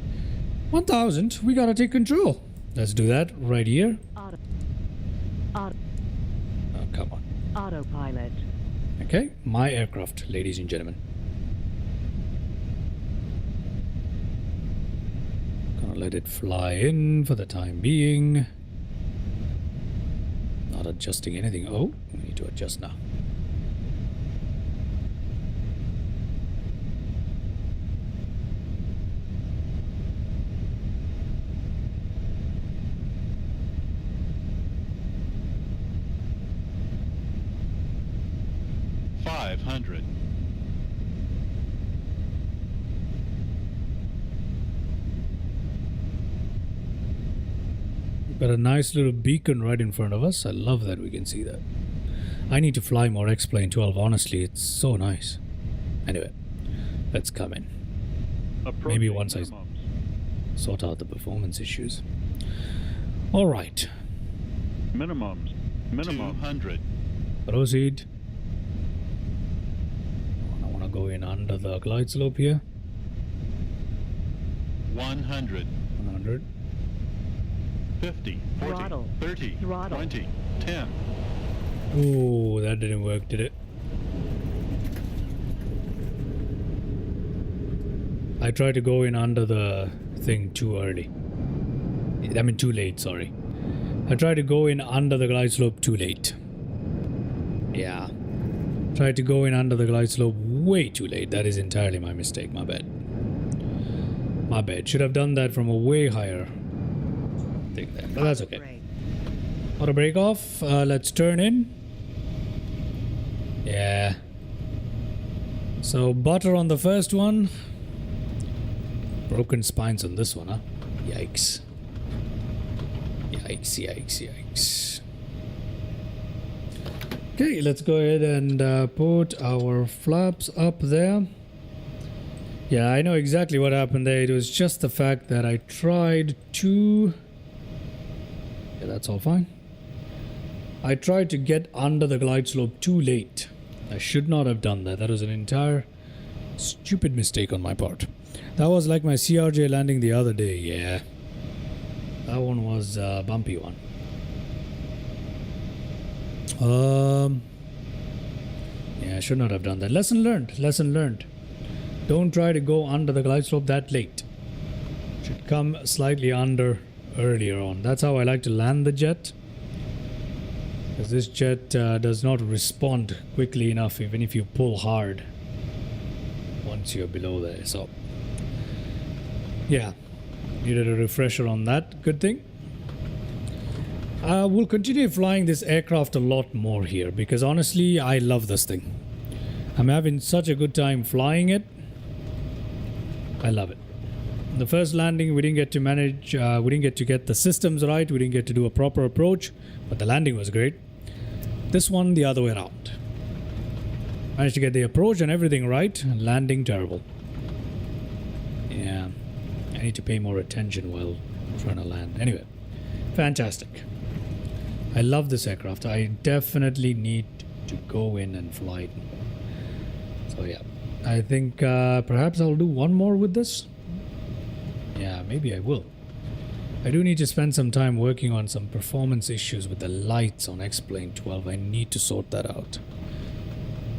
1,000. We gotta take control. Let's do that right here. Auto. Oh, come on. Autopilot. Okay, my aircraft, ladies and gentlemen. Gonna let it fly in for the time being. Not adjusting anything. Oh, we need to adjust now. $500. We've got a nice little beacon right in front of us. I love that we can see that. I need to fly more X-Plane 12, honestly. It's so nice. Anyway, let's come in. Maybe once I sort out the performance issues. Alright. Minimums. Minimum 200. Proceed. I want to go in under the glide slope here. 100. 100. 50. 40. Throttle. 30. Throttle. 20. 10. Ooh, that didn't work, did it? I tried to go in under the thing too early. I mean too late, sorry. I tried to go in under the glide slope too late. Yeah. Tried to go in under the glide slope way too late. That is entirely my mistake, my bad. My bad. Should have done that from a way higher thing there. But that's okay. Auto brake off. Let's turn in. Yeah. So butter on the first one. Broken spines on this one, huh? Yikes. Yikes, yikes, yikes. Okay, let's go ahead and put our flaps up there. Yeah, I know exactly what happened there. It was just the fact that I tried to... Yeah, that's all fine. I tried to get under the glide slope too late. I should not have done that. That was an entire stupid mistake on my part. That was like my CRJ landing the other day. Yeah. That one was a bumpy one. Yeah, I should not have done that. Lesson learned. Lesson learned. Don't try to go under the glide slope that late. Should come slightly under earlier on. That's how I like to land the jet. Because this jet does not respond quickly enough even if you pull hard. once you're below there. So yeah, needed a refresher on that. Good thing. We'll continue flying this aircraft a lot more here because honestly I love this thing. I'm having such a good time flying it. I love it. The first landing we didn't get to manage, we didn't get to get the systems right, we didn't get to do a proper approach, but the landing was great. This one the other way around. Managed to get the approach and everything right, landing terrible. Yeah, I need to pay more attention while trying to land. Anyway, fantastic. I love this aircraft. I definitely need to go in and fly it. So yeah, I think perhaps I'll do one more with this. Yeah, maybe I will. I do need to spend some time working on some performance issues with the lights on X-Plane 12. I need to sort that out.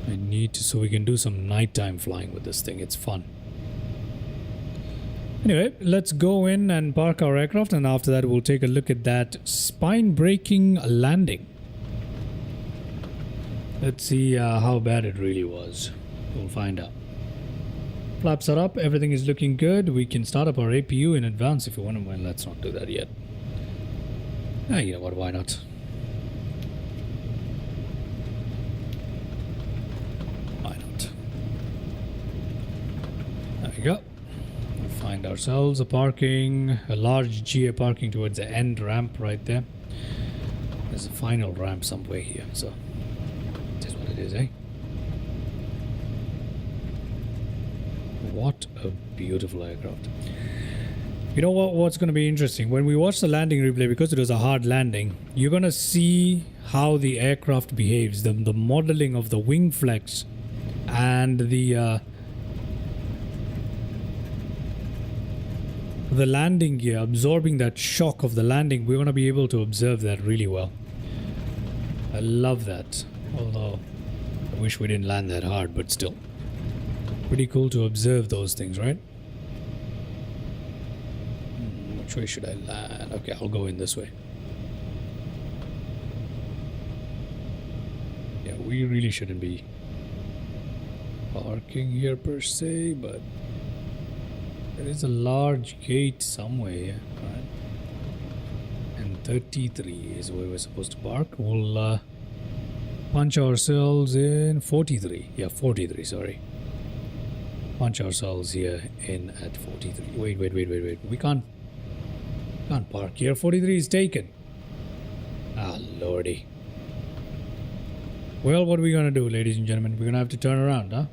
I need to, so we can do some nighttime flying with this thing. It's fun. Anyway, let's go in and park our aircraft, and after that we'll take a look at that spine-breaking landing. Let's see how bad it really was. We'll find out. Flaps are up, everything is looking good. We can start up our APU in advance if you want to. Well, let's not do that yet. You know what, why not? Why not? There we go. We'll find ourselves a parking, a large GA parking towards the end ramp right there. There's a final ramp somewhere here, so it is what it is, eh? What a beautiful aircraft. You know what's going to be interesting? When we watch the landing replay, because it was a hard landing, you're going to see how the aircraft behaves. The modeling of the wing flex and the landing gear, absorbing that shock of the landing. We're going to be able to observe that really well. I love that. Although, I wish we didn't land that hard, but still. Pretty cool to observe those things, right? Which way should I land? Okay, I'll go in this way. Yeah, we really shouldn't be parking here per se, but there is a large gate somewhere, right? And 33 is where we're supposed to park. We'll punch ourselves in 43. Yeah, 43, sorry. Punch ourselves here in at 43. Wait. We can't park here. 43 is taken. Ah, lordy. Well, what are we gonna do, ladies and gentlemen? We're gonna have to turn around, huh?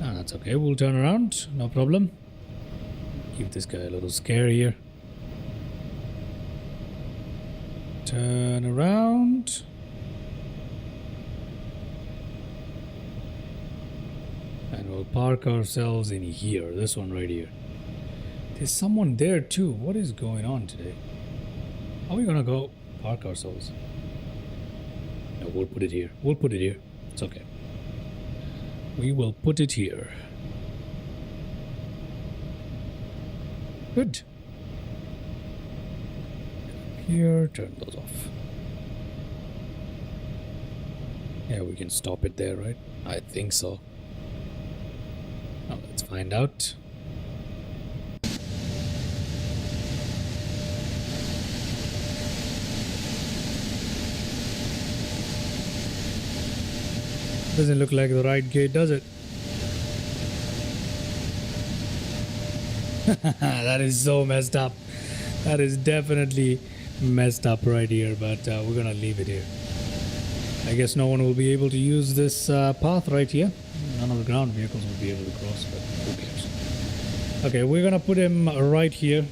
Ah, that's okay. We'll turn around. No problem. Give this guy a little scare here. Turn around. And we'll park ourselves in here. This one right here. There's someone there too. What is going on today? How are we gonna go park ourselves? No, we'll put it here. We'll put it here. It's okay. We will put it here. Good. Here, turn those off. Yeah, we can stop it there, right? I think so. Now let's find out. Doesn't look like the right gate, does it? That is so messed up. That is definitely messed up right here, but we're gonna leave it here. I guess no one will be able to use this path right here. None of the ground vehicles will be able to cross, but who cares? Okay, we're gonna put him right here,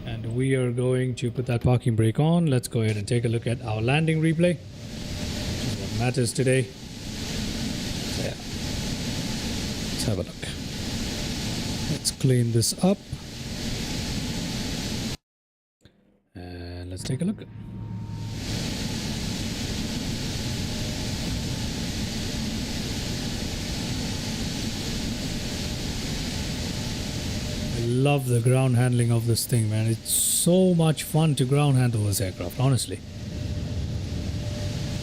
and we are going to put that parking brake on. Let's go ahead and take a look at our landing replay, which is what matters today. So yeah, let's have a look. Let's clean this up, and let's take a look. Love the ground handling of this thing, man. It's so much fun to ground handle this aircraft, honestly.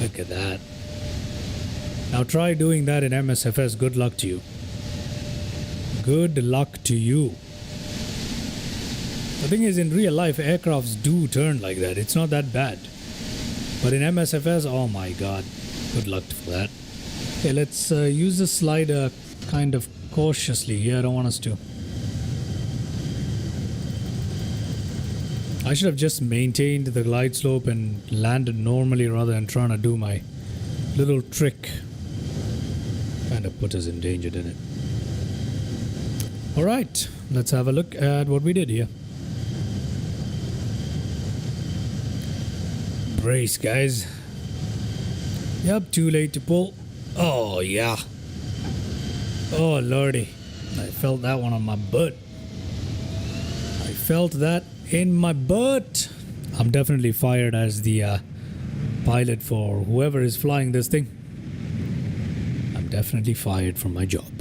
Look at that. Now try doing that in MSFS. Good luck to you. Good luck to you. The thing is, in real life, aircrafts do turn like that. It's not that bad. But in MSFS, oh my god. Good luck for that. Okay, let's use the slider kind of cautiously here. I don't want us to. I should have just maintained the glide slope and landed normally rather than trying to do my little trick. Kind of put us in danger, didn't it? Alright, let's have a look at what we did here. Brace, guys. Yep, too late to pull. Oh, yeah. Oh, lordy. I felt that one on my butt. I felt that in my butt. I'm definitely fired as the pilot for whoever is flying this thing. I'm definitely fired from my job.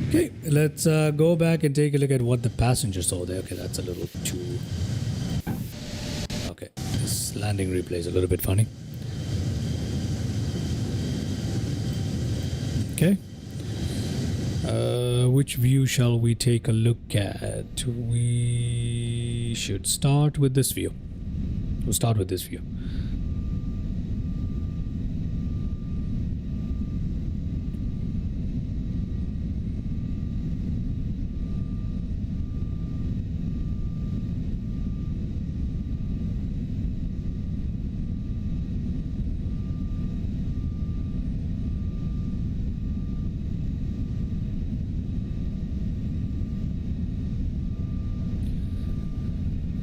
Okay, let's go back and take a look at what the passenger saw there. Okay, that's a little too... Okay, this landing replay is a little bit funny. Okay. Which view shall we take a look at? We should start with this view. We'll start with this view.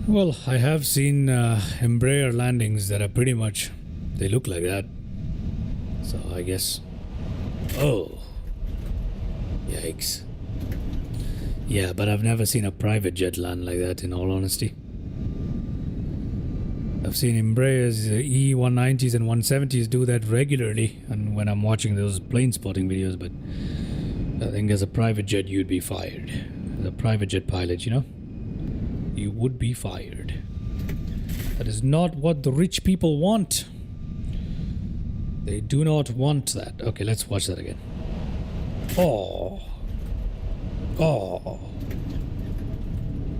Well, I have seen Embraer landings that are pretty much, they look like that. So I guess, oh, yikes. Yeah, but I've never seen a private jet land like that, in all honesty. I've seen Embraer's E190s and 170s do that regularly, and when I'm watching those plane spotting videos, but I think as a private jet you'd be fired. As a private jet pilot, you know? You would be fired. That is not what the rich people want. They do not want that. Okay, let's watch that again. Oh. Oh.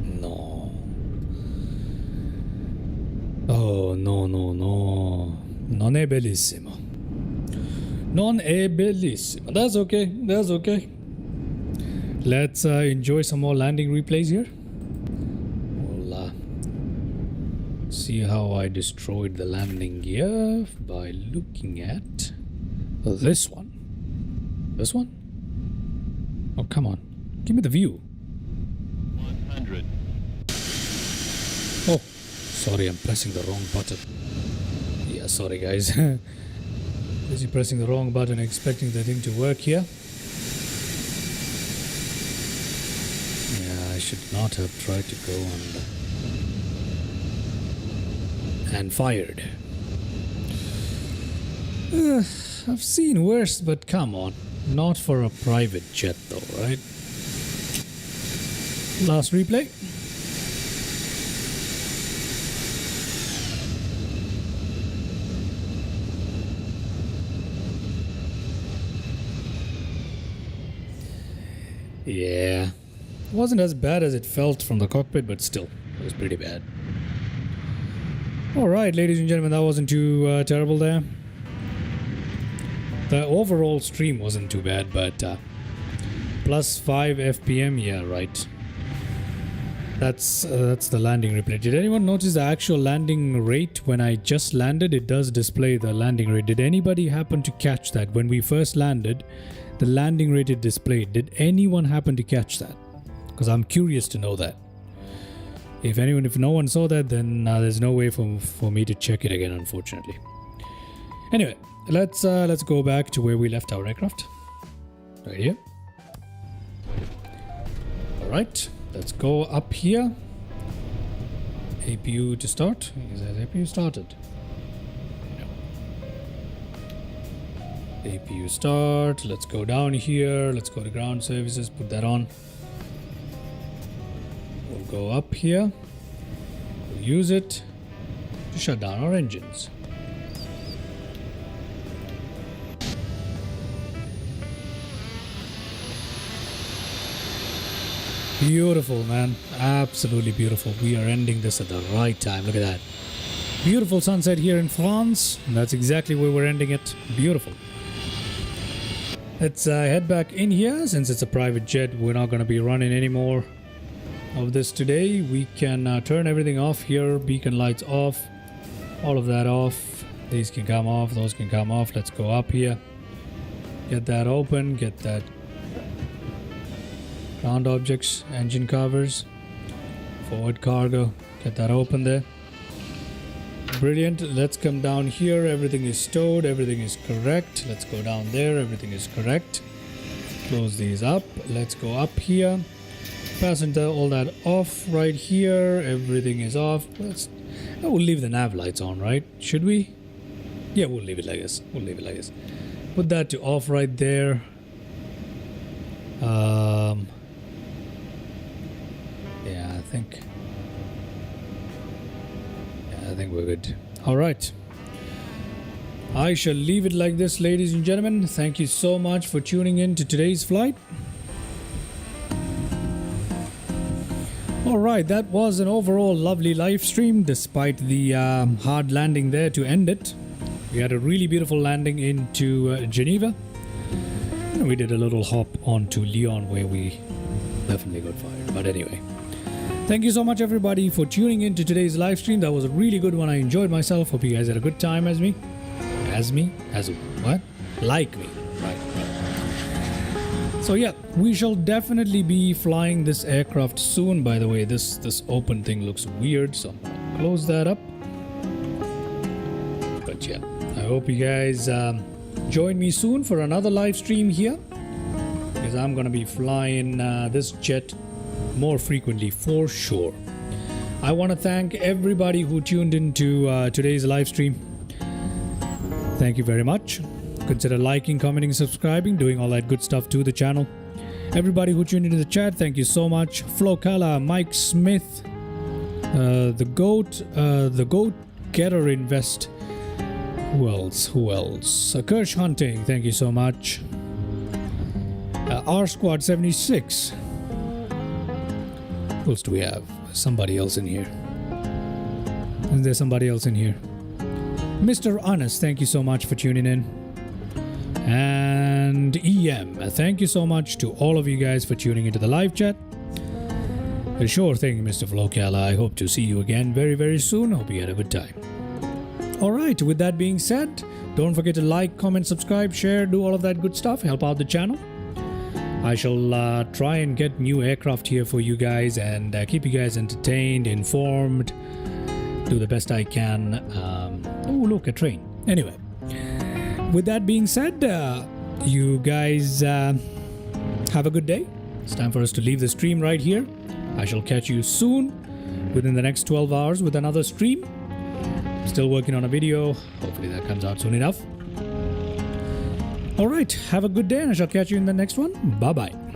No. Oh, no, no, no. Non è bellissimo. Non è bellissimo. That's okay. That's okay. Let's enjoy some more landing replays here. See how I destroyed the landing gear by looking at this one. This one? Oh, come on. Give me the view. 100. Oh, sorry, I'm pressing the wrong button. Yeah, sorry guys. Busy pressing the wrong button, expecting the thing to work here. Yeah, I should not have tried to go on and fired. I've seen worse, but come on. Not for a private jet though, right? Last replay. Yeah. It wasn't as bad as it felt from the cockpit, but still, it was pretty bad. Alright, ladies and gentlemen, that wasn't too terrible there. The overall stream wasn't too bad, but plus 5 FPM, yeah, right. That's the landing replay. Did anyone notice the actual landing rate when I just landed? It does display the landing rate. Did anybody happen to catch that? When we first landed, the landing rate it displayed. Did anyone happen to catch that? Because I'm curious to know that. If no one saw that, then there's no way for me to check it again, unfortunately. Anyway, let's go back to where we left our aircraft. Right here. Alright, let's go up here. APU to start. Is that APU started? No. APU start. Let's go down here. Let's go to ground services. Put that on. We'll go up here. We'll use it to shut down our engines. Beautiful, man. Absolutely beautiful. We are ending this at the right time. Look at that. Beautiful sunset here in France. That's exactly where we're ending it. Beautiful. Let's head back in here. Since it's a private jet, we're not going to be running any more of this today. We can turn everything off here. Beacon lights off. All of that off. These can come off. Those can come off. Let's go up here. Get that open. Get that ground objects, engine covers, forward cargo, get that open there. Brilliant. Let's come down here. Everything is stowed, everything is correct. Let's go down there. Everything is correct. Close these up. Let's go up here. Passenger, all that off right here. Everything is off. We'll leave the nav lights on, right? Should we? Yeah, we'll leave it like this. We'll leave it like this. Put that to off right there. Yeah, I think we're good. All right. I shall leave it like this, ladies and gentlemen. Thank you so much for tuning in to today's flight. All right, that was an overall lovely live stream despite the hard landing there to end it. We had a really beautiful landing into Geneva. And we did a little hop onto Lyon where we definitely got fired. But anyway. Thank you so much, everybody, for tuning in to today's live stream. That was a really good one. I enjoyed myself. Hope you guys had a good time as me. As what? Like me. Right. So yeah, we shall definitely be flying this aircraft soon. By the way, this open thing looks weird, so close that up. But yeah, I hope you guys join me soon for another live stream here, because I'm gonna be flying this jet more frequently for sure. I want to thank everybody who tuned into today's live stream. Thank you very much. Consider liking, commenting, subscribing, doing all that good stuff to the channel. Everybody who tuned into the chat, thank you so much. Flo Kala, Mike Smith, the goat getter invest. Who else? Kirsch Hunting, thank you so much. R Squad 76. Who else do we have? Somebody else in here. Is there somebody else in here? Mr. Honest, thank you so much for tuning in. And EM, thank you so much to all of you guys for tuning into the live chat. Sure thing, Mr. Flokala. I hope to see you again very, very soon. Hope you had a good time. Alright, with that being said, don't forget to like, comment, subscribe, share, do all of that good stuff. Help out the channel. I shall try and get new aircraft here for you guys and keep you guys entertained, informed, do the best I can. Oh, look, a train. Anyway, with that being said, you guys have a good day. It's time for us to leave the stream right here. I shall catch you soon, within the next 12 hours with another stream. Still working on a video. Hopefully that comes out soon enough. Alright, have a good day and I shall catch you in the next one. Bye-bye.